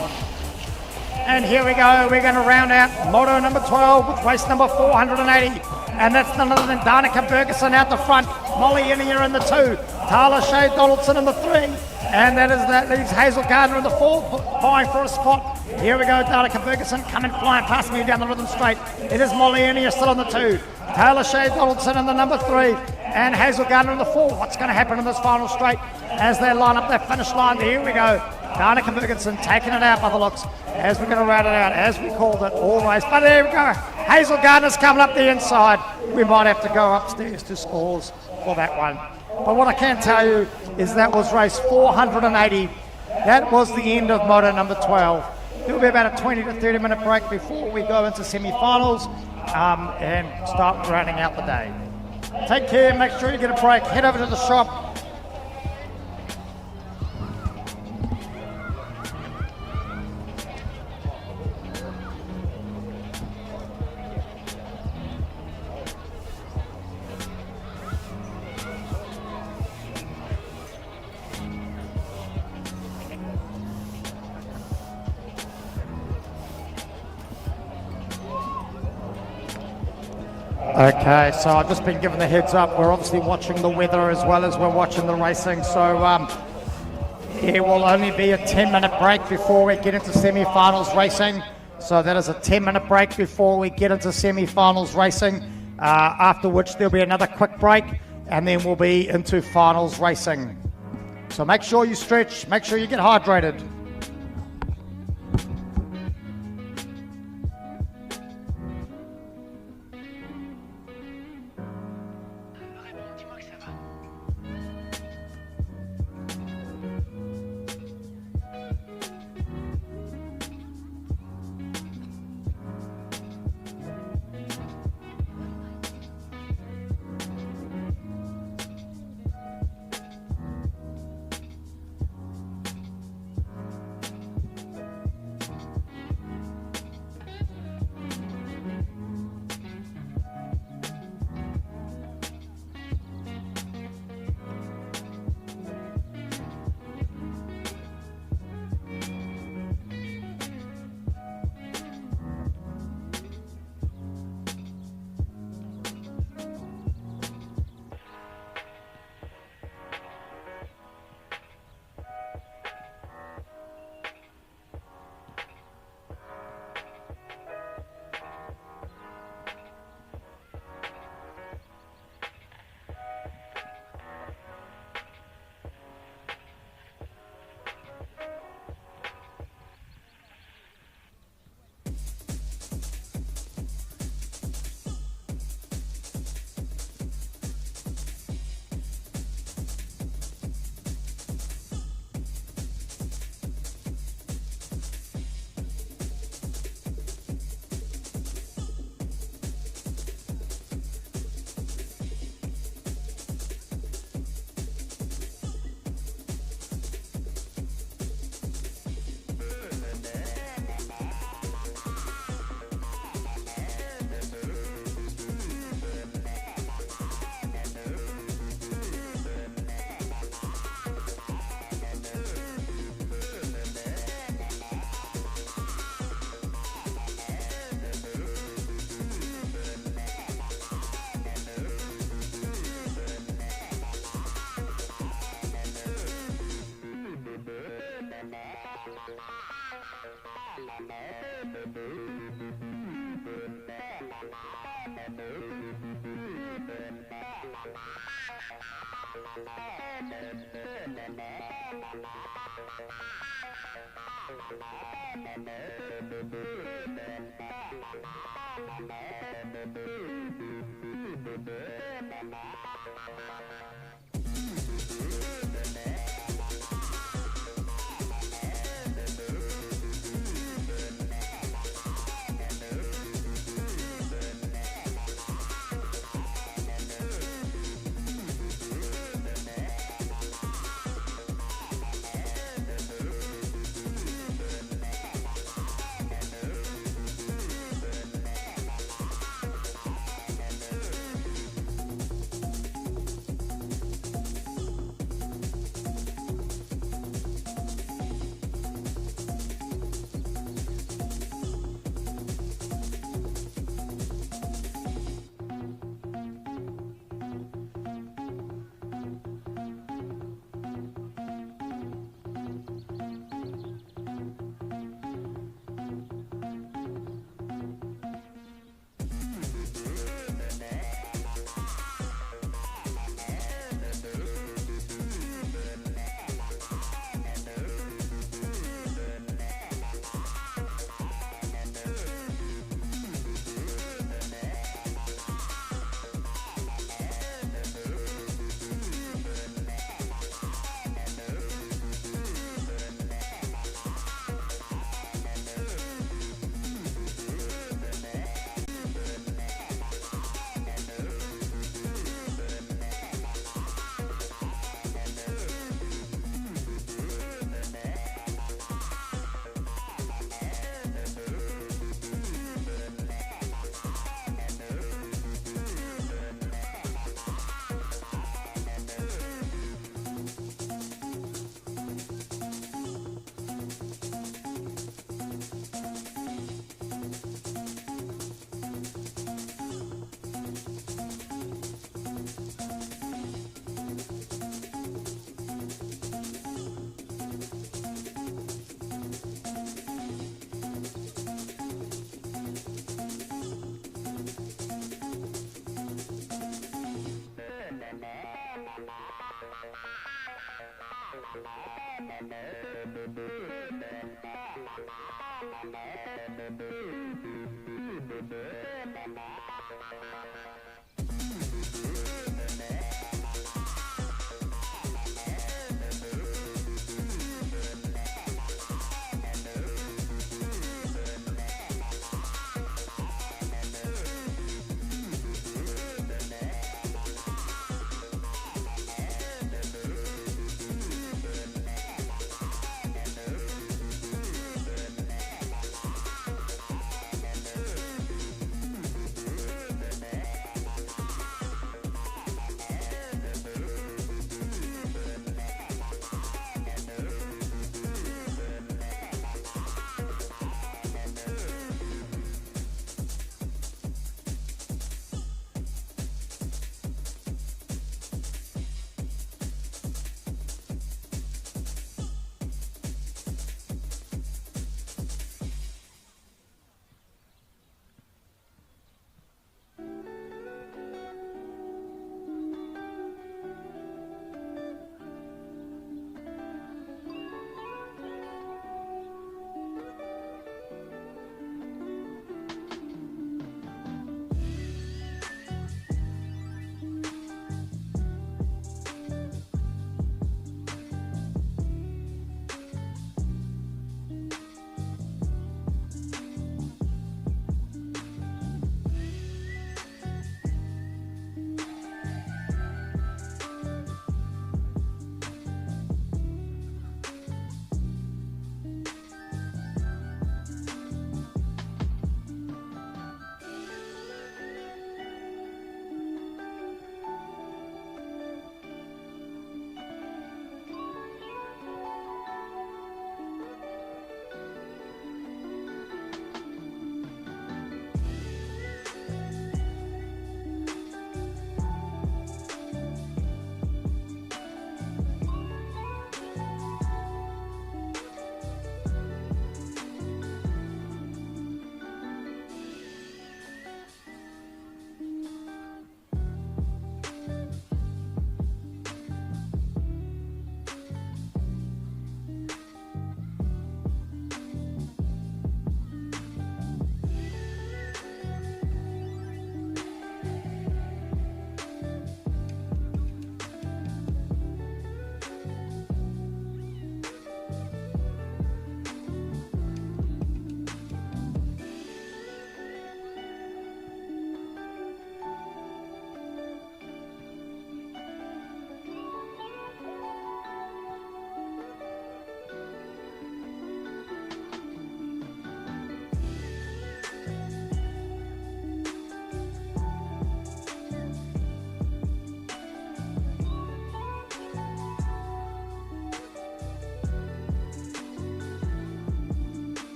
And here we go, we're going to round out moto number 12 with race number 480. And that's none other than Danica Ferguson out the front, Molly Innier in the 2, Tyler Shea Donaldson in the 3. And that leaves Hazel Gardner in the 4, vying for a spot. Here we go, Danica Ferguson coming flying past me down the rhythm straight. It is Molly Innier still in the 2, Tyler Shea Donaldson in the number 3, and Hazel Gardner in the 4. What's going to happen in this final straight as they line up that finish line? Here we go. Danica Ferguson taking it out by the looks as we're going to round it out as we called it all race. But there we go. Hazel Gardner's coming up the inside. We might have to go upstairs to scores for that one. But what I can tell you is that was race 480. That was the end of moto number 12. There'll be about a 20 to 30 minute break before we go into semi-finals and start rounding out the day. Take care, make sure you get a break, head over to the shop. Okay, so I've just been given the heads up. We're obviously watching the weather as well as we're watching the racing. So there will only be a 10-minute break before we get into semi-finals racing. So that is a 10-minute break before we get into semi-finals racing. After which there'll be another quick break, and then we'll be into finals racing. So make sure you stretch, make sure you get hydrated.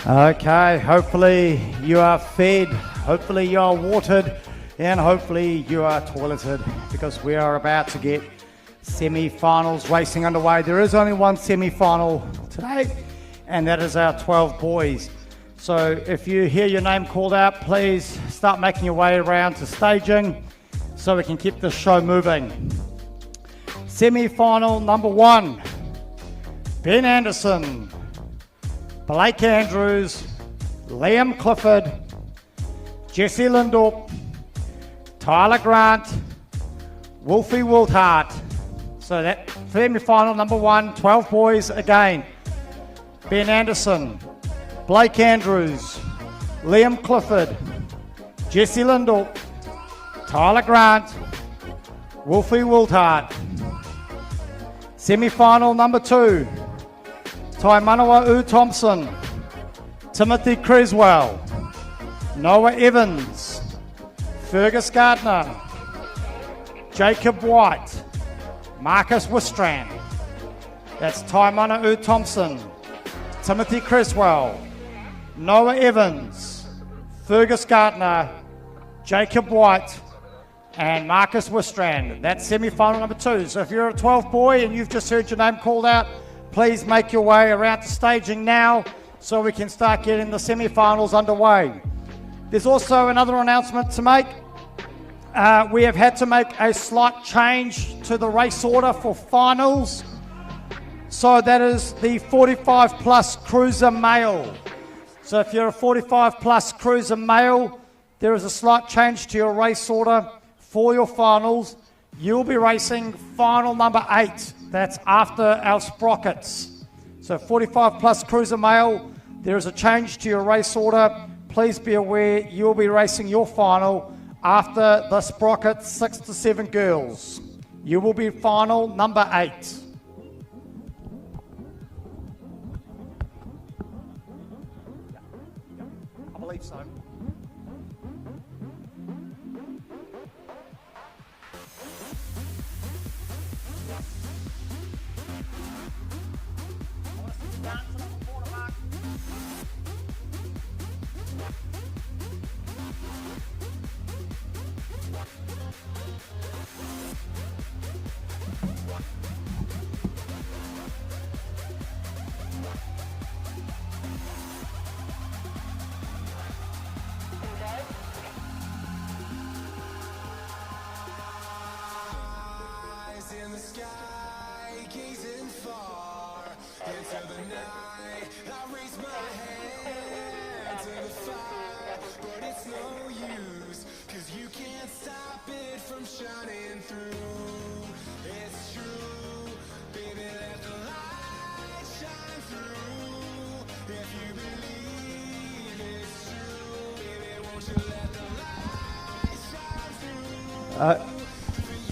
Okay, hopefully you are fed, hopefully you are watered, and hopefully you are toileted, because we are about to get semi-finals racing underway. There is only one semi-final today, and that is our 12 boys. So if you hear your name called out, please start making your way around to staging so we can keep the show moving. Semi-final number 1, Ben Anderson, Blake Andrews, Liam Clifford, Jesse Lindorp, Tyler Grant, Wolfie Wildhart. So that semi-final number 1, 12 boys again. Ben Anderson, Blake Andrews, Liam Clifford, Jesse Lindorp, Tyler Grant, Wolfie Wildhart. Semi-final number 2, Taimanawa Thompson, Timothy Creswell, Noah Evans, Fergus Gardner, Jacob White, Marcus Wistrand. That's Taimanawa Thompson, Timothy Creswell, Noah Evans, Fergus Gardner, Jacob White, and Marcus Wistrand. That's semi-final number 2. So if you're a 12 boy and you've just heard your name called out, please make your way around to staging now so we can start getting the semi-finals underway. There's also another announcement to make. We have had to make a slight change to the race order for finals. So that is the 45 plus cruiser male. So if you're a 45 plus cruiser male, there is a slight change to your race order for your finals. You'll be racing final number 8. That's after our sprockets. So 45 plus cruiser male, there is a change to your race order. Please be aware you'll be racing your final after the sprockets 6 to 7 girls. You will be final number 8. I believe so.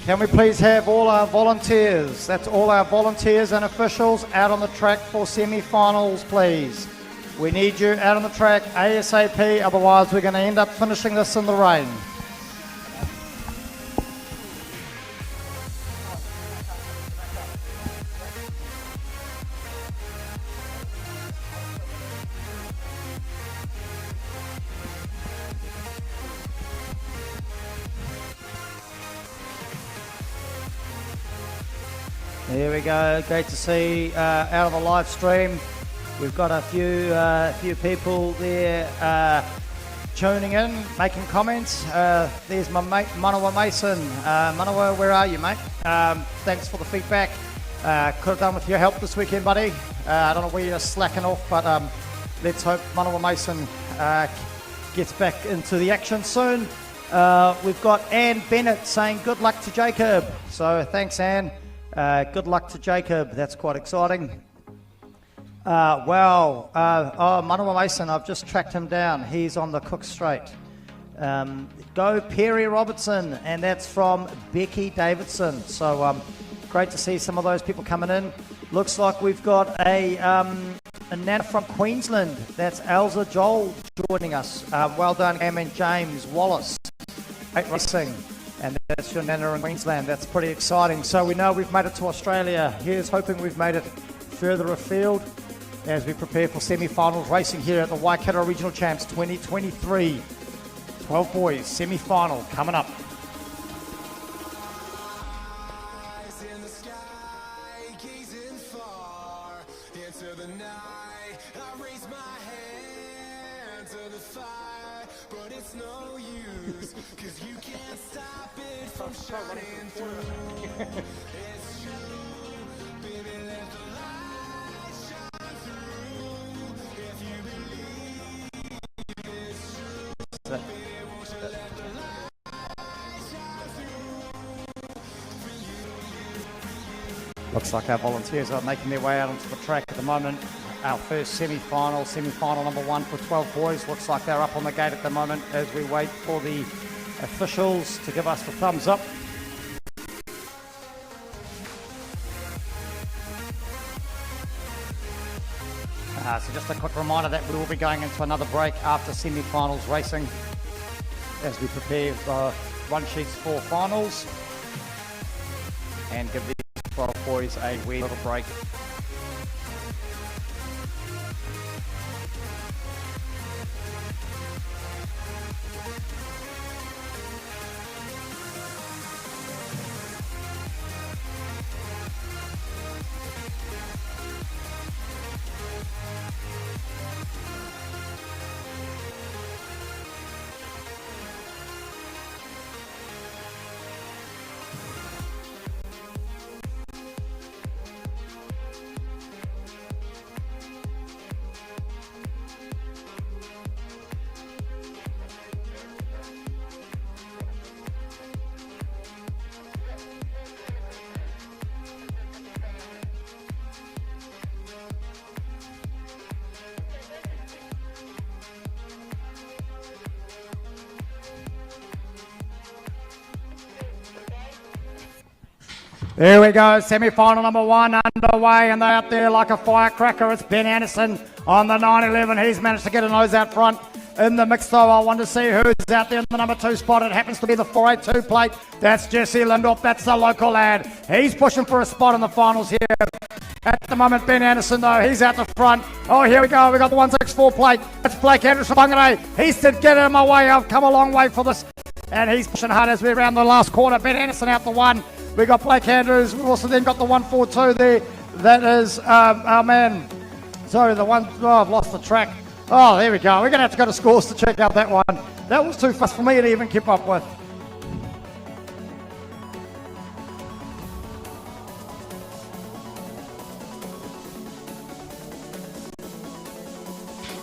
Can we please have all our volunteers, that's all our volunteers and officials, out on the track for semi-finals, please. We need you out on the track ASAP, otherwise we're going to end up finishing this in the rain. There we go, great to see out on the live stream. We've got a few people there tuning in, making comments. There's my mate Manawa Mason. Manawa, where are you, mate? Thanks for the feedback. Could have done with your help this weekend, buddy. I don't know where you're slacking off, but let's hope Manawa Mason gets back into the action soon. We've got Anne Bennett saying good luck to Jacob. So thanks, Anne. Good luck to Jacob. That's quite exciting. Manawa Mason, I've just tracked him down. He's on the Cook Strait. Go Perry Robertson, and that's from Becky Davidson. So great to see some of those people coming in. Looks like we've got a Nana from Queensland. That's Elsa Joel joining us. Well done, Cam and James Wallace. Great racing. And that's your Nana in Queensland. That's pretty exciting. So we know we've made it to Australia. Here's hoping we've made it further afield. as we prepare for semi-finals racing here at the Waikato Regional Champs 2023. 12 boys, semi-final coming up. Looks like our volunteers are making their way out onto the track at the moment. Our first semi-final number 1 for 12 boys. Looks like they're up on the gate at the moment as we wait for the officials to give us the thumbs up. So just a quick reminder that we will be going into another break after semi-finals racing as we prepare run sheets for finals and give these 12 boys a wee little break. There we go, semi-final number 1 underway, and they're out there like a firecracker. It's Ben Anderson on the 911. He's managed to get a nose out front. In the mix though, I want to see who's out there in the number 2 spot. It happens to be the 482 plate. That's Jesse Lindorf, that's the local lad. He's pushing for a spot in the finals here. At the moment, Ben Anderson though, he's out the front. Oh, here we go, we got the 164 plate. That's Blake Andrews from Bungaree. He said, get out of my way, I've come a long way for this. And he's pushing hard as we're around the last corner. Ben Anderson out the 1. We got Blake Andrews. We've also then got the 142 there. That is our man. Sorry, the one. Oh, I've lost the track. Oh, there we go. We're going to have to go to scores to check out that one. That was too fast for me to even keep up with.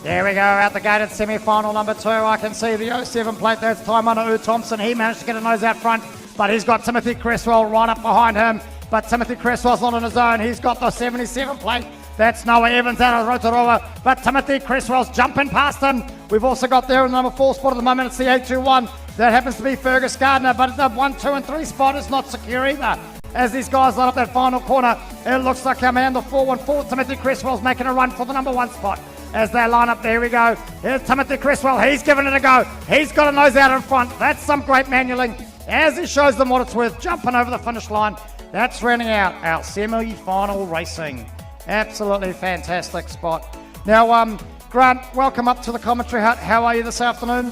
There we go, out the gate at semi-final number 2. I can see the 07 plate. That's Taimana Thompson. He managed to get a nose out front. But he's got Timothy Cresswell right up behind him. But Timothy Cresswell's not on his own. He's got the 77 plate. That's Noah Evans out of Rotorua. But Timothy Cresswell's jumping past him. We've also got there in the number 4 spot at the moment. It's the 821. That happens to be Fergus Gardner. But the 1, 2 and 3 spot is not secure either. As these guys line up that final corner, it looks like our man, the 414, Timothy Cresswell's making a run for the number 1 spot. As they line up, there we go. Here's Timothy Cresswell. He's giving it a go. He's got a nose out in front. That's some great manualling. As he shows them what it's worth, jumping over the finish line. That's rounding out our semi-final racing. Absolutely fantastic spot. Now, Grant, welcome up to the commentary hut. How are you this afternoon?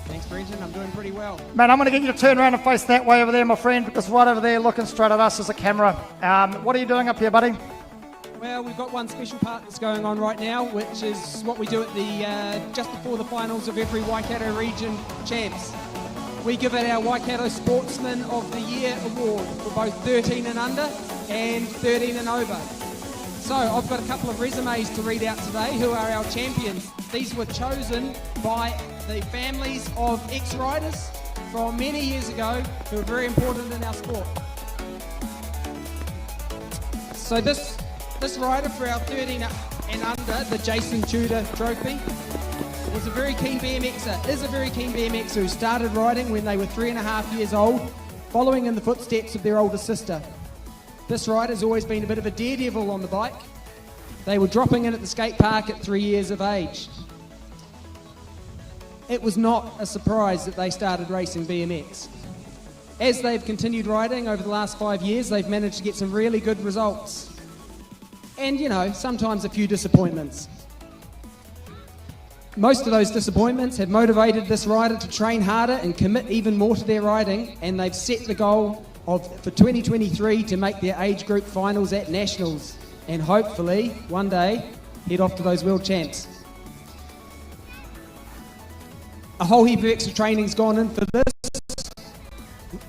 Thanks, Brenton. I'm doing pretty well. Man, I'm going to get you to turn around and face that way over there, my friend, because right over there, looking straight at us is a camera. What are you doing up here, buddy? Well, we've got one special part that's going on right now, which is what we do at the just before the finals of every Waikato Region Champs. We give it our Waikato Sportsman of the Year award for both 13 and under and 13 and over. So I've got a couple of resumes to read out today who are our champions. These were chosen by the families of ex-riders from many years ago who are very important in our sport. So this rider for our 13 and under, the Jason Tudor Trophy, was a very keen BMXer, is a very keen BMXer who started riding when they were 3.5 years old, following in the footsteps of their older sister. This rider's always been a bit of a daredevil on the bike. They were dropping in at the skate park at 3 years of age. It was not a surprise that they started racing BMX. As they've continued riding over the last 5 years, they've managed to get some really good results. and, you know, sometimes a few disappointments. Most of those disappointments have motivated this rider to train harder and commit even more to their riding, and they've set the goal for 2023 to make their age group finals at Nationals, and hopefully one day head off to those World Champs. A whole heap of extra training's gone in for this,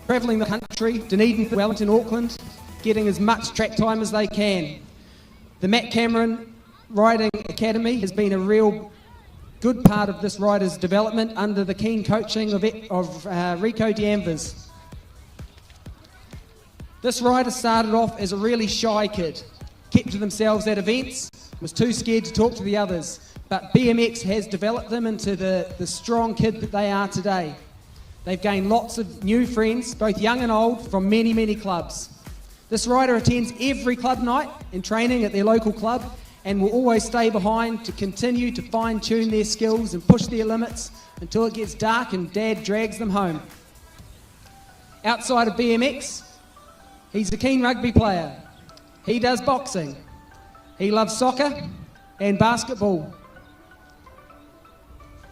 travelling the country, Dunedin, Wellington, Auckland, getting as much track time as they can. The Matt Cameron Riding Academy has been a real good part of this rider's development under the keen coaching of Rico D'Anvers. This rider started off as a really shy kid, kept to themselves at events, was too scared to talk to the others, but BMX has developed them into the strong kid that they are today. They've gained lots of new friends, both young and old, from many, many clubs. This rider attends every club night and training at their local club, and will always stay behind to continue to fine-tune their skills and push their limits until it gets dark and Dad drags them home. Outside of BMX, he's a keen rugby player. He does boxing. He loves soccer and basketball.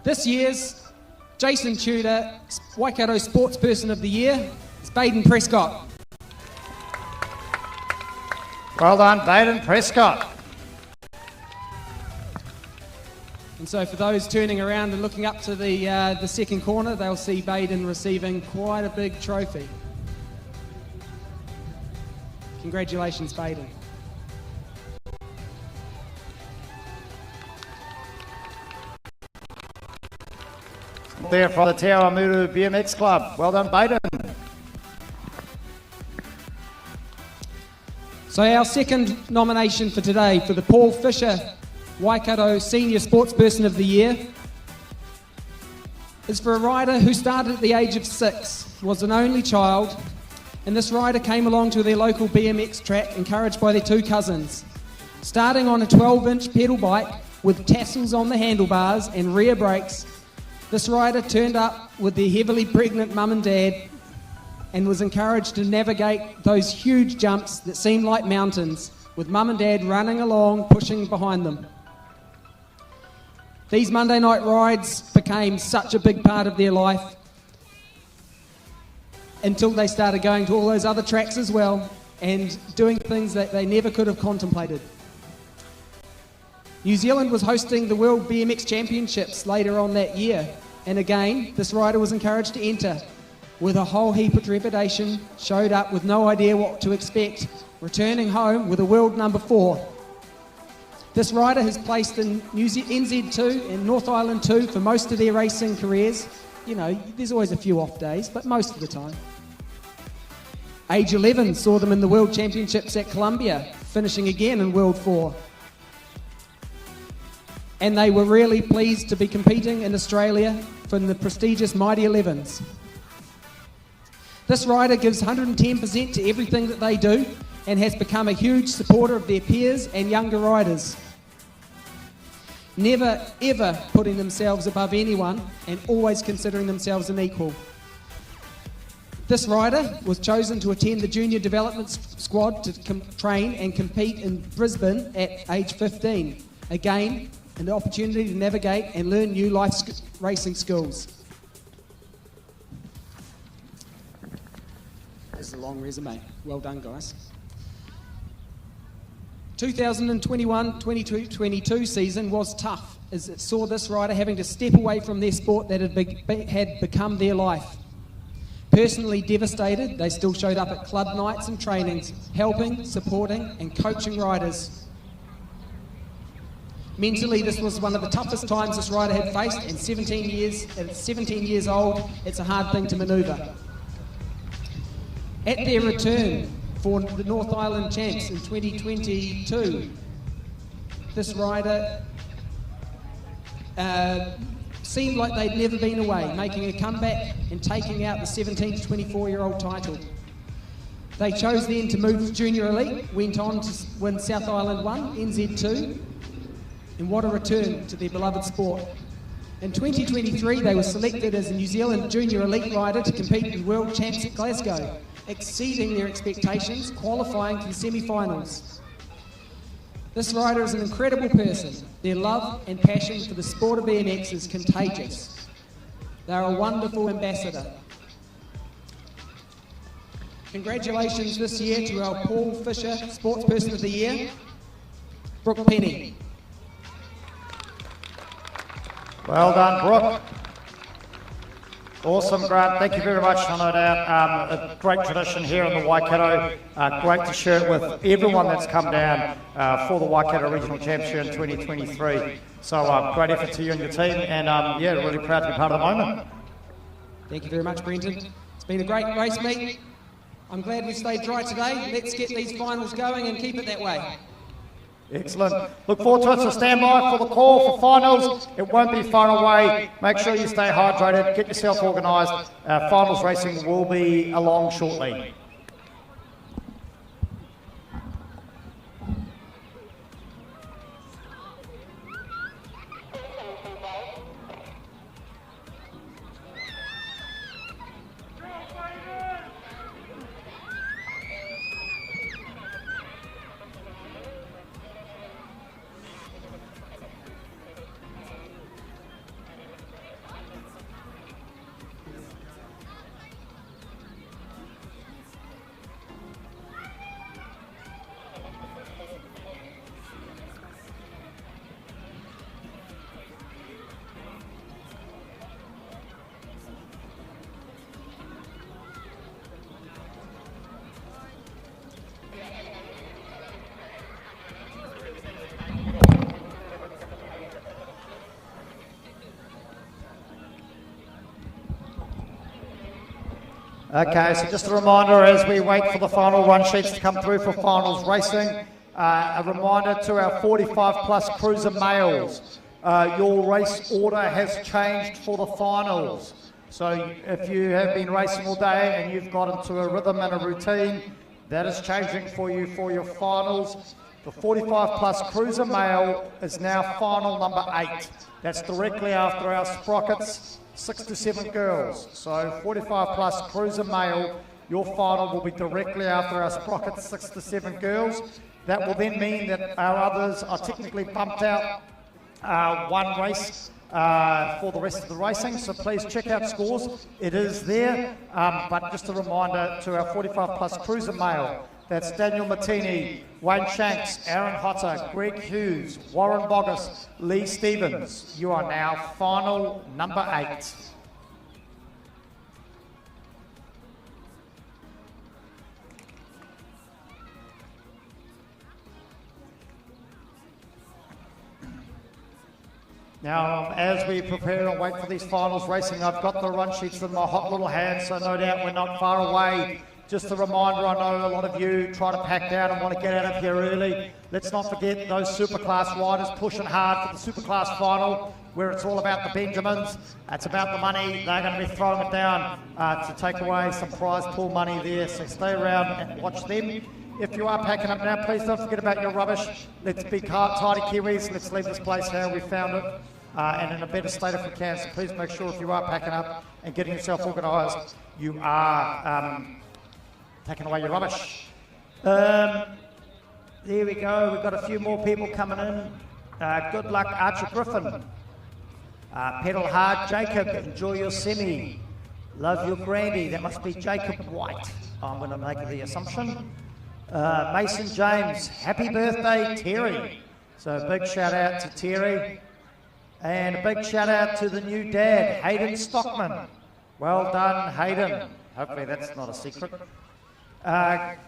This year's Jason Tudor Waikato Sportsperson of the Year is Baden Prescott. Well done, Baden Prescott. And so for those turning around and looking up to the second corner, they'll see Baden receiving quite a big trophy. Congratulations, Baden. There for the Te Awamutu BMX Club. Well done, Baden. So our second nomination for today for the Paul Fisher Waikato Senior Sportsperson of the Year is for a rider who started at the age of 6, was an only child, and this rider came along to their local BMX track encouraged by their two cousins. Starting on a 12-inch pedal bike with tassels on the handlebars and rear brakes, this rider turned up with their heavily pregnant mum and dad and was encouraged to navigate those huge jumps that seemed like mountains, with mum and dad running along, pushing behind them. These Monday night rides became such a big part of their life until they started going to all those other tracks as well and doing things that they never could have contemplated. New Zealand was hosting the World BMX Championships later on that year, and again, this rider was encouraged to enter. With a whole heap of trepidation, showed up with no idea what to expect, returning home with a world number 4. This rider has placed in NZ2 and North Island 2 for most of their racing careers. You know, there's always a few off days, but most of the time. Age 11 saw them in the World Championships at Columbia, finishing again in World 4. And they were really pleased to be competing in Australia for the prestigious Mighty 11s. This rider gives 110% to everything that they do and has become a huge supporter of their peers and younger riders. Never, ever putting themselves above anyone and always considering themselves an equal. This rider was chosen to attend the junior development squad to train and compete in Brisbane at age 15. Again, an opportunity to navigate and learn new life racing skills. This is a long resume. Well done, guys. 2021-22 season was tough, as it saw this rider having to step away from their sport that had become their life. Personally devastated, they still showed up at club nights and trainings, helping, supporting and coaching riders. Mentally, this was one of the toughest times this rider had faced, and 17 years old, it's a hard thing to manoeuvre. At their return for the North Island Champs in 2022, this rider seemed like they'd never been away, making a comeback and taking out the 17 to 24-year-old title. They chose then to move to Junior Elite, went on to win South Island 1, NZ2, and what a return to their beloved sport. In 2023, they were selected as a New Zealand Junior Elite rider to compete in World Champs at Glasgow, exceeding their expectations, qualifying for the semi-finals. This rider is an incredible person. Their love and passion for the sport of BMX is contagious. They are a wonderful ambassador. Congratulations this year to our Paul Fisher Sportsperson of the Year, Brooke Penny. Well done, Brooke. Awesome, Grant. Thank you very much. No doubt, a great tradition here in the Waikato. Great to share it with everyone that's come down for the Waikato Regional Championship in 2023. So great effort to you and your team, and yeah, really proud to be part of the moment. Thank you very much, Brenton. It's been a great race meet. I'm glad we stayed dry today. Let's get these finals going and keep it that way. Excellent. Look forward to it, so stand by for the call for finals. It won't be far away. Make sure you stay hydrated, get yourself organised. Finals racing will be along shortly. Okay, so just a reminder as we wait for the final run sheets to come through for finals racing, a reminder to our 45 plus cruiser males, your race order has changed for the finals. So if you have been racing all day and you've got into a rhythm and a routine, that is changing for you for your finals. The 45 plus cruiser male is now final number 8. That's directly after our Sprockets 6 to 7 girls. So 45 plus cruiser male, your final will be directly after our Sprockets 6 to 7 girls. That will then mean that our others are technically bumped out one race for the rest of the racing. So please check out scores. It is there, but just a reminder to our 45 plus cruiser male. That's Daniel Martini, Wayne Shanks, Aaron Hotter, Greg Hughes, Warren Boggess, Lee Stevens. You are now final number 8. Now, as we prepare and wait for these finals racing, I've got the run sheets in my hot little hand, so no doubt we're not far away. Just a reminder, I know a lot of you try to pack down and want to get out of here early. Let's not forget those superclass riders pushing hard for the superclass final, where it's all about the Benjamins. It's about the money. They're going to be throwing it down to take away some prize pool money there. So stay around and watch them. If you are packing up now, please don't forget about your rubbish. Let's be tidy Kiwis. Let's leave this place how we found it and in a better state if we can. So please make sure if you are packing up and getting yourself organised, you are taking away your rubbish. There we go. We've got a few more people coming in. Good luck, Archer Griffin. Pedal hard, Jacob. Enjoy your semi. Love your grandy. That must be Jacob White. I'm going to make the assumption. Mason James. Happy birthday, Terry. So a big shout out to Terry. And a big shout out to the new dad, Hayden Stockman. Well done, Hayden. Hopefully that's not a secret.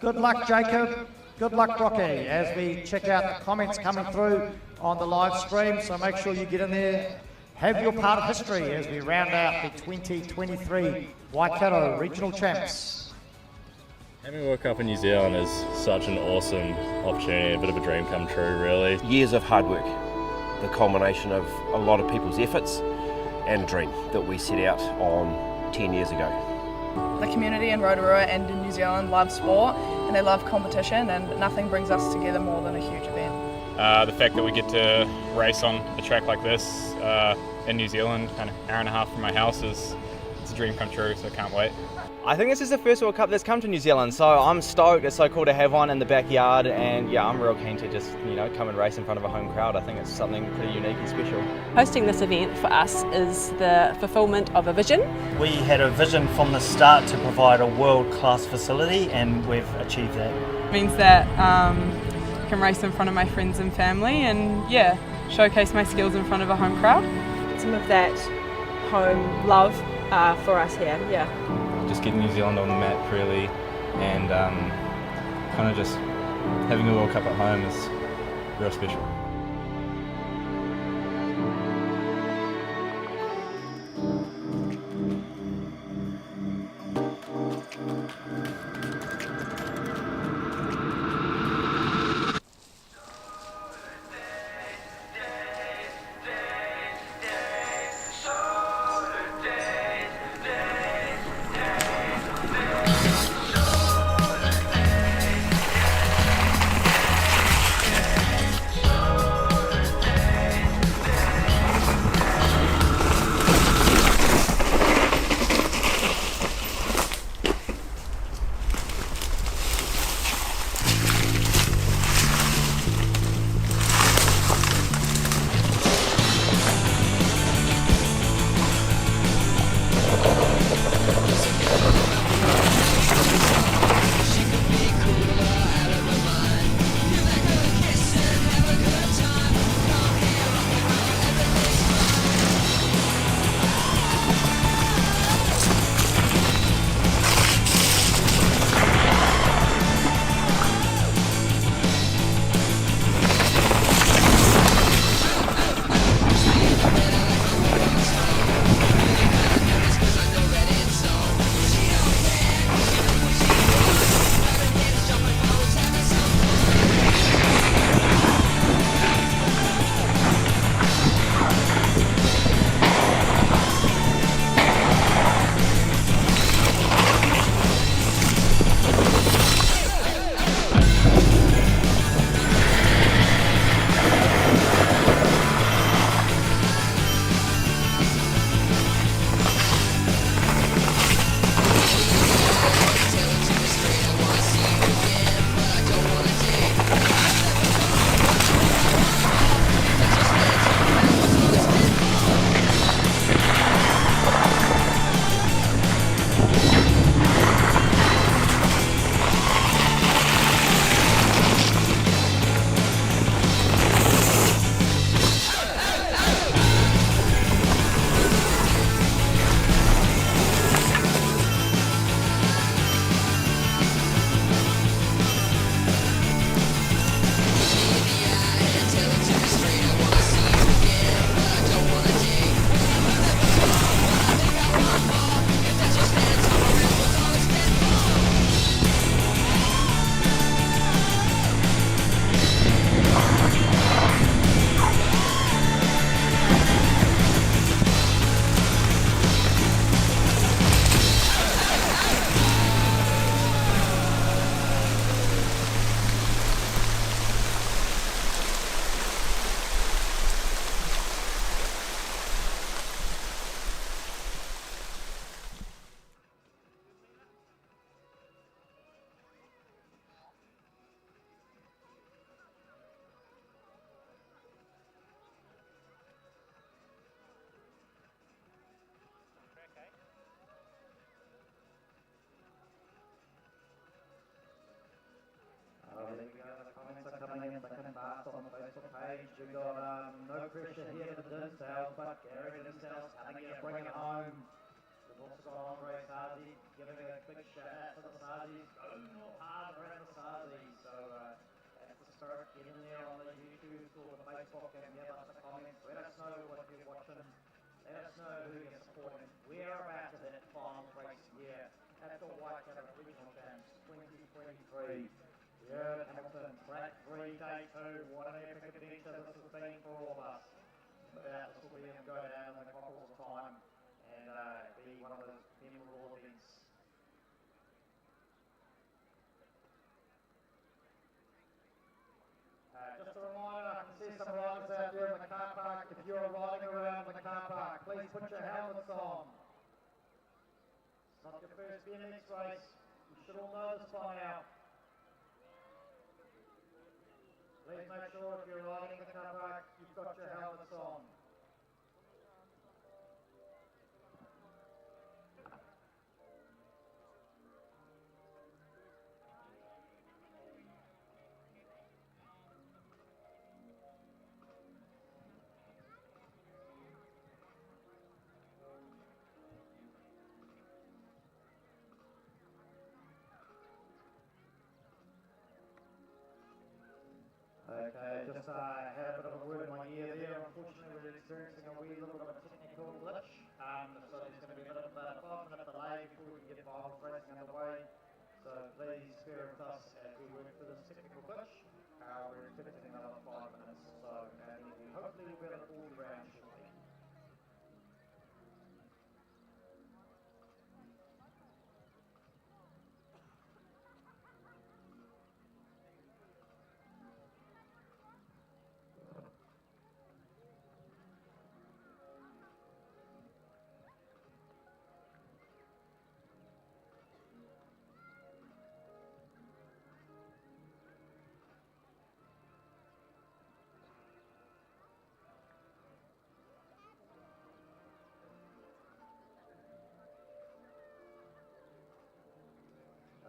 Good luck, Jacob. Good luck, Rocky, as we check out the comments coming through on the live stream. So make sure you get in there, have your part of history as we round out the 2023 Waikato Regional Champs. Having World Cup in New Zealand is such an awesome opportunity, a bit of a dream come true, really. Years of hard work, the culmination of a lot of people's efforts and a dream that we set out on 10 years ago. The community in Rotorua and in New Zealand love sport and they love competition, and nothing brings us together more than a huge event. The fact that we get to race on a track like this in New Zealand, kind of hour and a half from my house, it's it's a dream come true, so I can't wait. I think this is the first World Cup that's come to New Zealand, so I'm stoked. It's so cool to have one in the backyard, and yeah, I'm real keen to just, come and race in front of a home crowd. I think it's something pretty unique and special. Hosting this event for us is the fulfilment of a vision. We had a vision from the start to provide a world-class facility, and we've achieved that. It means that I can race in front of my friends and family and showcase my skills in front of a home crowd. Some of that home love for us here, Just getting New Zealand on the map really, and kind of just having a World Cup at home is real special. There we go, the comments are coming in thick and fast on the Facebook page. We've got no pressure here for Dinsdale, but Gary Dinsdale's coming in, bringing it home. We've also got Andre Sazi giving a big shout out to the Sazis. Go more hard around the Sazis. So that's the spirit. Get in there on the YouTube or the Facebook and give us the comments. Let us know what you're watching. Let us know who you're supporting. We're about to hit final race here at the Waikato Regional Champs 2023. Here at Hamilton, track 3, day 2. What an epic adventure this has been for all of us. This will be go down in the cockles of time and be one of those memorable events. Just a reminder, I can see some riders out there in the car park. If you're riding around in the car park, please put your helmets on. first BMX race. You should all know this by now. Please make sure if you're riding in the car park, you've got your helmets on. Okay, just had a bit of a word in my ear there. Unfortunately, we're experiencing a wee little bit of a technical glitch. So there's going to be a bit of a 5-minute delay before we can get finals racing underway. So please bear with us as we work through this technical glitch. We're expecting another 5 minutes. So hopefully we'll be able to pull the round shortly.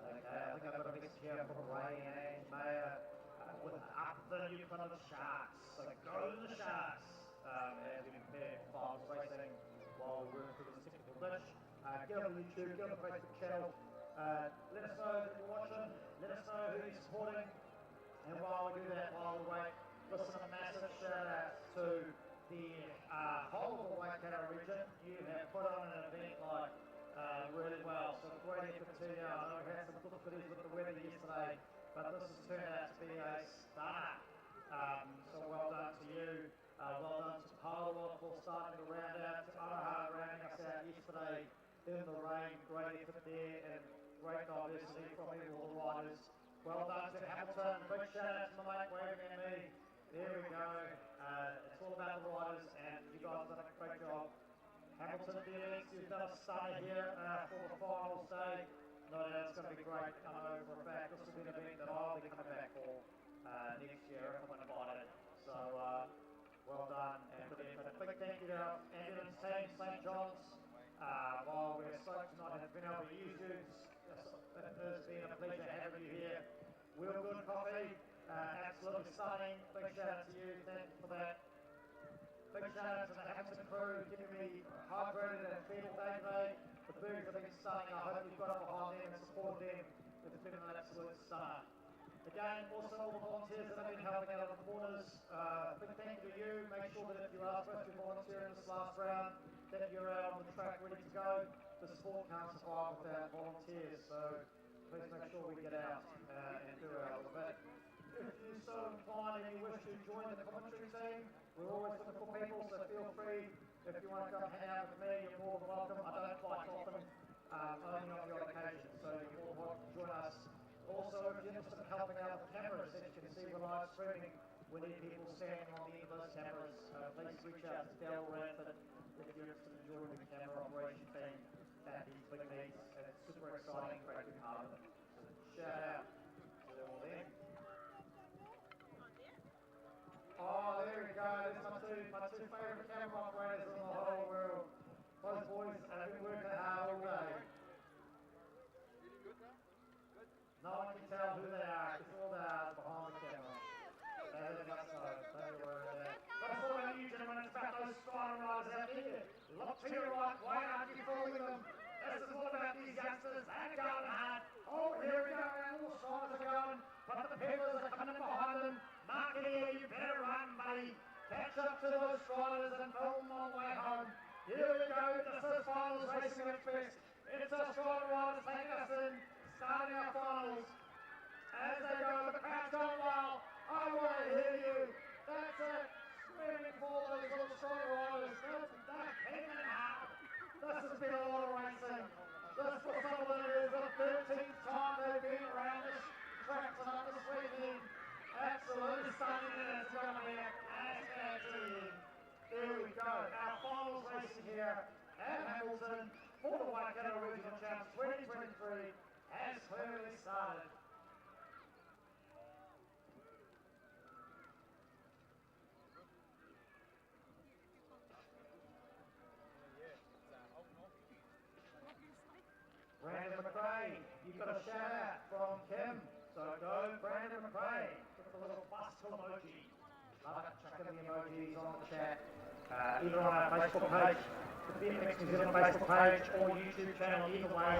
Okay, I think I've got a message here from Ray and Mayor with up the Newfoundland Sharks. So go to the Sharks as we prepare for finals racing while we work through this technical glitch. Get on YouTube, get on the Facebook channel. Let us know that you're watching, let us know who you're supporting. And while we do that, while we wait, listen, a massive shout out to the whole of the Waikato region. You have put on an event like really well, so great effort to you. I know we had some difficulties with the weather yesterday, but this has turned out to be a stunner. So well done to you, well done to Paola for starting the round out, to Araha rounding us out yesterday in the rain. Great effort there and great diversity from all the riders. Well done to Hamilton, big shout out to the mate waving at me. There we go, it's all about the riders and you guys have done a great job. Hamilton BMX, you've done a stunner here for the finals day. No doubt it's going to be great. I know for a fact this will be an event that I'll be coming back for next year if I'm invited. So well done and good effort. Big thank you to our ambulance team, St. John's. While we're stoked to not have been able to use you, it has been a pleasure having you here. Real good coffee, absolutely stunning. Big shout out to you, thank you for that. Big shout out to the Hamilton crew, keeping me hydrated and fed all day today. The burgers have been stunning. I hope you've got up behind them and supported them. It's been an absolute stunner. Again, also all the volunteers that have been helping out on the corners. Big thank you to you. Make sure that if you are supposed to be volunteering this last round, that you're out on the track ready to go. The sport can't survive without volunteers, so please make sure we get out and do our little bit. If you're so inclined and you wish to join the commentary team, we're always looking for people, so feel free. If you want to come hang out with me, you're more than welcome. I don't fight often, only on the odd occasion, so you're more than welcome to join us. Also, if you're interested in helping out with the cameras, as you can see, we're live streaming. We need people standing on the end of those cameras. Please reach out to Dale Radford if you're interested in joining the camera operation team at these big meets. It's super exciting, great to be part of it. So shout out to all them. Oh, there we go. There's my two favourite camera operators in the whole world. Those boys have been working hard all day. No one can tell who they are, because all they are is behind the camera. They must know, don't you worry about that. But it's all about you gentlemen, it's about those spider riders out there. Look to your right, why aren't you following them? This is all about these youngsters, they're going hard. Oh, here we go, and all the striders are going, but the peddlers are coming in behind them. Mark it here, you better run, buddy. Catch up to those striders and film on the way home. Here we go, this is finals racing at first. It's our strider riders taking us in, starting our finals. As they go, the crowd's going wild. I want to hear you. That's it. Screaming for those little strider riders. They're kicking it hard. This has been a lot of racing. This for some of them is the 13th time they've been around this track tonight this weekend. Absolutely stunning, and it's going to be a hashtag to the end. There we go. Our finals racing here at Hamilton for the Waikato Regional Champs 2022. chucking the emojis on the chat, either on our Facebook page, the BMX New Zealand Facebook page, or YouTube channel. Either way,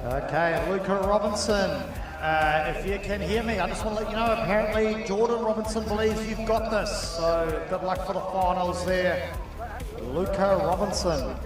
Okay, Luca Robinson, if you can hear me, I just want to let you know, apparently Jordan Robinson believes you've got this, so good luck for the finals there. Luca Robinson.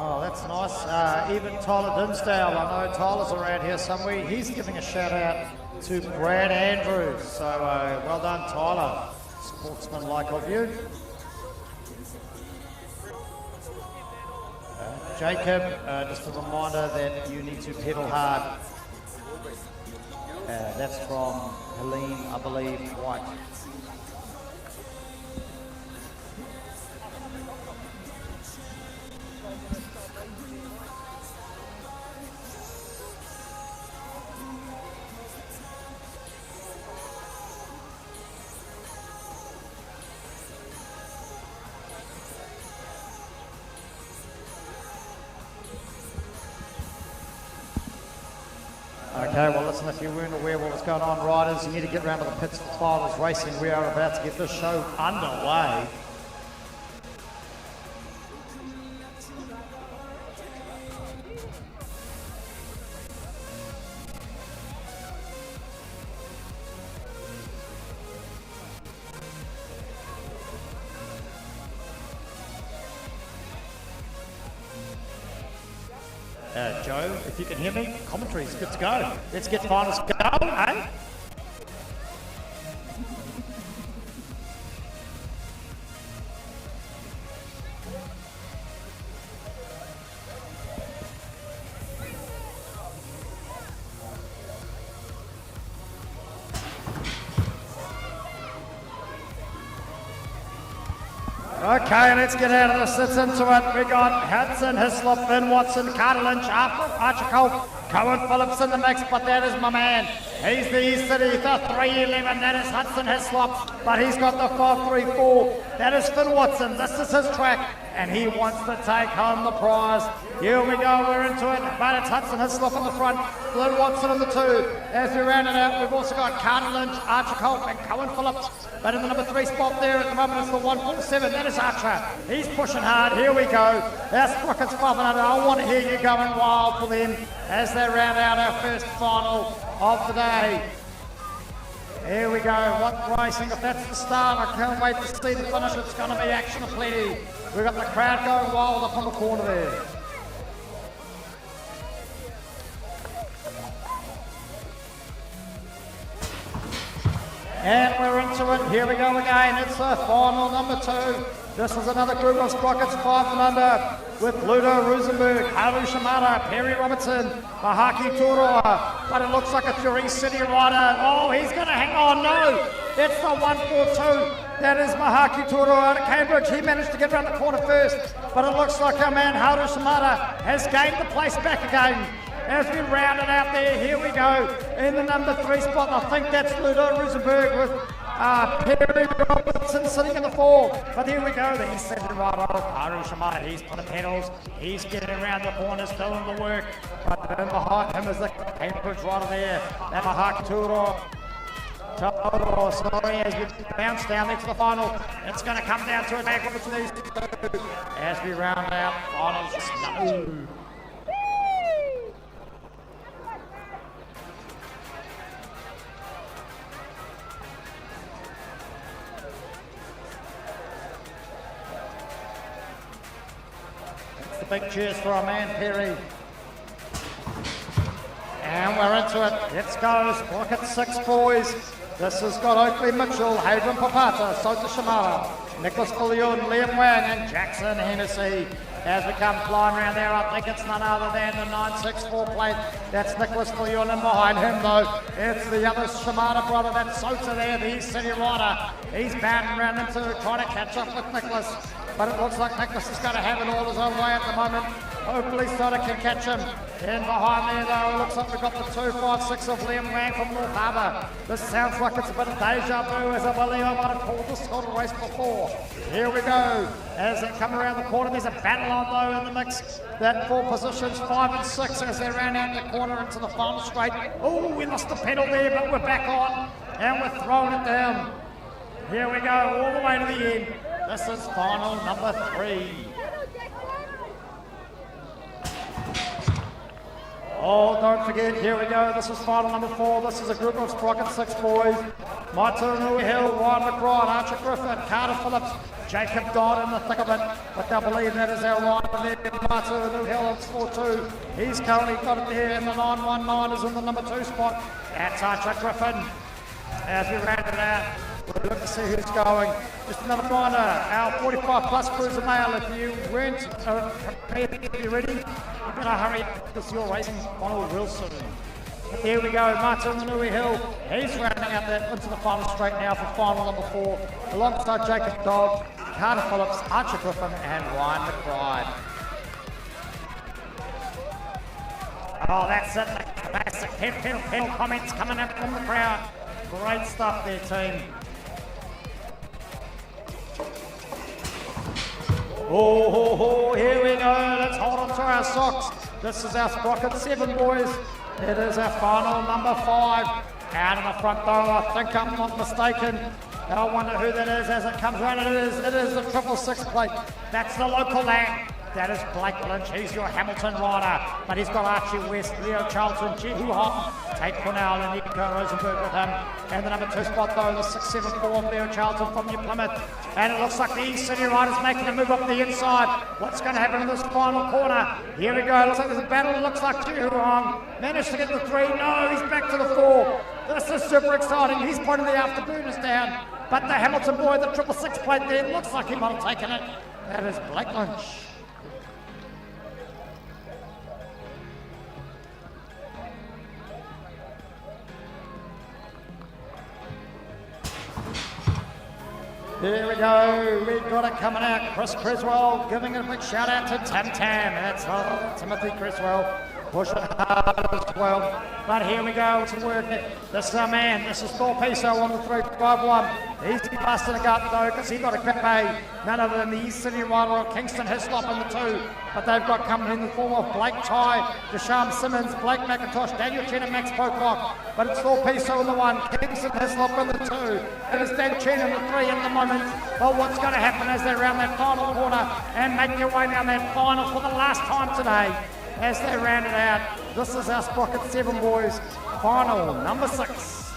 Oh, that's nice. Even Tyler Dimsdale, I know Tyler's around here somewhere. He's giving a shout out to Brad Andrews. So well done, Tyler. Sportsmanlike of you. Jacob, just a reminder that you need to pedal hard. That's from Helene, I believe, White. Okay, well listen, if you weren't aware what was going on, riders, you need to get round to the pits for finals racing. We are about to get this show underway. Joe, if you can hear me, commentary's good to go. Let's get finals going, eh? Okay, let's get out of this. It's into it. We got Hudson, Hislop, Finn Watson, Carter Lynch, Archer Cole, Cohen Phillips in the mix, but that is my man. He's the East City, the 311. That is Hudson Hislop, but he's got the 534. That is Finn Watson. This is his track, and he wants to take home the prize. Here we go, we're into it, but it's Hudson Hislop in the front, Finn Watson in the 2. As we round it out, we've also got Carter Lynch, Archer Cole, and Cohen Phillips. But in the number 3 spot there at the moment is the 147. That is Archer. He's pushing hard. Here we go. That's Sprocket's 500. I want to hear you going wild for them as they round out our first final of the day. Here we go. What racing? If that's the start, I can't wait to see the finish. It's going to be action aplenty. We've got the crowd going wild up on the corner there. And we're into it. Here we go again. It's the final number 2. This is another group of Sprockets 5 and under with Ludo Rosenberg, Haru Shimada, Perry Robertson, Mahaki Toroa. But it looks like it's your East City rider. Oh, he's going to hang on. No, it's the 142. That is Mahaki Toroa out of Cambridge. He managed to get around the corner first. But it looks like our man Haru Shimada has gained the place back again. As we round it out there, here we go. In the number 3 spot, I think that's Ludo Rosenberg with Perry Robertson sitting in the 4. But here we go, the East City rider, Haru Shimada. He's put the pedals, he's getting around the corners, doing the work. But then behind him is the Cambridge rider there, that Mahaki Toro. Sorry, as we bounce down there to the final, it's going to come down to a battle between these 2 as we round out finals. No. Big cheers for our man Perry. And we're into it. Let's go. Sprocket 6 boys. This has got Oakley Mitchell, Hadron Papata, Sota Shimada, Nicholas Fillion, Liam Wang, and Jackson Hennessy. As we come flying around there, I think it's none other than the 964 plate. That's Nicholas Fillion, and behind him though, it's the other Shimada brother, that's Sota there, the East City rider. He's bounding around into trying to catch up with Nicholas. But it looks like Nicholas is going to have it all his own way at the moment. Hopefully Sota can catch him. In behind there though, it looks like we've got the 256 of Liam Wang from North Harbour. This sounds like it's a bit of deja vu, as I believe I might have called this sort of race before. Here we go. As they come around the corner, there's a battle on though in the mix. That 4 positions, 5 and 6 as they round out the corner into the final straight. Oh, we lost the pedal there, but we're back on. And we're throwing it down. Here we go, all the way to the end. This is final number 3. Oh, don't forget, here we go. This is final number 4. This is a group of Sprocket 6 boys. Moto, Nui Hill, Ryan McBride, Archer Griffin, Carter Phillips, Jacob Dodd in the thick of it. But they'll believe that is our rider there. Moto, Nui Hill, it's 4-2. He's currently got it there, and the 919 is in the number 2 spot. That's Archer Griffin. As we round it out, we'll look to see who's going. Just another reminder, our 45 plus cruiser male, if you weren't prepared to be ready, you better hurry up because you're racing final real soon. But there we go, Martin Nui Hill, he's rounding out that into the final straight now for final number 4, alongside Jacob Dodd, Carter Phillips, Archer Griffin, and Ryan McBride. Oh, that's it, the classic pedal comments coming up from the crowd. Great stuff there, team. Oh, here we go. Let's hold on to our socks. This is our Sprocket 7, boys. It is our final number 5. Out in the front, though, I think I'm not mistaken. I wonder who that is as it comes around. It is the 666 plate. That's the local lad. That is Blake Lynch. He's your Hamilton rider. But he's got Archie West, Leo Charlton, Jehu Houghton, Tate Cornell, and Nico Rosenberg with him. And the number 2 spot, though, the 674 Leo Charlton from New Plymouth. And it looks like the East City rider's making a move up the inside. What's going to happen in this final corner? Here we go. Looks like there's a battle. It looks like Jehu Houghton managed to get the 3. No, he's back to the 4. This is super exciting. He's pointing the afterburners down. But the Hamilton boy, the 666 plate there, looks like he might have taken it. That is Blake Lynch. Here we go, we've got it coming out. Chris Creswell giving a big shout out to Tam Tam. That's Timothy Creswell. Pushing hard as well. But here we go, it's working. This is our man, this is Thor Piso on the 351. He's busting a gut though, because he got a quick pay. None other than the East City rider of Kingston Hislop in the 2. But they've got coming in the form of Blake Ty, Desham Simmons, Blake McIntosh, Daniel Chen and Max Pocock. But it's Thor Piso in the 1, Kingston Hislop in the 2. And it's Dan Chen in the 3 at the moment. But what's going to happen as they round that final corner and make their way down that final for the last time today? As they round it out, this is our Sprocket 7 boys, final number 6.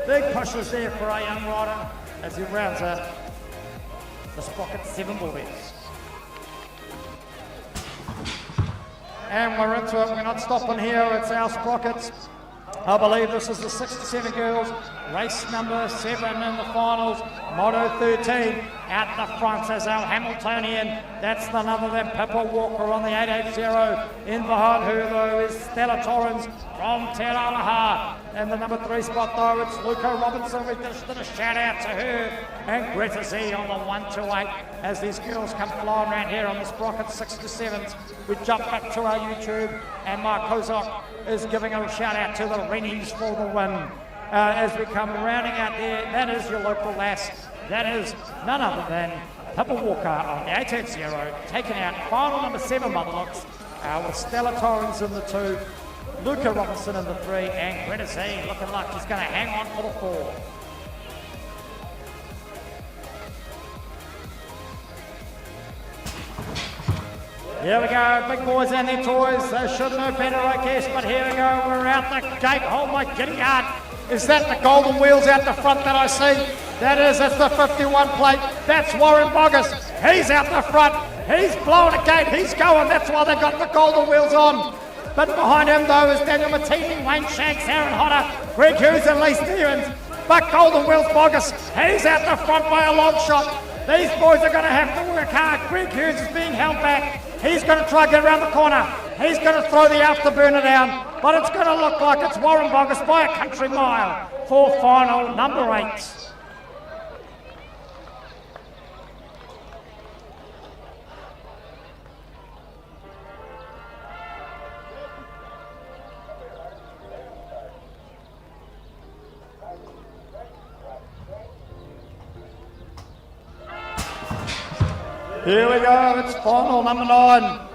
Big pushes there for our young rider as he rounds out the Sprocket 7 boys. And we're into it, we're not stopping here, it's our Sprockets. I believe this is the 67 girls, race number 7 in the finals, moto 13. Out the front is our Hamiltonian, that's none other than Pippa Walker on the 880. In behind her though is Stella Torrens from Te Rauaha. And the number 3 spot though, it's Luca Robinson. We just did a shout out to her. And Greta Z on the 128 as these girls come flying around here on the Sprocket 67s. We jump back to our YouTube and Mark Kozak is giving a shout out to the Rennies for the win. As we come rounding out there, that is your local lass. That is none other than Pippa Walker on the 880, taking out final number 7 Motherlocks with Stella Torrens in the 2, Luca Robinson in the 3, and Greta Z looking like he's going to hang on for the 4. Here we go, big boys and their toys. They should know better, I guess, but here we go. We're out the gate. Oh my giddy yard. Is that the golden wheels out the front that I see? That is, it's the 51 plate. That's Warren Boggess. He's out the front. He's blowing a gate. He's going. That's why they got the golden wheels on. But behind him, though, is Daniel Mattini, Wayne Shanks, Aaron Hodder, Greg Hughes and Lee Stevens. But golden wheels Boggess, he's out the front by a long shot. These boys are going to have to work hard. Greg Hughes is being held back. He's going to try to get around the corner. He's going to throw the afterburner down. But it's going to look like it's Warren Boggess by a country mile for final number 8. Here we go, it's final number 9.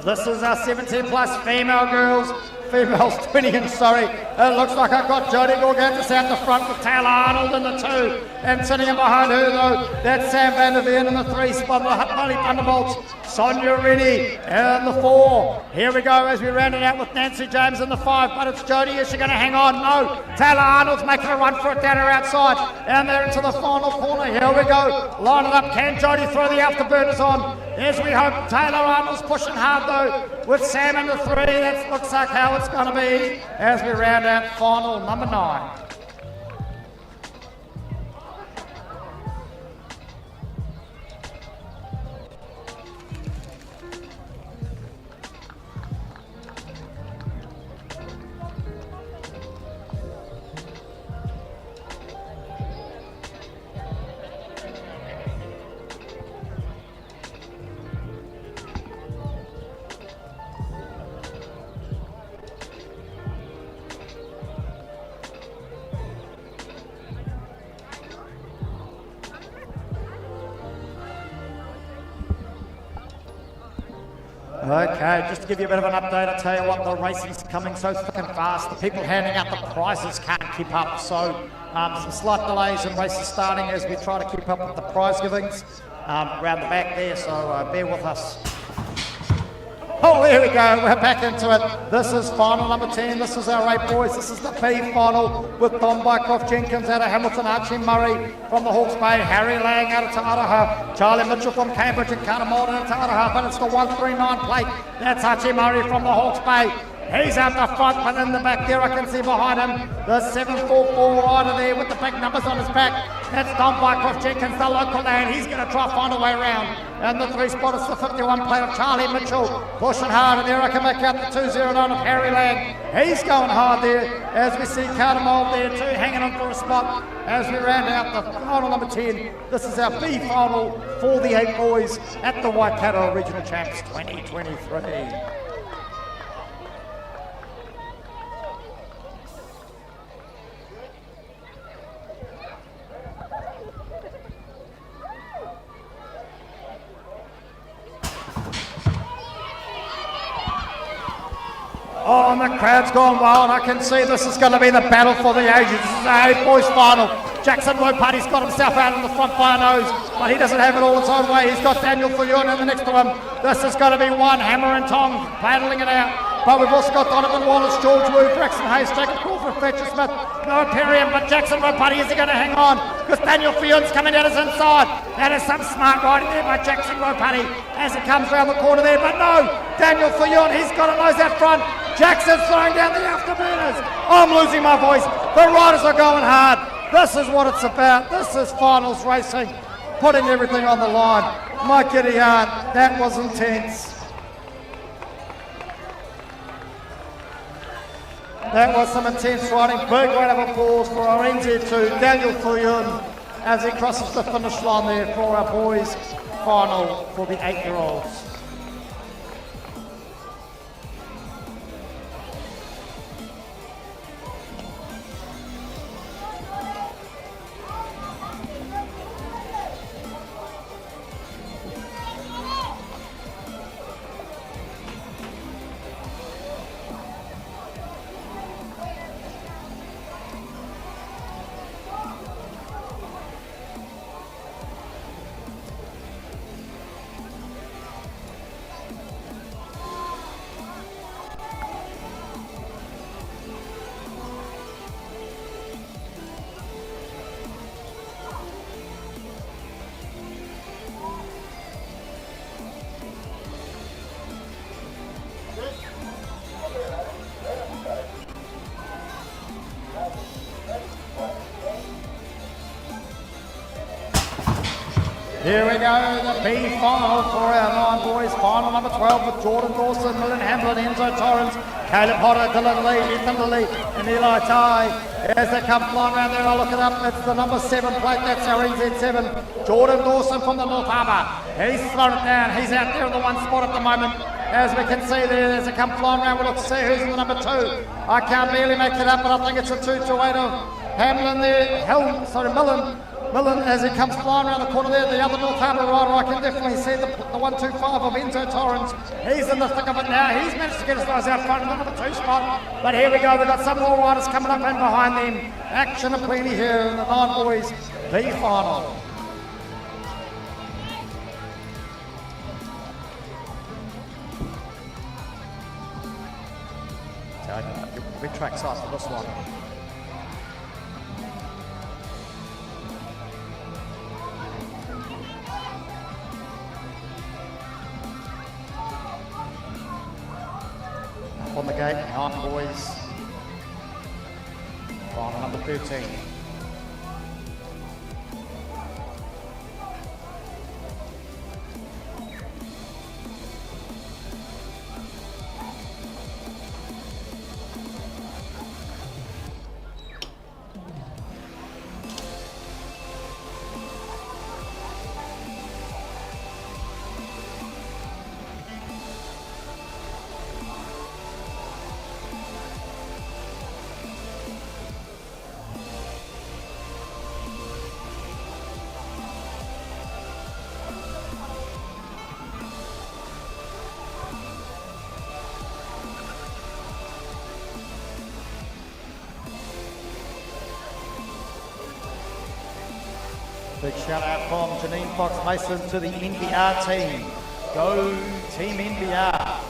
This is our 17 plus female girls. Females 20 and sorry. It looks like I've got Jodie Gorgantis out the front with Taylor Arnold in the 2. And sitting in behind her though, that's Sam van der Veen in the 3 spot, the Molly Thunderbolts. Sonia Rennie in the 4. Here we go as we round it out with Nancy James in the 5, but it's Jodie. Is she going to hang on? No. Taylor Arnold's making a run for it down her outside. And they're into the final corner. Here we go. Line it up. Can Jodie throw the afterburners on? As we hope. Taylor Arnold's pushing hard though with Sam in the 3. That looks like how it's going to be as we round out final number 9. Okay, just to give you a bit of an update, I'll tell you what, the racing's coming so thick and fast. The people handing out the prizes can't keep up, so some slight delays in races starting as we try to keep up with the prize givings around the back there, so bear with us. Oh, there we go, we're back into it. This is final number 10, this is our 8 boys, this is the P final with Don Bycroft Jenkins out of Hamilton, Archie Murray from the Hawke's Bay, Harry Lang out of Te Araha, Charlie Mitchell from Cambridge and Carter Malden out of Te Araha, but it's the 139 plate, that's Archie Murray from the Hawke's Bay. He's out the front, but in the back there I can see behind him the 744 rider there with the big numbers on his back. That's Don Bycroft Jenkins, the local lad. He's going to try to find a way around. And the 3 spot is the 51 plate of Charlie Mitchell, pushing hard, and there I can make out the 209 of Harry Lang. He's going hard there, as we see Carter Mould there too, hanging on for a spot as we round out the final number 10. This is our B final for the 8 boys at the Waikato Regional Champs 2023. Oh, and the crowd's gone wild. I can see this is going to be the battle for the ages. This is the 8 boys final. Jackson Wopati's got himself out in the front by a nose, but he doesn't have it all his own way. He's got Daniel Fillon in the next to him. This is going to be one hammer and tong, battling it out. But we've also got Donovan Wallace, George Wu, Braxton Hayes, Jacob Crawford, Fletcher Smith, Noah Perriam, but Jackson Wopati, is he going to hang on? Because Daniel Fillon's coming down his inside. That is some smart riding there by Jackson Wopati as he comes round the corner there. But no, Daniel Fillon, he's got a nose out front. Jackson's throwing down the afterburners. I'm losing my voice. The riders are going hard. This is what it's about. This is finals racing, putting everything on the line. My giddy heart, that was intense. That was some intense riding. Big round of applause for our NZ2, Daniel Fillon, as he crosses the finish line there for our boys' final for the 8-year-olds. Here we go, the B final for our 9 boys. Final number 12 with Jordan Dawson, Millen Hamlin, Enzo Torrens, Caleb Potter, Dylan Lee, Ethan Lilly, and Eli Ty. As they come flying around there, I'll look it up. It's the number 7 plate, that's our NZ7. Jordan Dawson from the North Harbour. He's thrown it down. He's out there in the 1 spot at the moment. As we can see there, as they come flying around, we'll look to see who's in the number 2. I can't barely make it up, but I think it's a 228 of Hamlin there. Millen, as he comes flying around the corner there, the other North Harbour rider, I can definitely see the 125 of Enzo Torrens. He's in the thick of it now. He's managed to get his nose out front in the number 2 spot. But here we go, we've got some more riders coming up and behind them. Action aplenty here in the 9 boys B final. Big track size for this one. On the gate, 9 boys. Final number 13. Big shout out from Janine Fox-Mason to the NBR team. Go Team NBR.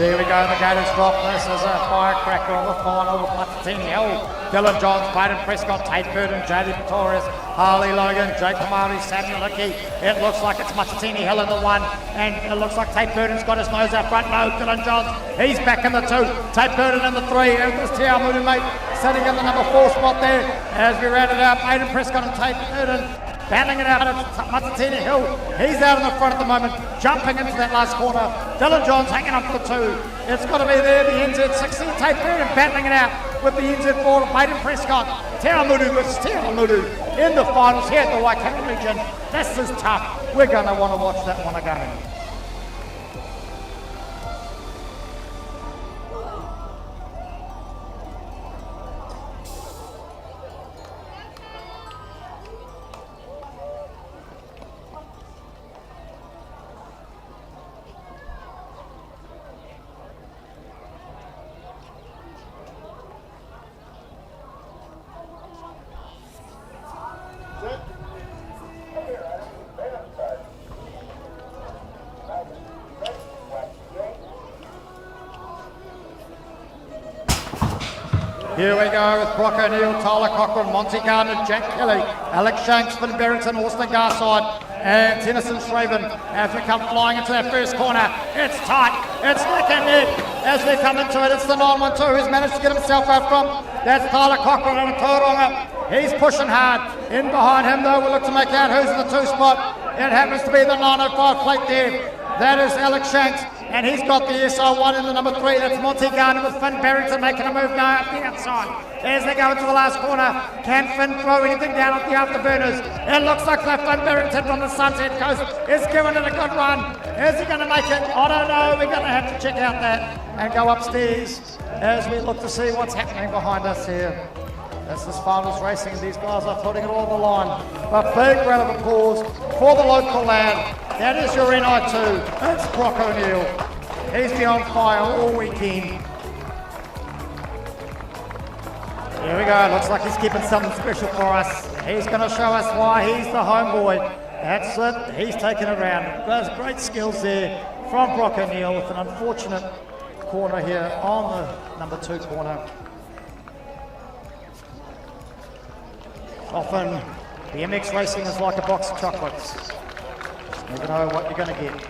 There we go, the gate is dropped. This is a firecracker of the final with Matatini Hill, Dylan Johns, Clayton Prescott, Tate Burton, JD Pretorius, Harley Logan, Jake Kamari, Samuel Hickey. It looks like it's Matatini Hill in the 1, and it looks like Tate Burton's got his nose out front. No, Dylan Johns, he's back in the 2. Tate Burton in the 3. And this Te Amutu mate sitting in the number 4 spot there as we round it out. Clayton Prescott and Tate Burton battling it out at Matatini Hill. He's out in the front at the moment, jumping into that last corner. Dylan Johns hanging up for the 2. It's got to be there, the NZ16. Tate Burton battling it out with the NZ4 of Clayton Prescott. Te Amutu versus Te Amutu in the finals here at the Waikato region. This is tough. We're going to want to watch that one again. Here we go with Brock O'Neill, Tyler Cochran, Monty Gardner, Jack Kelly, Alex Shanks, Finn Barrington, Austin Garside, and Tennyson Shraven as we come flying into that first corner. It's tight, it's neck and neck as we come into it. It's the 912 who's managed to get himself out from. That's Tyler Cochran and Tauranga. He's pushing hard. In behind him though, we'll look to make out who's in the 2 spot. It happens to be the 905 plate there. That is Alex Shanks, and he's got the SR1 in the number 3. That's Monty Gardner with Finn Barrington making a move now up the outside. As they go into the last corner, can Finn throw anything down at the afterburners? It looks like that Finn Barrington from the Sunset Coast is giving it a good run. Is he going to make it? I don't know. We're going to have to check out that and go upstairs as we look to see what's happening behind us here. This is finals racing. These guys are putting it all on the line. A big round of applause for the local lad. That is your NI2. It's Brock O'Neill. He's been on fire all weekend. Here we go. Looks like he's keeping something special for us. He's going to show us why he's the homeboy. That's it. He's taking it around. There's great skills there from Brock O'Neill with an unfortunate corner here on the number 2 corner. Often, BMX racing is like a box of chocolates. You never know what you're going to get.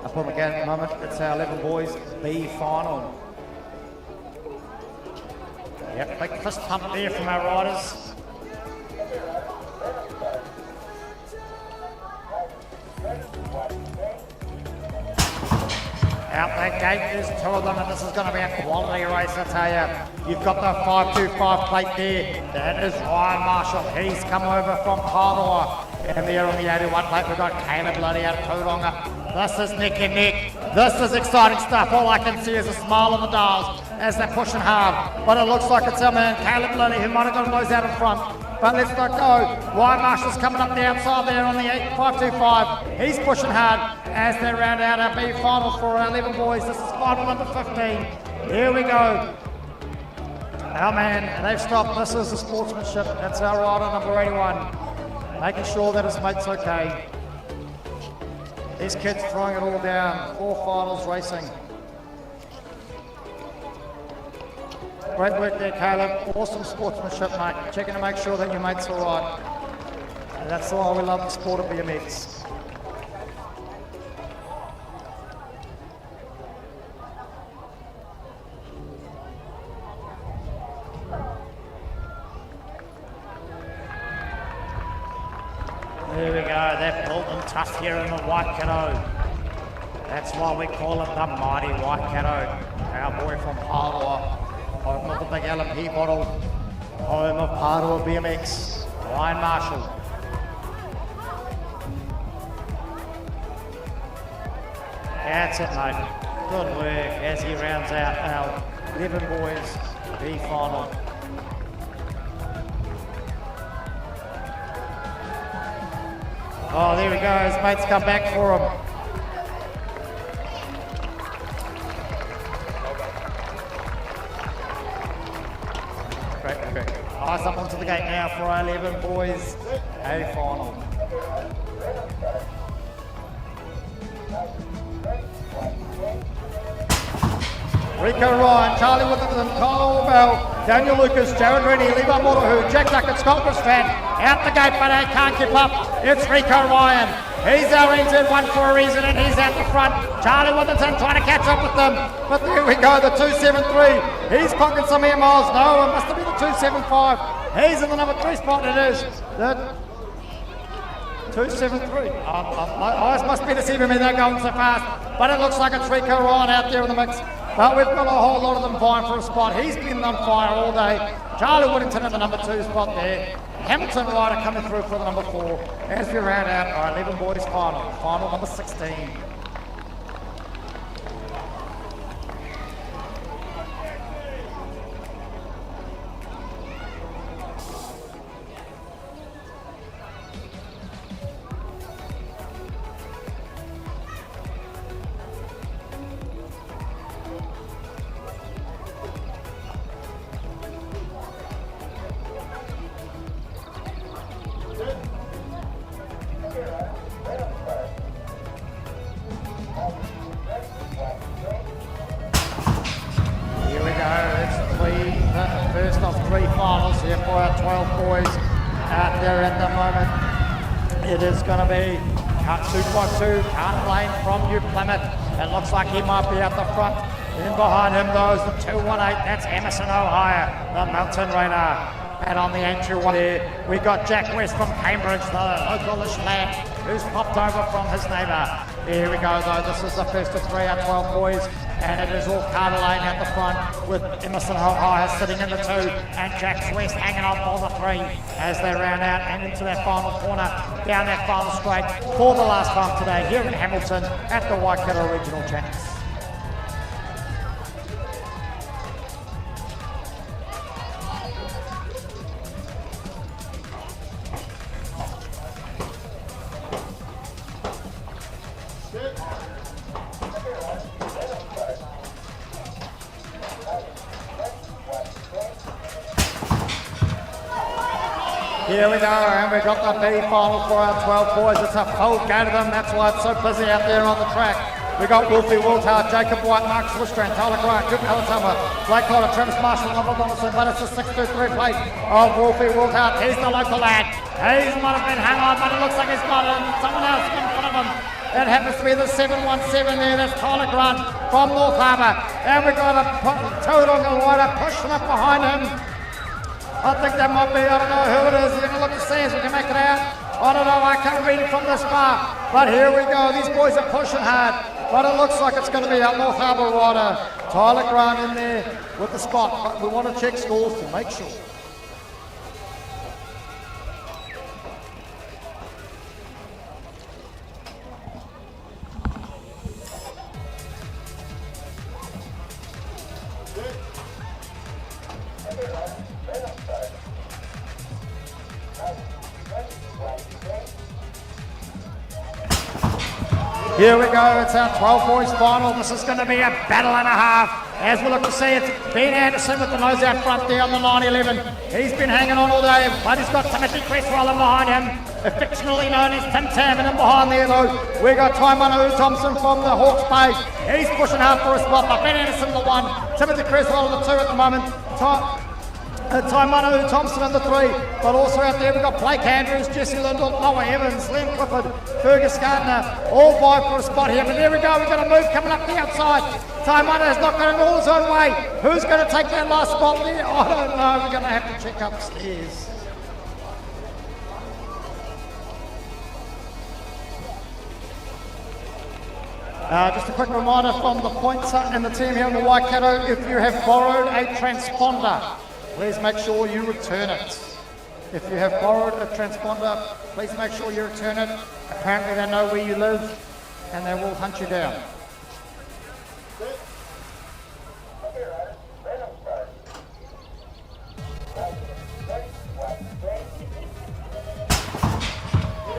Up on the gate at the moment, it's our 11 boys B final. Yep, big fist pump there from our riders. Out that gate, there's 2 of them, and this is going to be a quality race, I tell you. You've got the 525 plate there. That is Ryan Marshall. He's come over from Pāroa. And there on the 81 plate, we've got Caleb Luddy out of Tauranga. This is neck and neck. This is exciting stuff. All I can see is a smile on the dials as they're pushing hard. But it looks like it's our man, Caleb Luddy, who might have got those out in front. But let's not go. Ryan Marshall's coming up the outside there on the 525. He's pushing hard as they round out our B final for our 11 boys. This is final number 15. Here we go. Our man, they've stopped. This is the sportsmanship. That's our rider, number 81. Making sure that his mate's okay. These kids throwing it all down. 4 finals racing. Great work there, Caleb. Awesome sportsmanship, mate. Checking to make sure that your mate's all right. And that's why we love the sport of BMX. There we go, they've built them tough here in the Waikato. That's why we call it the mighty Waikato. Our boy from Pāroa, home of the big LMP model, home of Pāroa BMX, Ryan Marshall. That's it, mate. Good work as he rounds out our 11 boys B final. Oh, there he goes. Mates come back for him. Great. Ice up onto the gate now for our 11 boys. A final. Rico Ryan, Charlie Withington, Kyle Bell, Daniel Lucas, Jared Rennie, Levi Motohu, Jack Duckett, Scott Strand, out the gate, but they can't keep up. It's Rico Ryan. He's our NZ1 for a reason, and he's out the front. Charlie Withington trying to catch up with them, but there we go, the 273. He's clocking some air miles. No, it must have been the 275. He's in the number 3 spot. It is the 273. My eyes must be deceiving me. They're going so fast, but it looks like it's Rico Ryan out there in the mix. But we've got a whole lot of them vying for a spot. He's been on fire all day. Charlie Whittington in the number 2 spot there. Hamilton Ryder coming through for the number 4. As we round out our 11 boys final number 16. It is going to be cut 2x2, Carter Lane from New Plymouth. It looks like he might be at the front. In behind him goes the 218, that's Emerson O'Hare, the mountain rainer. And on the entry one there, we got Jack West from Cambridge, the localish lad, who's popped over from his neighbour. Here we go though, this is the first of 3 out 12 boys. And it is all Carter Lane at the front with Emerson O'Hare sitting in the 2 and Jack West hanging on for the 3 as they round out and into that final corner, down that final straight for the last time today here in Hamilton at the Waikato Regional Champs. Here we go, and we've got the B final for our 12 boys. It's a full go to them, that's why it's so busy out there on the track. We've got Wolfie Wiltard, Jacob White, Mark Swistrand, Tyler Grant, Duke Alatama, Blake Cotter, Travis Marshall, Robert Donaldson, but it's a 6-2-3 plate of Wolfie Wiltard. He's the local lad. He might have been hung on, but it looks like he's got someone else in front of him. That happens to be the 717 there, that's Tyler Grant from North Harbour. And we've got a Tauranga rider pushing up behind him. I think that might be, I don't know who it is. We're going to look to see as we can make it out. I don't know, I can't read it from this far. But here we go, these boys are pushing hard. But it looks like it's going to be our North Harbour rider, Tyler Grant in there with the spot. But we want to check scores to make sure. Here we go, it's our 12 boys final. This is going to be a battle and a half. As we look to see, it's Ben Anderson with the nose out front there on the 911. He's been hanging on all day, but he's got Timothy Cresswell in behind him, affectionately known as Tim Tam, and in behind there though, we got Taimanahu Thompson from the Hawke's Bay. He's pushing hard for a spot, but Ben Anderson the 1, Timothy Cresswell the 2 at the moment. Taimanahu Thompson in the 3, but also out there we've got Blake Andrews, Jesse Lindell, Noah Evans, Liam Clifford, Fergus Gardner, all vying for a spot here. But there we go, we've got a move coming up the outside. Taimanahu's not going all his own way. Who's going to take that last spot there? I don't know, we're going to have to check upstairs. Just a quick reminder from the pointer and the team here in the Waikato, if you have borrowed a transponder, please make sure you return it. If you have borrowed a transponder, please make sure you return it. Apparently they know where you live and they will hunt you down.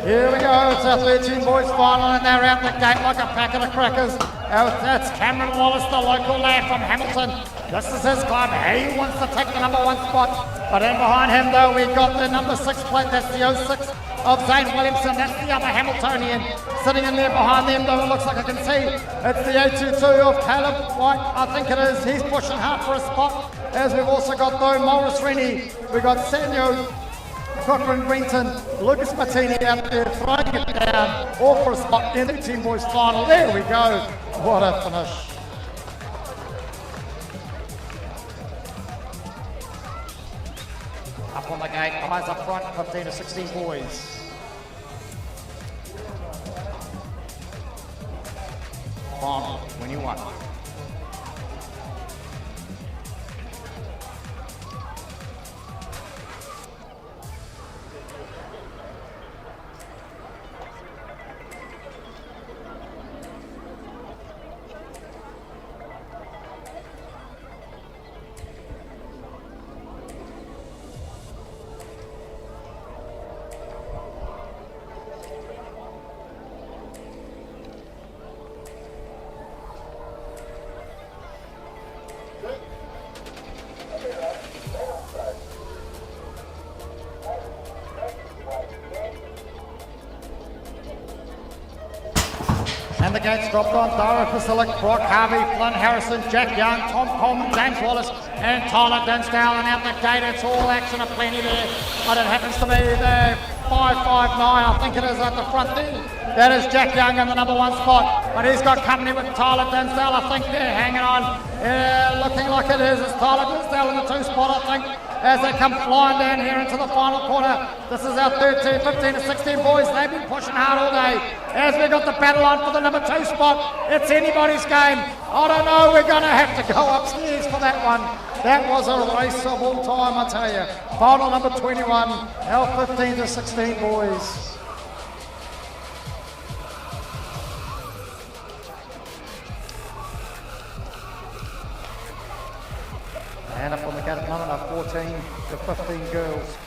Here we go, it's our 13 boys final and they're out the gate like a packet of crackers. That's Cameron Wallace, the local lad from Hamilton. This is his club, he wants to take the number 1 spot. But in behind him though, we've got the number 6 plate, that's the 06 of Zane Williamson, that's the other Hamiltonian. Sitting in there behind them though, it looks like I can see, it's the 822 of Caleb White, I think it is. He's pushing hard for a spot. As we've also got though Morris Rennie, we've got Sanyo Cochrane Greenton, Lucas Martini out there throwing it down, all for a spot in the team boys final. There we go. What a finish. Up on the gate, eyes up front, 15 to 16 boys. Final, 21. And the gates dropped on Dara Fasilic, Brock Harvey, Flynn Harrison, Jack Young, Tom Coleman, James Wallace, and Tyler Dinsdale. And out the gate, it's all action aplenty there. But it happens to be the 559, I think it is at the front there. That is Jack Young in the number 1 spot. But he's got company with Tyler Dinsdale. I think they're hanging on. Looking like it is. It's Tyler Dinsdale in the 2 spot, I think, as they come flying down here into the final quarter. This is our 13, 15 to 16 boys. They've been pushing hard all day. As we've got the battle on for the number 2 spot, it's anybody's game. I don't know, we're going to have to go upstairs for that one. That was a race of all time, I tell you. Final number 21, our 15 to 16 boys. And up on the gate at the moment are 14 to 15 girls.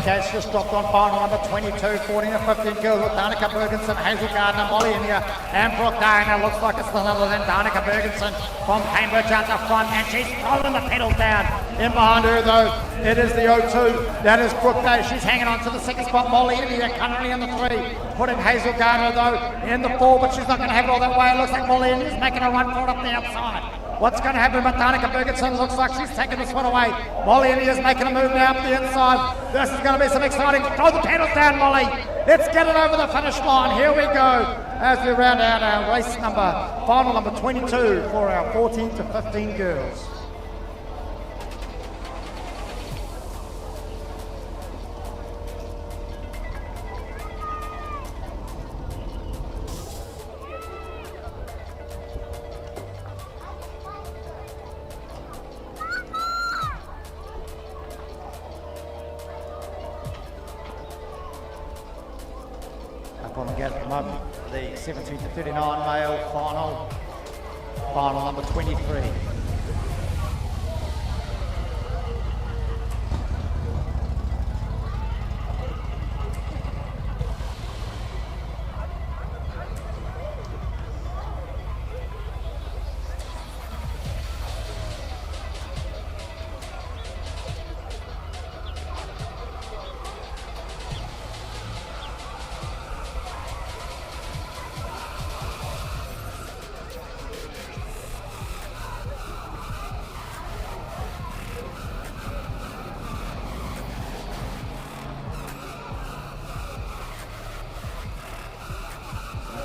Gates just dropped on final number 22, 14 to 15 girls with Danica Bergenson, Hazel Gardner, Molly India, and Brooke Dana. Looks like it's none other than Danica Bergenson from Cambridge at the front, and she's throwing the pedals down. In behind her though, it is the 02. That is Brooke Dana. She's hanging on to the 2nd spot. Molly India currently in the 3, putting Hazel Gardner though in the 4, but she's not going to have it all that way. It looks like Molly India's making a run for it up the outside. What's going to happen with Danica Bergenson? Looks like she's taking this one away. Molly India's making a move now up the inside. This is going to be some exciting. Throw the pedals down, Molly. Let's get it over the finish line. Here we go as we round out our race number, final number 22 for our 14 to 15 girls. On the gate at the moment, the 17 to 39 male final number 23.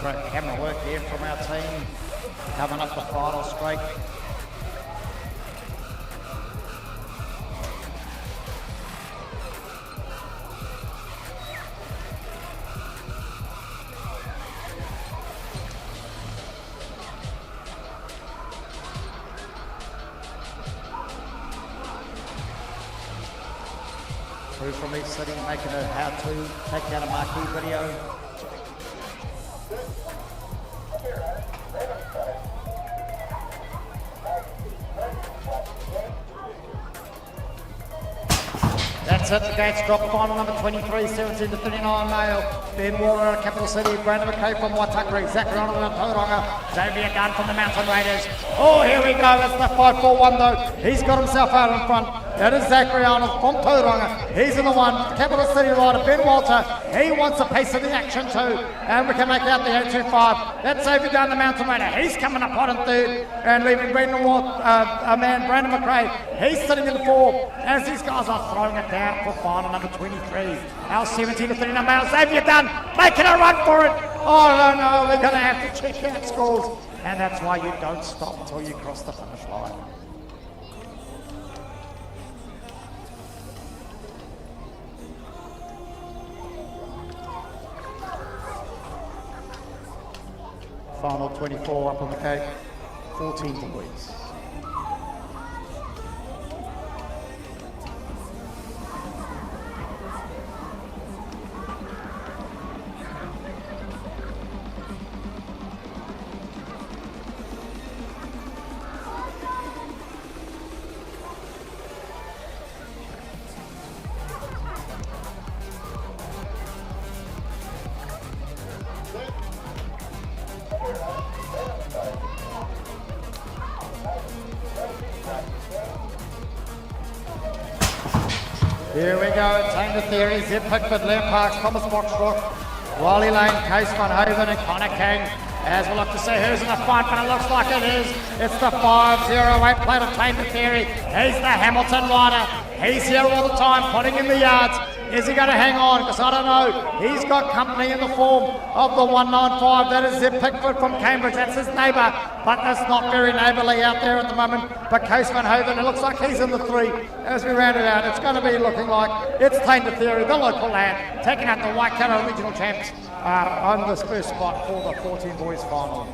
great camera work here from our team. Coming up the final straight. Through from each city, making a how-to, taking out a marquee video. That's it, the gates drop. Final number 23, 17 to 39 male. Ben Waller out of Capital City, Brandon McKay from Waitakere, Zachary Arnold out of Tauranga, Xavier Gunn from the Mountain Raiders. Oh, here we go, it's the 5-4-1 though. He's got himself out in front. That is Zachary Arnold from Tauranga. He's in the one. Capital City rider, Ben Walter. He wants a piece of the action too. And we can make out the 825. That's Xavier Gunn, the Mountain Raider. He's coming up hot in third. And leaving Brandon Brandon McRae. He's sitting in the 4 as these guys are throwing it down for final number 23. Our 17 to 39 male. Xavier Gunn making a run for it. Oh no, we're going to have to check out scores. And that's why you don't stop until you cross the finish line. Final 24 up on the cake, 14 boys. Here we go, Tanger Theory, Zeb Pickford, Liam Parks, Thomas Foxrock, Riley Lane, Case Van Haven and Connor King. As we look to see who's in the fight, but it looks like it is. It's the 508 plate of Tanger Theory. He's the Hamilton rider. He's here all the time, putting in the yards. Is he going to hang on? Because I don't know. He's got company in the form of the 195. That is Zeb Pickford from Cambridge. That's his neighbour. But that's not very neighbourly out there at the moment. But Case Van Haven, it looks like he's in the 3 as we round it out. It's going to be looking like it's Tanger Theory, the local lad, taking out the Waikato regional champs on this first spot for the 14 boys final.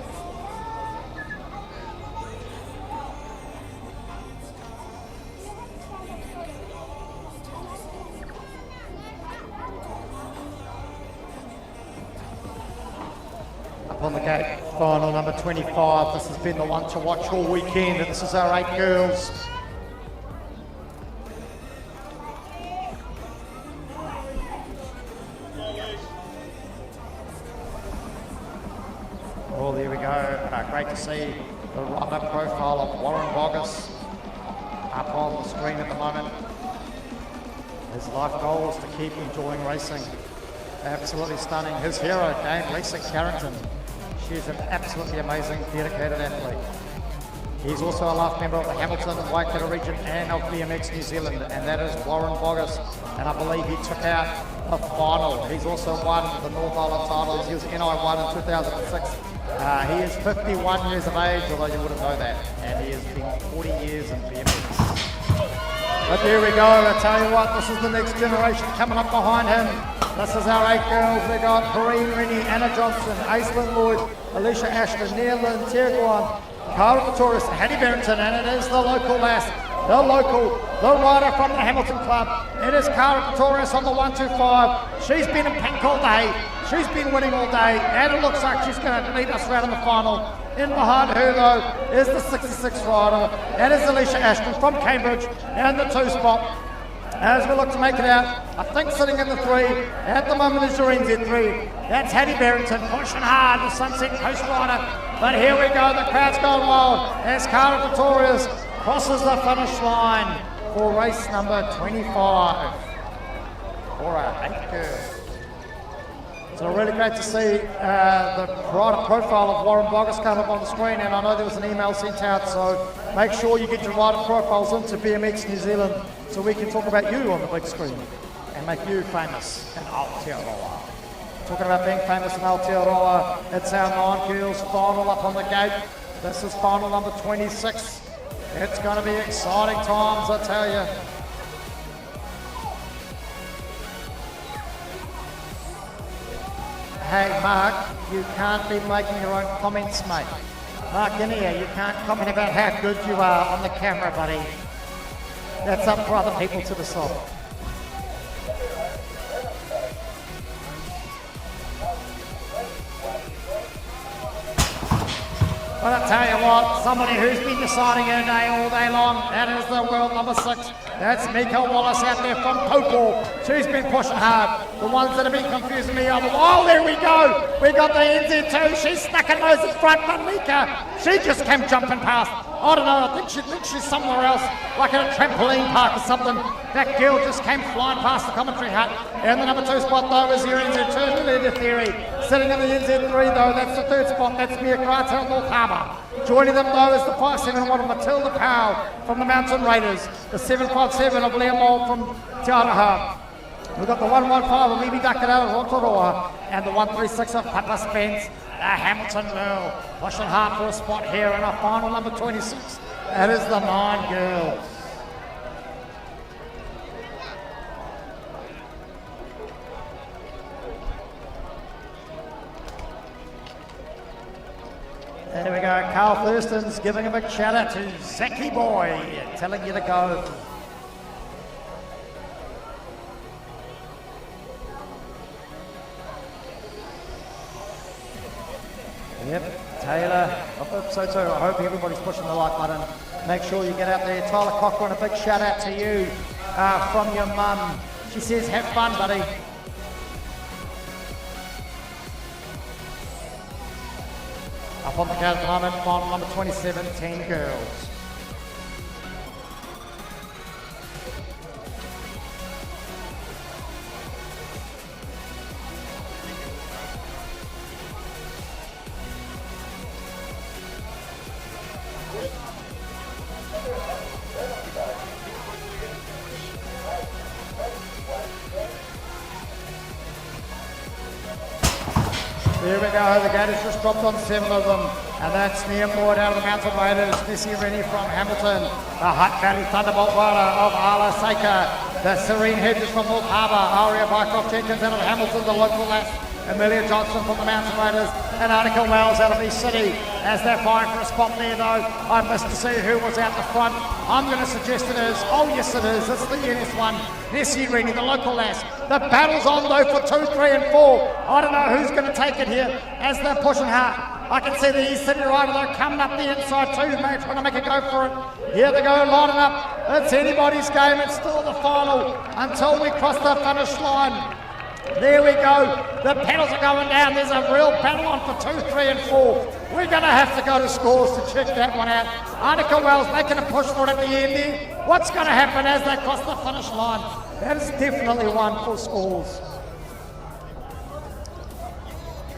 On the gate, final number 25. This has been the one to watch all weekend, and this is our 8 girls. Oh, there we go. Great to see the rider profile of Warren Boggess up on the screen at the moment. His life goal is to keep enjoying racing. Absolutely stunning. His hero, Dame Lisa Carrington. She's an absolutely amazing, dedicated athlete. He's also a life member of the Hamilton, Waikato region and of BMX New Zealand, and that is Warren Boggess. And I believe he took out the final. He's also won the North Island titles. He was NI1 in 2006. He is 51 years of age, although you wouldn't know that. And he has been 40 years in BMX. But there we go. I tell you what, this is the next generation coming up behind him. This is our 8 girls. We got Corrine Rennie, Anna Johnson, Aislinn Lloyd, Alicia Ashton, Neil Lynn, Tirguan, Cara Pretorius, Hattie Barrington, and it is the local lass, the rider from the Hamilton Club. It is Cara Pretorius on the 125. She's been in pink all day. She's been winning all day, and it looks like she's going to lead us right in the final. In behind her, though, is the 66 rider. That is Alicia Ashton from Cambridge, and the 2 spot. As we look to make it out, I think sitting in the 3 at the moment is Doreen Z3. That's Hattie Barrington pushing hard, the Sunset Coast rider. But here we go, the crowd's going wild as Cara Pretorius crosses the finish line for race number 25 for our 8 girls. So really great to see the rider profile of Warren Boggess come up on the screen, and I know there was an email sent out, so make sure you get your rider profiles into BMX New Zealand so we can talk about you on the big screen and make you famous in Aotearoa. Talking about being famous in Aotearoa, it's our 9 girls final up on the gate. This is final number 26. It's going to be exciting times, I tell you. Hey Mark, you can't be making your own comments, mate. Mark, in here, you can't comment about how good you are on the camera, buddy. That's up for other people to decide. But I tell you what, somebody who's been deciding her day all day long, that is the world number 6. That's Mika Wallace out there from Taupo. She's been pushing hard. The ones that have been confusing me are, oh, there we go. We got the NZ2. She's stuck her nose in front, but Mika, she just came jumping past. I don't know, I think she's somewhere else, like at a trampoline park or something. That girl just came flying past the commentary hut. And the number 2 spot, though, is your NZ2 leader theory. Sitting in the NZ3, though, that's the 3rd spot. That's Mia Kratel, North Harbour. Joining them, though, is the 571 of Matilda Powell from the Mountain Raiders. The 757 of Liam Mould from Te Araha. We've got the 115 of Mimi Duckett out of Rotorua. And the 136 of Papa Spence. The Hamilton girl pushing hard for a spot here in our final number 26. That is the 9 girls. There we go, Carl Thurston's giving a big shout out to Zaki Boy, telling you to go. Yep, Taylor, I hope so too. I hope everybody's pushing the like button. Make sure you get out there. Tyler Cochran, a big shout out to you from your mum. She says, have fun, buddy. Up on the card at the moment, final number 27, 10 girls. There we go, the gate has just dropped on 7 of them, and that's Liam Moore out of the Mountain Raiders, Missy Rennie from Hamilton, the Hutt Valley Thunderbolt Rider of Ala Seika, the Serene Hedges from North Harbour, Aria Bycroft Jenkins out of Hamilton, the local lass, Amelia Johnson from the Mountain Raiders, and Arnica Wells out of East City. As they're vying for a spot there though, I missed to see who was out the front. I'm going to suggest it is, oh yes it is, it's the Eunice one, Nessie Rennie, the local lass. The battle's on though for 2, 3 and 4. I don't know who's going to take it here as they're pushing hard. I can see the East City rider though coming up the inside too, mate, trying to make a go for it. Here they go, lining up. It's anybody's game, it's still the final until we cross the finish line. There we go, the pedals are going down, there's a real battle on for 2, 3 and 4. We're going to have to go to scores to check that one out. Arnica Wells making a push for it at the end there. What's going to happen as they cross the finish line? That is definitely one for scores.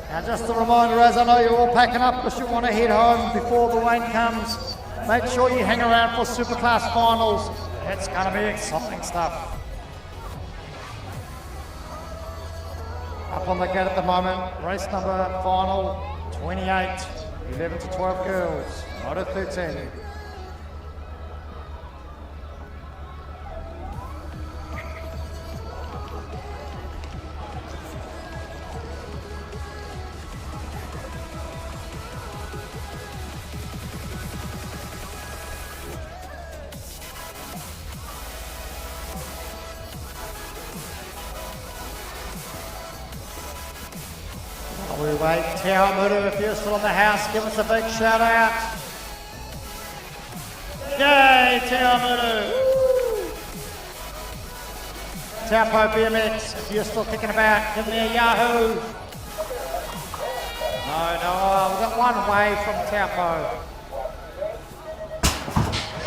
Now just a reminder, as I know you're all packing up because you want to head home before the rain comes, make sure you hang around for Superclass finals. It's going to be exciting stuff. Up on the gate at the moment, race number final 28, 11 to 12 girls, moto 13. We wait. Te Aomuru, if you're still in the house, give us a big shout out. Yay, Te Aomuru. Taupo BMX, if you're still kicking about, give me a Yahoo. No, we've got one away from Taupo.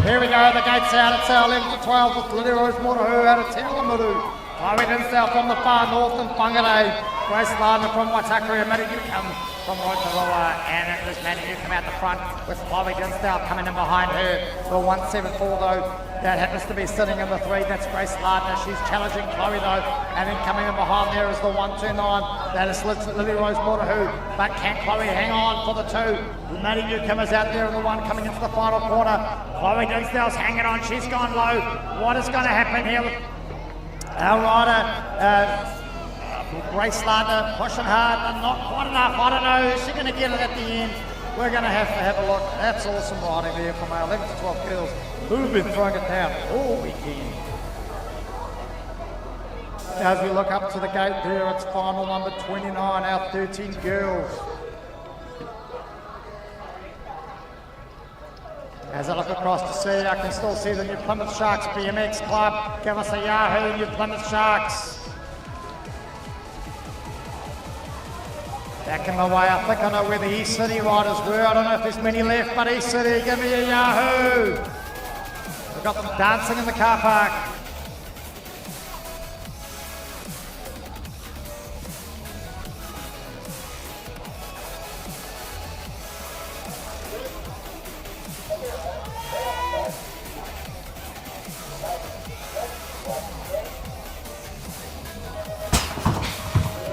Here we go, the gate's out. It's our 11 to 12 with Lidero's Motohu out of Te Aomuru. Chloe Dinsdale from the far north and Whangarei. Grace Lardner from Waitakere and Matty Newcomb from Rotorua. And it was Matty Newcomb out the front with Chloe Dinsdale coming in behind her. The 174 though that happens to be sitting in the 3. That's Grace Lardner. She's challenging Chloe though, and then coming in behind there is the 129. That is Lily Rose Motohu, but can Chloe hang on for the 2? Maddie Newcomer's out there in the 1 coming into the final corner. Chloe Dinsdale's hanging on. She's gone low. What is going to happen here with our rider? Grace Lardner pushing hard, but not quite enough. I don't know. Is she going to get it at the end? We're going to have a look. That's awesome riding there from our 11 to 12 girls who've been throwing it down all weekend. As we look up to the gate there, it's final number 29, our 13 girls. As I look across to see, I can still see the New Plymouth Sharks BMX Club. Give us a Yahoo, New Plymouth Sharks. Back in the way, I think I know where the East City riders were. I don't know if there's many left, but East City, give me a Yahoo! We've got them dancing in the car park.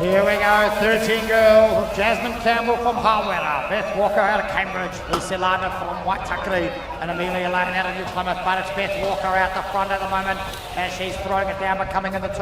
Here we go, 13 girls, Jasmine Campbell from Harwella, Beth Walker out of Cambridge, Lucy Lardner from Waitakere, and Amelia Lane out of New Plymouth, but it's Beth Walker out the front at the moment, and she's throwing it down, but coming in the 2,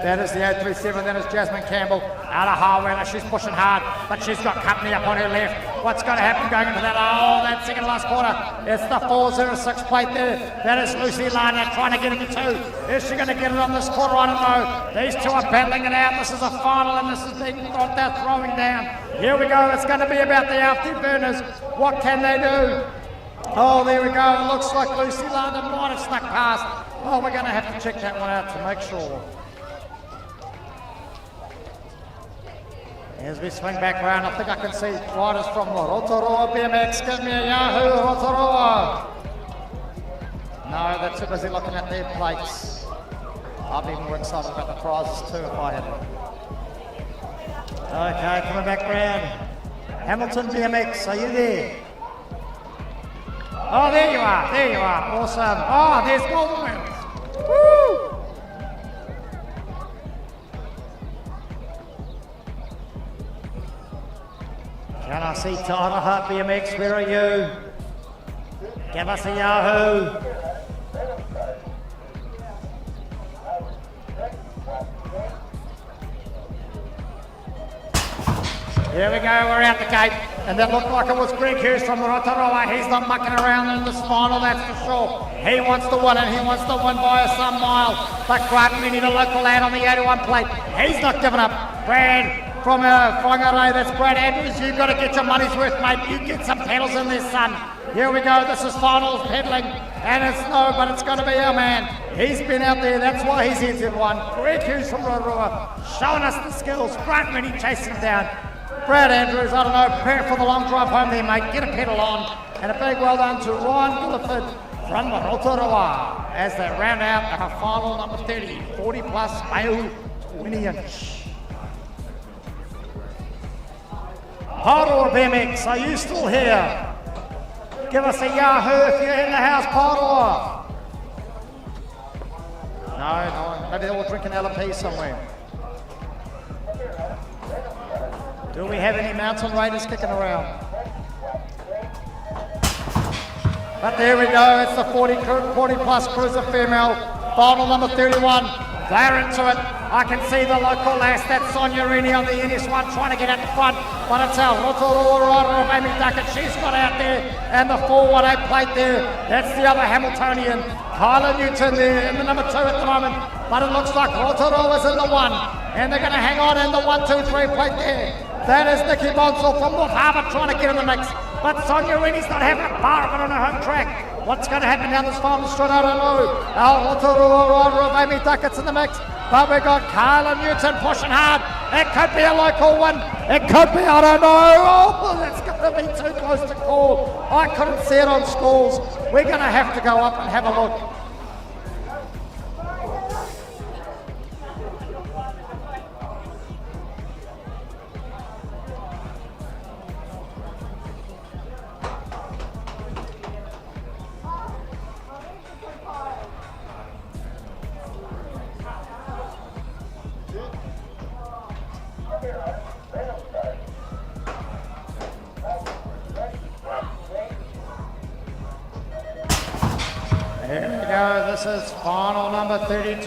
that is the 837, that is Jasmine Campbell out of Harwella, she's pushing hard, but she's got company up on her left. What's going to happen going into that? Oh, that second last quarter, it's the 406 plate there, that is Lucy Lardner trying to get in the 2. Is she going to get it on this quarter? I don't know. These two are battling it out, this is a final, and this is being they're throwing down. Here we go, it's going to be about the afterburners. What can they do? Oh, there we go, it looks like Lucy Lardner might have snuck past. Oh, we're going to have to check that one out to make sure. As we swing back around, I think I can see riders from Rotorua BMX. Give me a Yahoo, Rotorua. No, they're too busy looking at their plates. I'd be more excited about the prizes too if I had them. Okay, coming back round. Hamilton BMX, are you there? Oh, there you are, awesome. Oh, there's Golden Wheels. Woo! Can I see Tyler Hart BMX, where are you? Give us a Yahoo. Here we go, we're out the gate, and that looked like it was Greg Hughes from Rotorua. He's not mucking around in this final, that's for sure. He wants to win, and he wants to win by some mile. But Crichton, we need a local lad on the 81 plate. He's not giving up. Brad from Whangarei, that's Brad Andrews. You've got to get your money's worth, mate. You get some pedals in there, son. Here we go, this is finals pedaling, and it's no, but it's going to be our man. He's been out there, that's why he's entered one. Greg Hughes from Rotorua, showing us the skills. Crichton, he chasing him down. Brad Andrews, I don't know, prepare for the long drive home there, mate. Get a pedal on. And a big well done to Ryan Williford from Rotorua as they round out our final number 30, 40 plus male 20 inch. Paroa BMX, are you still here? Give us a Yahoo if you're in the house, Paroa. No, maybe they're all drinking LP somewhere. Do we have any mountain raiders kicking around? But there we go, it's the 40 plus cruiser female, final number 31. They're into it. I can see the local lass, that's Sonia Rini on the NS1 trying to get out the front, but it's our Rotorua rider of Amy Duckett. She's got out there, and the 418 plate there, that's the other Hamiltonian. Kyla Newton there in the number 2 at the moment, but it looks like Rotorua's in the 1, and they're going to hang on in the 1, 2, 3 plate there. That is Nikki Bonsall from North Harbour trying to get in the mix. But Sonia Rini's not having a bar of it on her home track. What's going to happen down this final straight? I don't know. Our Rotorua rider of Amy Duckett's in the mix. But we've got Carla Newton pushing hard. It could be a local win. It could be, I don't know. Oh, that's going to be too close to call. I couldn't see it on scores. We're going to have to go up and have a look. This is final number 32.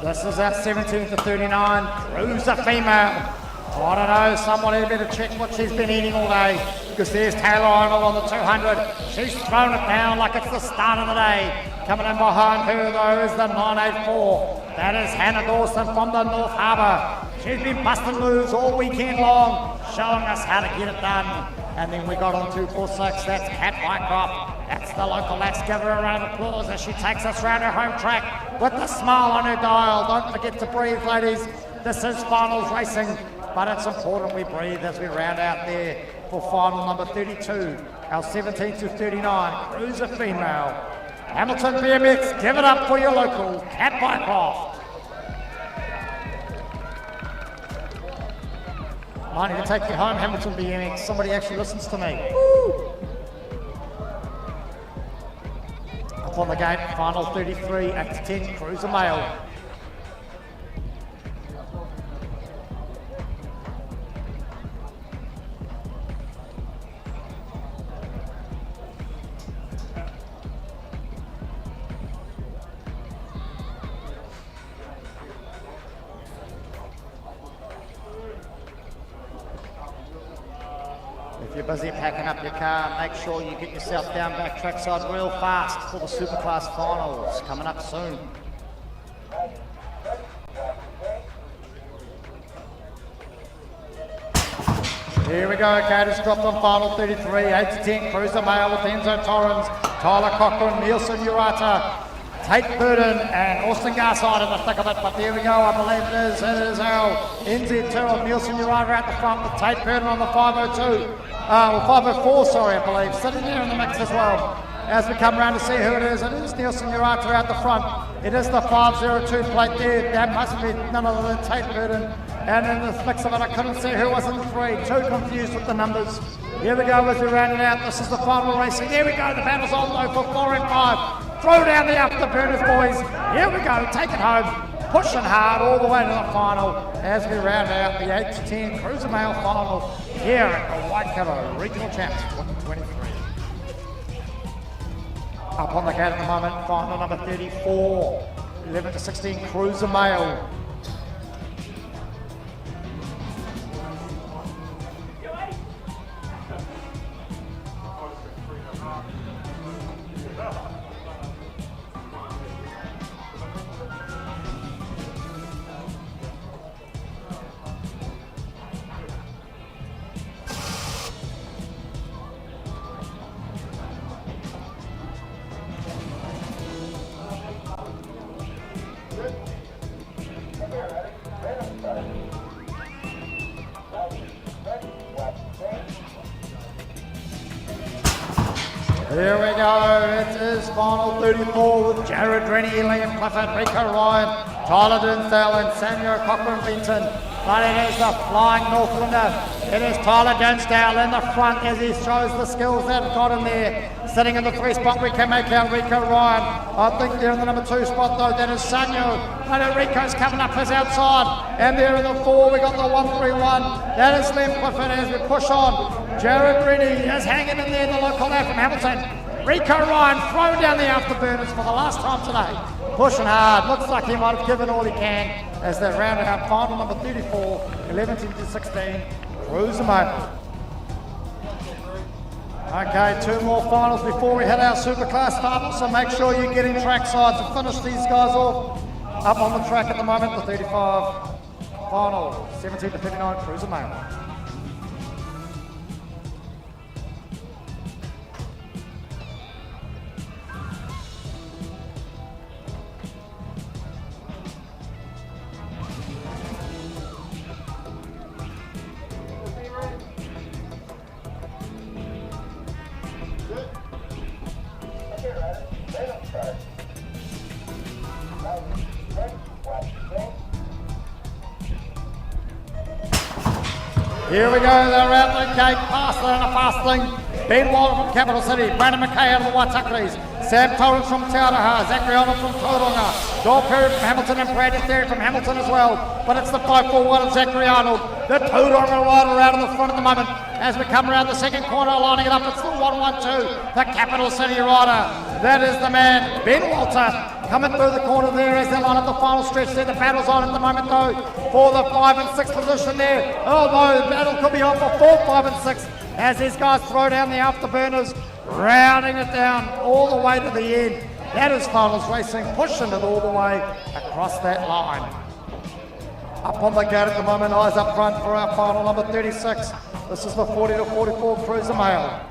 This is our 17 to 39 cruiser female. I don't know, someone here better check what she's been eating all day, because there's Taylor Arnold on the 200. She's thrown it down like it's the start of the day. Coming in behind her though is the 984. That is Hannah Dawson from the North Harbour. She's been busting moves all weekend long, showing us how to get it done. And then we got on 246, that's Kat Wycroft. That's the local. Let's give her a round of applause as she takes us round her home track with the smile on her dial. Don't forget to breathe, ladies. This is finals racing, but it's important we breathe as we round out there for final number 32, our 17 to 39 cruiser female. Hamilton BMX, give it up for your local, Kat Wycroft. I need to take you home, Hamilton BMX. Somebody actually listens to me. Woo! Up on the gate, final 33, 8 to 10, cruiser male. If you're busy packing up your car, make sure you get yourself down back trackside real fast for the Superclass finals coming up soon. Here we go, Gators dropped on final 33, 8 to 10, cruiser male with Enzo Torrens, Tyler Cochran, Nielsen Urata, Tate Burden and Austin Garside in the thick of it, but there we go, I believe it is our NZ2 of Nielsen Urata at the front with Tate Burden on the 502. 504, sorry, I believe, sitting there in the mix as well. As we come around to see who it is Nielsen Urata out the front. It is the 502 plate there. That must be none other than Tate Burden. And in the mix of it, I couldn't see who was in the 3. Too confused with the numbers. Here we go as we round it out. This is the final racing. Here we go. The battle's on though for 4 and 5. Throw down the afterburners, boys. Here we go. Take it home. Pushing hard all the way to the final as we round out the 8 to 10 cruiser male final here at the Waikato Regional Champs 2023. Up on the gate at the moment, final number 34, 11 to 16 cruiser male. Here we go, it is final 34 with Jared Rennie, Liam Clifford, Rico Ryan, Tyler Dinsdale and Samuel Cochran-Benton. But it is the flying Northlander. It is Tyler Dinsdale in the front as he shows the skills that have got in there. Sitting in the 3 spot, we can make out Rico Ryan. I think they're in the number 2 spot though, that is Samuel. But Rico's coming up his outside. And there in the 4, we got the 131. That is Liam Clifford as we push on. Jared Rennie is hanging in there, the local lad from Hamilton. Rico Ryan thrown down the afterburners for the last time today. Pushing hard, looks like he might have given all he can as they round out final number 34, 11 to 16, cruiser male. Okay, 2 more finals before we hit our Superclass final, so make sure you get in trackside to finish these guys off. Up on the track at the moment, the 35 final, 17 to 39 cruiser male. Here we go, they're out the gate, past it in a fast lane. Ben Walden from Capital City, Brandon McKay out of the Waitakeris, Sam Torrens from Te Araha, Zachary Arnold from Tauranga, Joel Perry from Hamilton and Brandon Theory from Hamilton as well. But it's the 541 of Zachary Arnold, the Tauranga rider out in the front at the moment. As we come around the second corner, lining it up, it's the 112, the Capital City rider. That is the man, Ben Walter, coming through the corner there as they line up the final stretch there. The battle's on at the moment though for the 5 and 6 position there. Oh no, the battle could be on for 4, 5 and 6 as these guys throw down the afterburners, rounding it down all the way to the end. That is finals racing, pushing it all the way across that line. Up on the gate at the moment, eyes up front for our final number 36. This is the 40 to 44 cruiser male.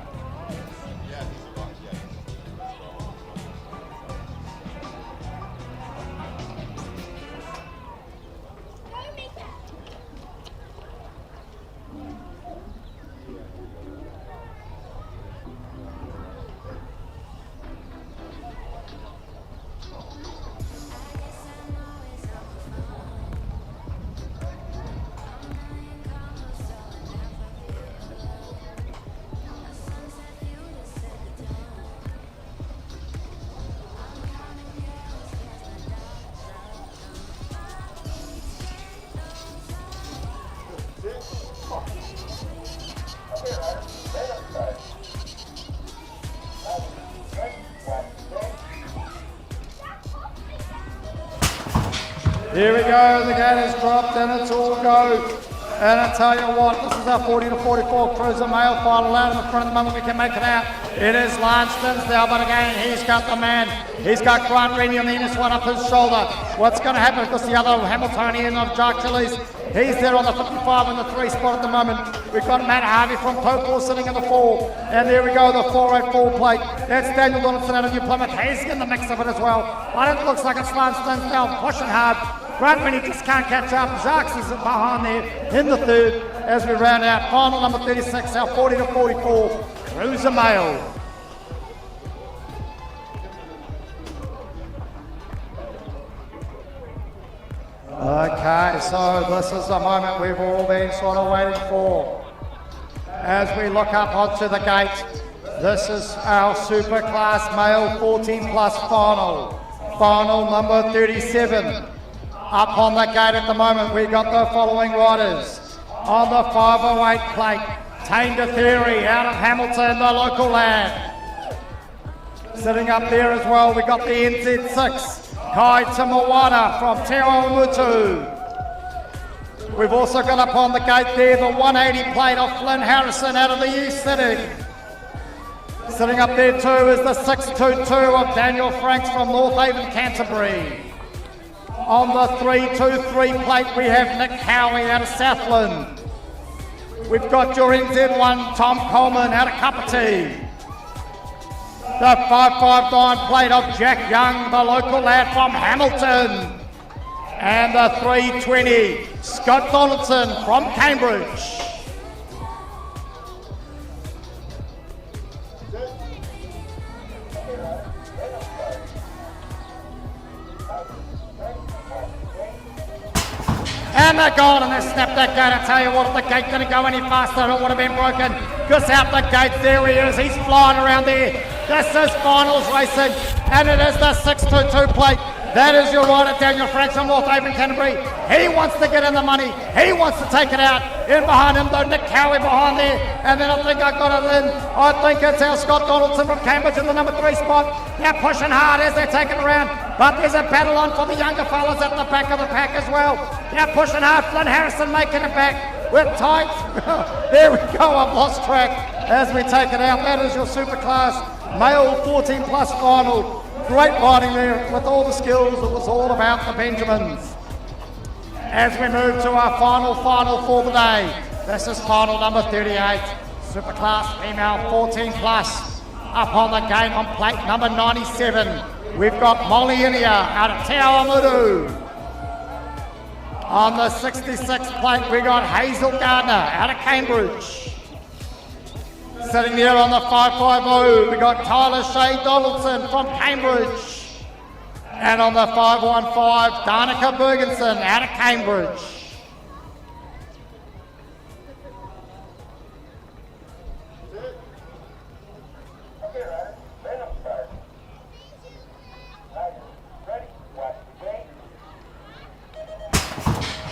Here we go, the gate is dropped and it's all go. And I tell you what, this is our 40 to 44 cruiser male final out in the front of the moment we can make it out. It is Lance Dinsdale, but again, he's got the man. He's got Grant Rennie on the Ennis one up his shoulder. What's going to happen because the other Hamiltonian of Jack Chillies, he's there on the 55 and the 3 spot at the moment. We've got Matt Harvey from Tokor sitting in the 4. And there we go, the 484 plate. That's Daniel Donaldson out of New Plymouth. He's in the mix of it as well. But it looks like it's Lance Dinsdale pushing hard. Grant Rennie just can't catch up. Jacques is behind there in the 3rd as we round out final number 36, our 40 to 44 cruiser male. Okay, so this is the moment we've all been sort of waiting for. As we look up onto the gate, this is our super class male 14 plus final. Final number 37. Up on the gate at the moment, we got the following riders. On the 508 plate, Tainda Theory out of Hamilton, the local lad. Sitting up there as well, we got the NZ6, Kai Tamawada from Te Awamutu. We've also got up on the gate there the 180 plate of Flynn Harrison out of the East City. Sitting up there too is the 622 of Daniel Franks from North Haven, Canterbury. On the 323 plate, we have Nick Cowie out of Southland. We've got your NZ1, Tom Coleman out of Kapiti. The 559 plate of Jack Young, the local lad from Hamilton. And the 320, Scott Donaldson from Cambridge. And they're gone and they snapped that gate. I tell you what, if the gate going to go any faster, it would have been broken. Because out the gate, there he is. He's flying around there. This is finals racing, and it is the 622 plate. That is your rider, Daniel Franks from North Haven, Canterbury. He wants to get in the money. He wants to take it out. In behind him, though, Nick Cowie behind there. And then I think I got it in. I think it's our Scott Donaldson from Cambridge in the number 3 spot. They're pushing hard as they're taking it around. But there's a battle on for the younger fellas at the back of the pack as well. They're pushing hard. Flynn Harrison making it back with tight. There we go. I've lost track as we take it out. That is your super class male 14 plus final. Great riding there with all the skills. It was all about the Benjamins. As we move to our final for the day. This is final number 38. Super class female 14 plus. Up on the gate on plate number 97. We've got Molly Inia out of Te Awamutu. On the 66 plate we got Hazel Gardner out of Cambridge. Sitting there on the 550, we got Tyler Shea Donaldson from Cambridge. And on the 515, Danica Bergenson out of Cambridge.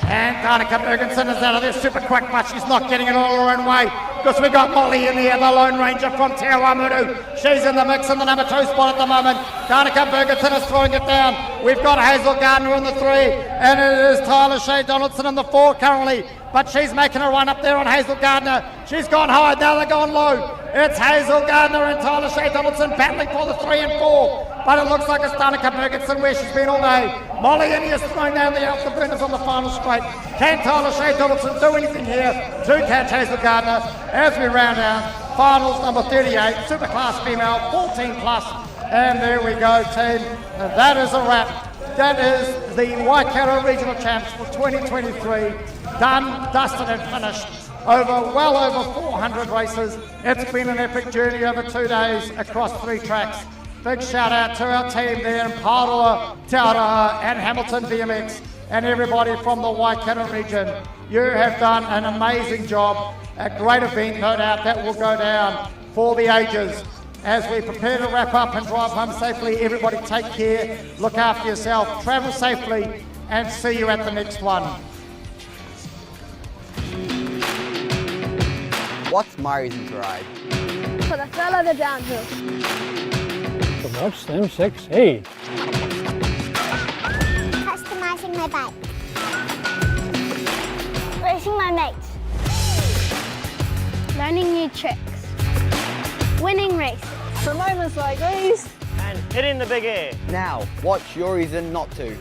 And Danica Bergenson is out of there super quick, but she's not getting it all her own way because we got Molly in there, the Lone Ranger from Te Awamutu. She's in the mix in the number 2 spot at the moment. Danica Ferguson is throwing it down. We've got Hazel Gardner in the 3, and it is Tyler Shea Donaldson in the 4 currently. But she's making a run up there on Hazel Gardner. She's gone high, now they're going low. It's Hazel Gardner and Tyler Shea Donaldson battling for the 3 and 4. But it looks like it's Danica Ferguson where she's been all day. Molly Innie is throwing down the afterburners on the final straight. Can Tyler Shea Donaldson do anything here to catch Hazel Gardner as we round out finals number 38, Superclass female, 14 plus. And there we go, team. And that is a wrap. That is the Waikato Regional Champs for 2023. Done, dusted and finished. Well over 400 races. It's been an epic journey over 2 days across 3 tracks. Big shout out to our team there in Pāroa, Te Araha and Hamilton BMX and everybody from the Waikato region. You have done an amazing job. A great event, no doubt, that will go down for the ages. As we prepare to wrap up and drive home safely, everybody take care, look after yourself, travel safely, and see you at the next one. What's my reason to ride? For the thrill of the downhill. To watch them succeed. Customizing my bike. Racing my mates. Learning new tricks. Winning races. For moments like these. And hitting the big air. Now, what's your reason not to?